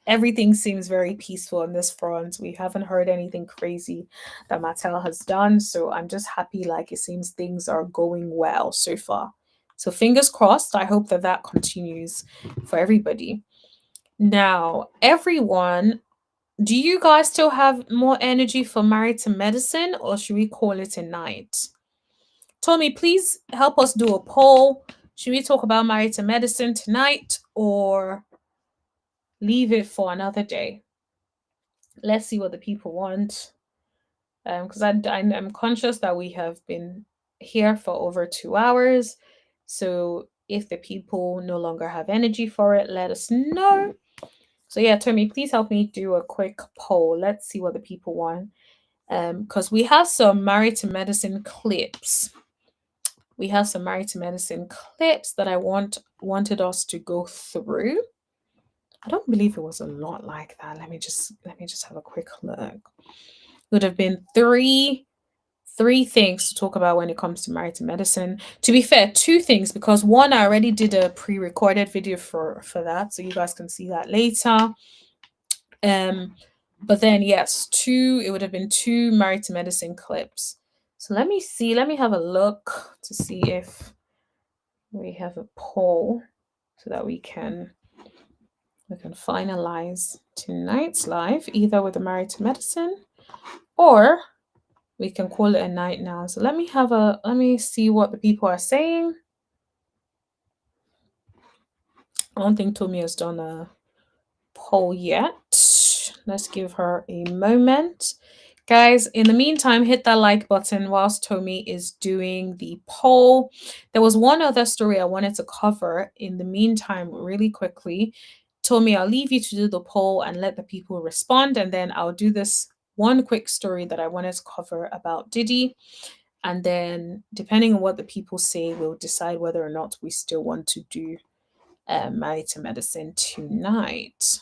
everything seems very peaceful on this front. We haven't heard anything crazy that Martell has done. So I'm just happy, like, it seems things are going well so far. So fingers crossed. I hope that that continues for everybody. Now, everyone, do you guys still have more energy for Married to Medicine, or should we call it a night? Tommy, please help us do a poll. Should we talk about Married to Medicine tonight or leave it for another day? Let's see what the people want. Because I'm conscious that we have been here for over 2 hours. So if the people no longer have energy for it, let us know. So yeah, Tommy, please help me do a quick poll. Let's see what the people want. Because we have some Married to Medicine clips. We have some Married to Medicine clips that I wanted us to go through. I don't believe it was a lot like that. Let me just have a quick look. It would have been three things to talk about when it comes to Married to Medicine. To be fair, two things, because one, I already did a pre-recorded video for that, so you guys can see that later. But then yes, it would have been two Married to Medicine clips. So let me have a look to see if we have a poll so that we can finalize tonight's live, either with the Married to Medicine or we can call it a night now. So let me see what the people are saying. I don't think Tommy has done a poll yet. Let's give her a moment. Guys, in the meantime, hit that like button whilst Tommy is doing the poll. There was one other story I wanted to cover in the meantime really quickly. Tommy, I'll leave you to do the poll and let the people respond, and then I'll do this one quick story that I wanted to cover about Diddy. And then, depending on what the people say, we'll decide whether or not we still want to do Married to Medicine tonight.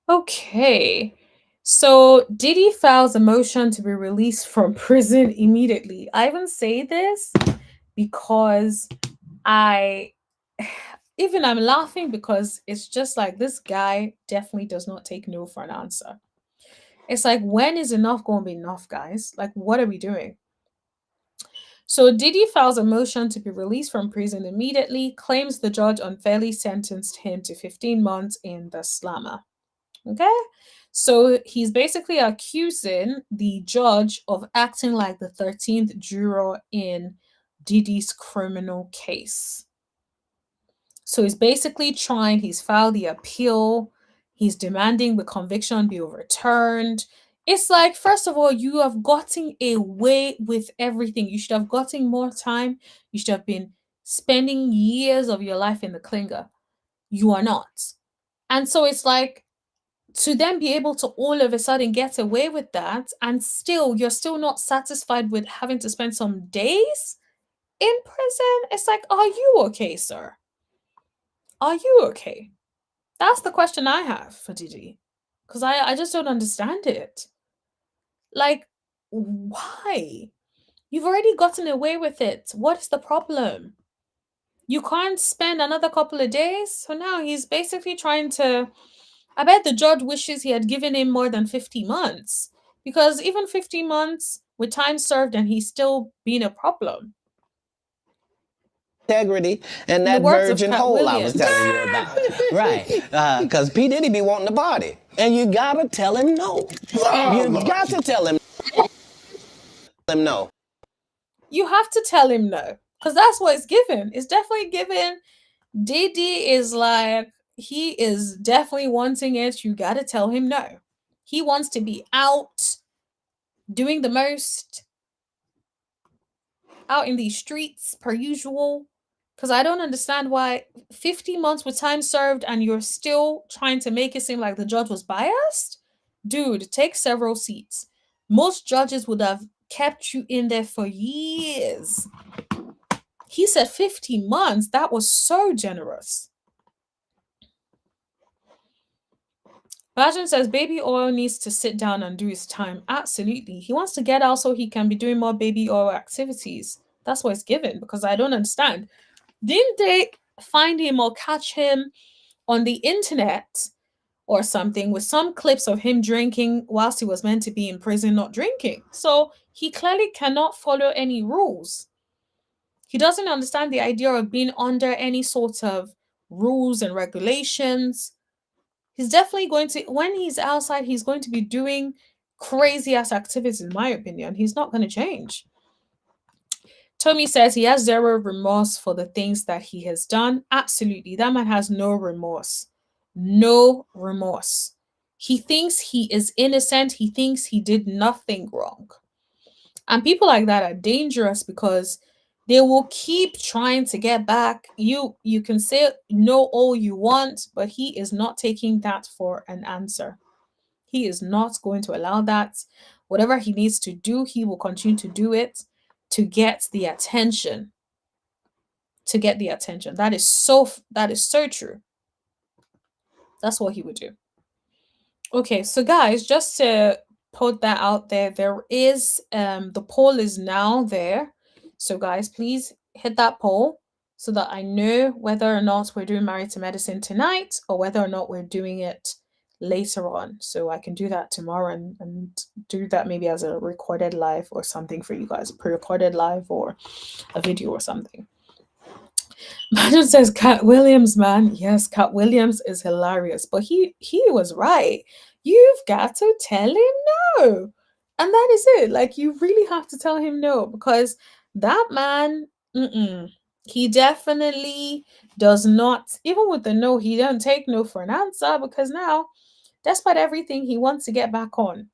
Okay. So Diddy files a motion to be released from prison immediately. I even say this because I'm laughing because it's just like this guy definitely does not take no for an answer. It's like, when is enough going to be enough, guys? Like, what are we doing? So Diddy files a motion to be released from prison immediately, claims the judge unfairly sentenced him to 15 months in the slammer. Okay? So he's basically accusing the judge of acting like the 13th juror in Diddy's criminal case. So he's basically he's filed the appeal, he's demanding the conviction be overturned. It's like, first of all, you have gotten away with everything. You should have gotten more time. You should have been spending years of your life in the clinger. You are not. And so it's like, to then be able to all of a sudden get away with that, and still you're still not satisfied with having to spend some days in prison. It's like, are you okay, sir? Are you okay? That's the question I have for Diddy, because I just don't understand it. Like, why? You've already gotten away with it. What is the problem? You can't spend another couple of days? So now he's basically trying to... I bet the judge wishes he had given him more than 50 months, because even 50 months with time served and he's still being a problem. integrity and In the that words of virgin Cat hole I was Williams. telling you about. Right. Because P. Diddy be wanting to party. And you gotta tell him no. You got to tell him no. You have to tell him no. Because that's what it's given. It's definitely given. Diddy is like, he is definitely wanting it. You gotta tell him no. He wants to be out, doing the most, out in these streets per usual. Because I don't understand why 50 months with time served and you're still trying to make it seem like the judge was biased. Dude, take several seats. Most judges would have kept you in there for years. He said 50 months. That was so generous. Bajan says baby oil needs to sit down and do his time. Absolutely. He wants to get out so he can be doing more baby oil activities. That's what it's given, because I don't understand. Didn't they find him or catch him on the internet or something with some clips of him drinking whilst he was meant to be in prison not drinking? So he clearly cannot follow any rules. He doesn't understand the idea of being under any sort of rules and regulations. He's definitely going to, when he's outside, he's going to be doing crazy ass activities, in my opinion. He's not going to change. Tommy says he has zero remorse for the things that he has done. Absolutely. That man has no remorse. No remorse. He thinks he is innocent. He thinks he did nothing wrong. And people like that are dangerous because they will keep trying to get back. You can say no all you want, but he is not taking that for an answer. He is not going to allow that. Whatever he needs to do, he will continue to do it to get the attention. To get the attention. That is so true. That's what he would do. Okay, so guys, just to put that out there, there is the poll is now there. So guys, please hit that poll so that I know whether or not we're doing Married to Medicine tonight or whether or not we're doing it later on. So I can do that tomorrow and do that maybe as a recorded live or something for you guys, pre-recorded live or a video or something. Madam says Cat Williams, man. Yes, Cat Williams is hilarious, but he was right. You've got to tell him no. And that is it. Like, you really have to tell him no, because that man, he definitely does not, even with the no, he don't take no for an answer, because now, despite everything, he wants to get back on.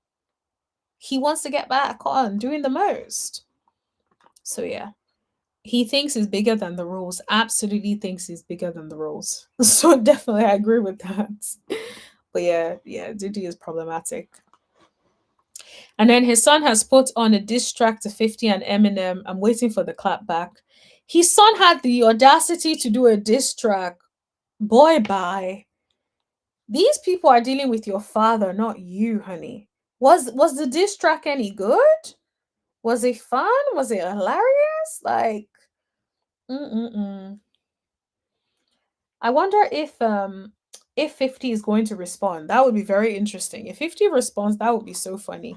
He wants to get back on doing the most. So yeah. He thinks he's bigger than the rules. Absolutely thinks he's bigger than the rules. So definitely I agree with that. But yeah, Diddy is problematic. And then his son has put on a diss track to 50 and Eminem. I'm waiting for the clap back. His son had the audacity to do a diss track. Boy, bye. These people are dealing with your father, not you, honey. Was the diss track any good? Was it fun? Was it hilarious? Like, I wonder if 50 is going to respond. That would be very interesting. If 50 responds, that would be so funny.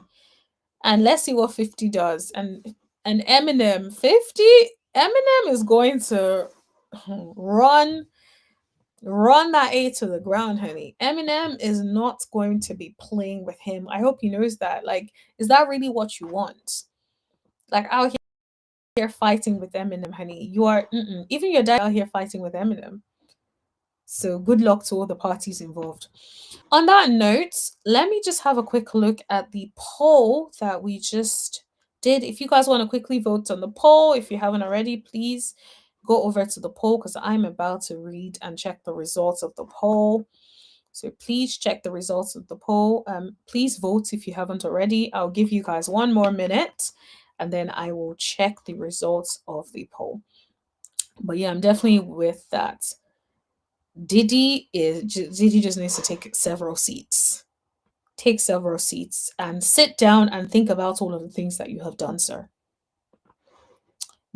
And let's see what 50 does. And Eminem, 50, Eminem is going to run that A to the ground, honey. Eminem is not going to be playing with him. I hope he knows that. Like, is that really what you want? Like, out here fighting with Eminem, honey. You are even your dad out here fighting with Eminem. So good luck to all the parties involved. On that note, let me just have a quick look at the poll that we just did. If you guys want to quickly vote on the poll, if you haven't already, please go over to the poll, because I'm about to read and check the results of the poll. So please check the results of the poll. Please vote if you haven't already. I'll give you guys 1 more minute and then I will check the results of the poll. But yeah, I'm definitely with that. Diddy just needs to take several seats. Take several seats and sit down and think about all of the things that you have done, sir.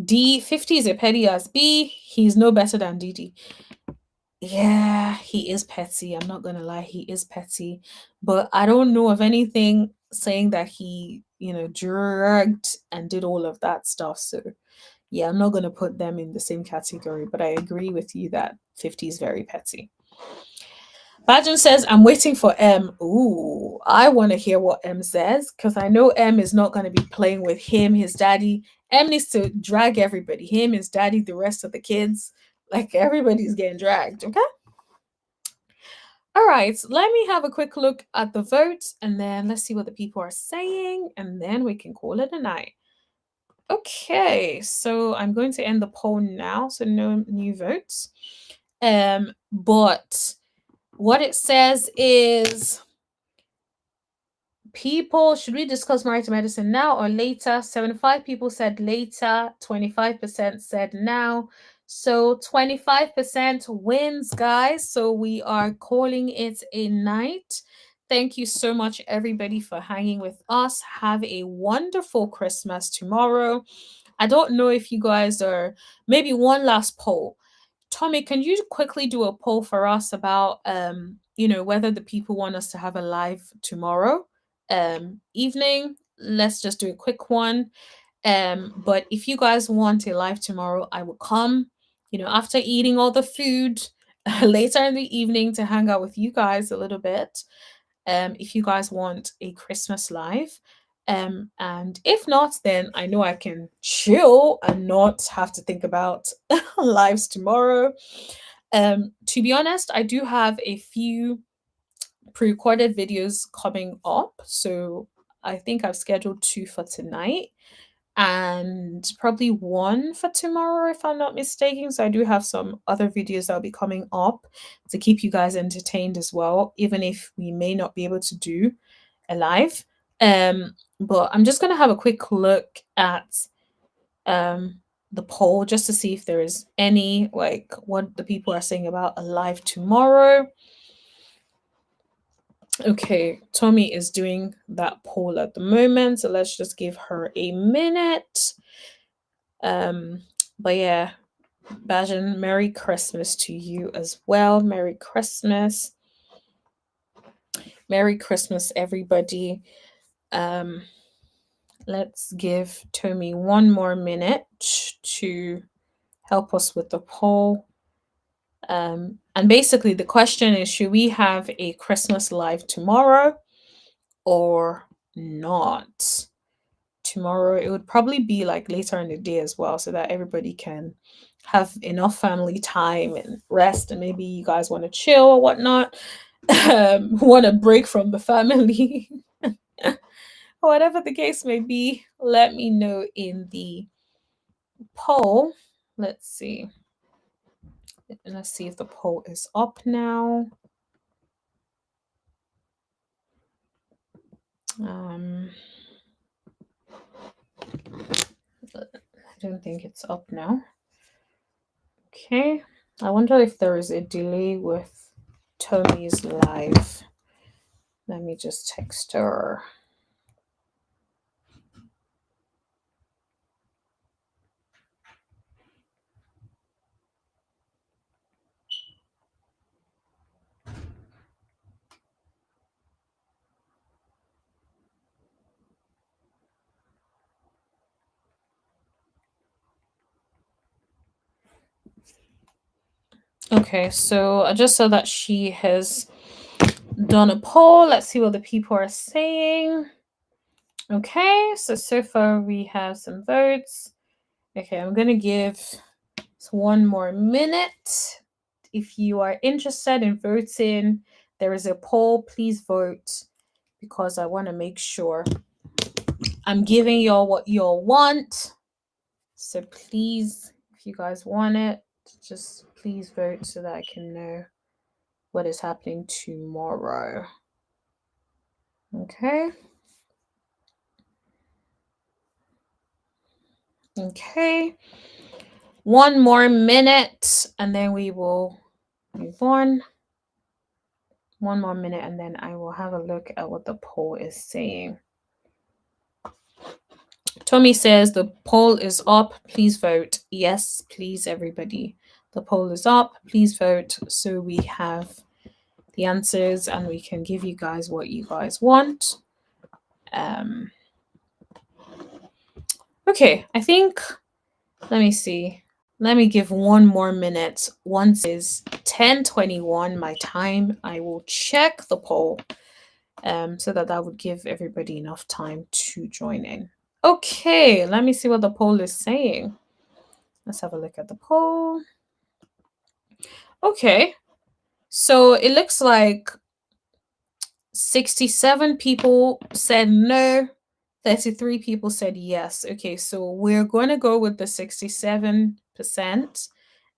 D, 50 is a petty as B. He's no better than Diddy. Yeah, he is petty. I'm not going to lie. He is petty. But I don't know of anything saying that he, drugged and did all of that stuff. So Yeah, I'm not going to put them in the same category, but I agree with you that 50 is very petty. Bajan says, I'm waiting for M. Ooh, I want to hear what M says because I know M is not going to be playing with him, his daddy. M needs to drag everybody, him, his daddy, the rest of the kids. Like everybody's getting dragged, okay? All right, let me have a quick look at the votes and then let's see what the people are saying and then we can call it a night. Okay, so I'm going to end the poll now, so no new votes. But what it says is people, should we discuss marriage medicine now or later? 75 people said later, 25% said now. So 25% wins, guys. So we are calling it a night. Thank you so much, everybody, for hanging with us. Have a wonderful Christmas tomorrow. I don't know if you guys are, maybe one last poll. Tommy, can you quickly do a poll for us about whether the people want us to have a live tomorrow evening? Let's just do a quick one. But if you guys want a live tomorrow, I will come, after eating all the food later in the evening to hang out with you guys a little bit. If you guys want a Christmas live. And if not, then I know I can chill and not have to think about lives tomorrow. To be honest, I do have a few pre-recorded videos coming up. So I think I've scheduled 2 for tonight and probably 1 for tomorrow, if I'm not mistaken. So I do have some other videos that'll be coming up to keep you guys entertained as well, even if we may not be able to do a live. But I'm just gonna have a quick look at the poll just to see if there is any, like, what the people are saying about a live tomorrow. Okay, Tommy is doing that poll at the moment, so let's just give her a minute. But yeah, Bajan, Merry Christmas to you as well. Merry Christmas. Merry Christmas, everybody. Let's give Tommy 1 more minute to help us with the poll. And basically the question is, should we have a Christmas live tomorrow or not? Tomorrow, it would probably be like later in the day as well, so that everybody can have enough family time and rest, and maybe you guys want to chill or whatnot, want a break from the family. Whatever the case may be, let me know in the poll. Let's see if the poll is up now. I don't think it's up now. Okay, I wonder if there is a delay with Tommy's live. Let me just text her. Okay, so I just saw that she has done a poll. Let's see what the people are saying. Okay, so far we have some votes. Okay, I'm gonna give 1 more minute. If you are interested in voting, there is a poll. Please vote because I want to make sure I'm giving y'all what y'all want. So please, if you guys want it, just please vote so that I can know what is happening tomorrow. Okay. Okay. 1 more minute and then we will move on. 1 more minute and then I will have a look at what the poll is saying. Tommy says the poll is up. Please vote. Yes, please, everybody. The poll is up. Please vote so we have the answers and we can give you guys what you guys want. Okay, I think Let me see. Let me give one more minute. Once it is 10:21 my time, I will check the poll so that would give everybody enough time to join in. Okay, let me see what the poll is saying. Let's have a look at the poll. Okay, so it looks like 67 people said no, 33 people said yes. Okay, so we're going to go with the 67%.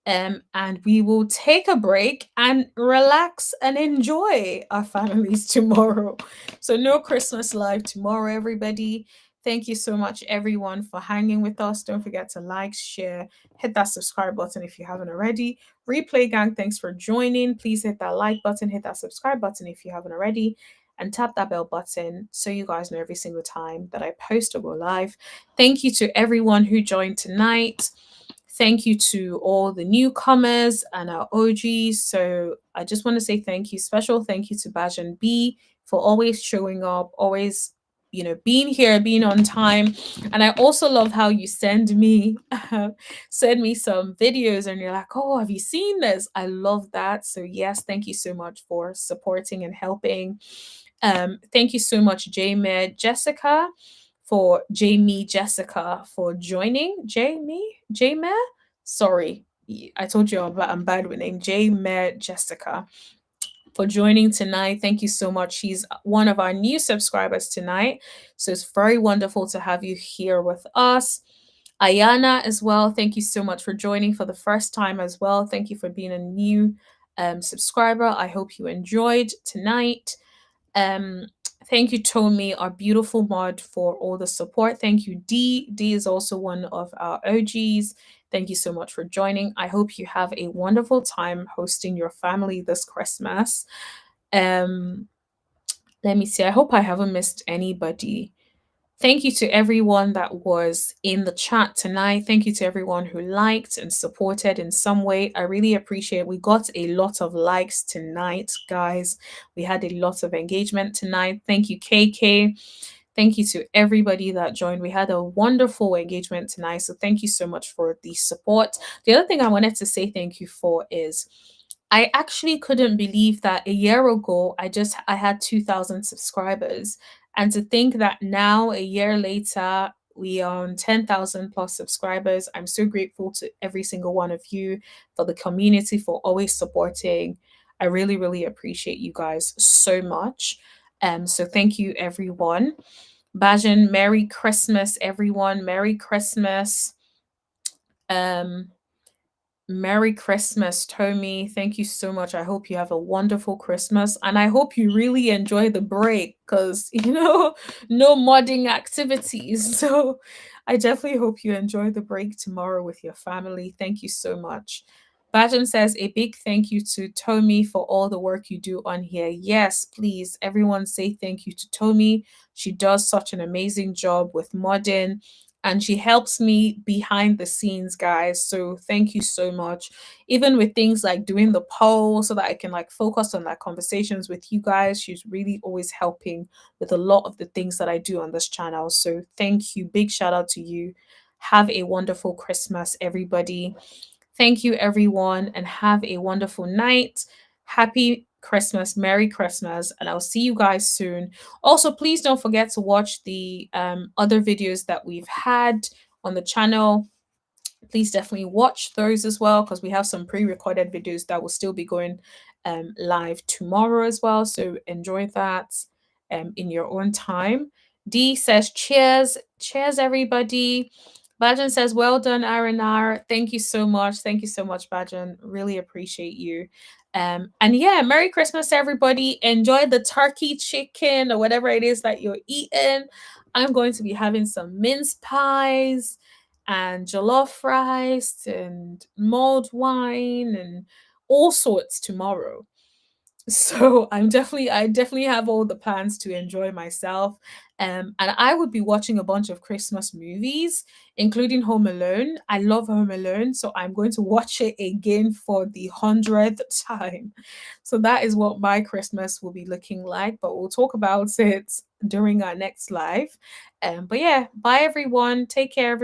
And we will take a break and relax and enjoy our families tomorrow. So, no Christmas live tomorrow, everybody. Thank you so much, everyone, for hanging with us. Don't forget to like, share, hit that subscribe button if you haven't already. Replay Gang, thanks for joining. Please hit that like button, hit that subscribe button if you haven't already, and tap that bell button so you guys know every single time that I post or go live. Thank you to everyone who joined tonight. Thank you to all the newcomers and our OGs. So I just want to say thank you. Special thank you to Bajan B for always showing up, always, being here, being on time. And I also love how you send me some videos and you're like, oh, have you seen this? I love that. So yes, thank you so much for supporting and helping. Thank you so much, Jamie Jessica for Jessica for joining. Jamie? Sorry. I told you I'm bad with name. Jamie Jessica for joining tonight. Thank you so much. She's one of our new subscribers tonight. So it's very wonderful to have you here with us. Ayana as well. Thank you so much for joining for the first time as well. Thank you for being a new subscriber. I hope you enjoyed tonight. Thank you, Tommy, our beautiful mod, for all the support. Thank you, D. D is also one of our OGs. Thank you so much for joining. I hope you have a wonderful time hosting your family this Christmas. Let me see. I hope I haven't missed anybody. Thank you to everyone that was in the chat tonight. Thank you to everyone who liked and supported in some way. I really appreciate it. We got a lot of likes tonight, guys. We had a lot of engagement tonight. Thank you, KK. Thank you to everybody that joined. We had a wonderful engagement tonight. So thank you so much for the support. The other thing I wanted to say thank you for is I actually couldn't believe that a year ago I had 2,000 subscribers. And to think that now, a year later, we are on 10,000 plus subscribers. I'm so grateful to every single one of you, for the community, for always supporting. I really, really appreciate you guys so much. So thank you, everyone. Bajan, Merry Christmas, everyone. Merry Christmas. Merry Christmas, Tommy. Thank you so much. I hope you have a wonderful Christmas and I hope you really enjoy the break because, no modding activities. So I definitely hope you enjoy the break tomorrow with your family. Thank you so much. Bajan says a big thank you to Tommy for all the work you do on here. Yes, please, everyone say thank you to Tommy. She does such an amazing job with modding and she helps me behind the scenes, guys. So thank you so much. Even with things like doing the poll so that I can focus on conversations with you guys, she's really always helping with a lot of the things that I do on this channel. So thank you. Big shout out to you. Have a wonderful Christmas, everybody. Thank you, everyone, and have a wonderful night. Happy Christmas, Merry Christmas, and I'll see you guys soon. Also, please don't forget to watch the other videos that we've had on the channel. Please definitely watch those as well because we have some pre-recorded videos that will still be going live tomorrow as well. So enjoy that in your own time. D says cheers. Cheers, everybody. Bajan says, well done, Aranar. Thank you so much. Thank you so much, Bajan. Really appreciate you. And yeah, Merry Christmas, everybody. Enjoy the turkey, chicken, or whatever it is that you're eating. I'm going to be having some mince pies and jollof rice and mulled wine and all sorts tomorrow. So I definitely have all the plans to enjoy myself. And I would be watching a bunch of Christmas movies, including Home Alone. I love Home Alone, so I'm going to watch it again for the 100th time. So that is what my Christmas will be looking like, but we'll talk about it during our next live. But yeah, bye everyone. Take care, everyone.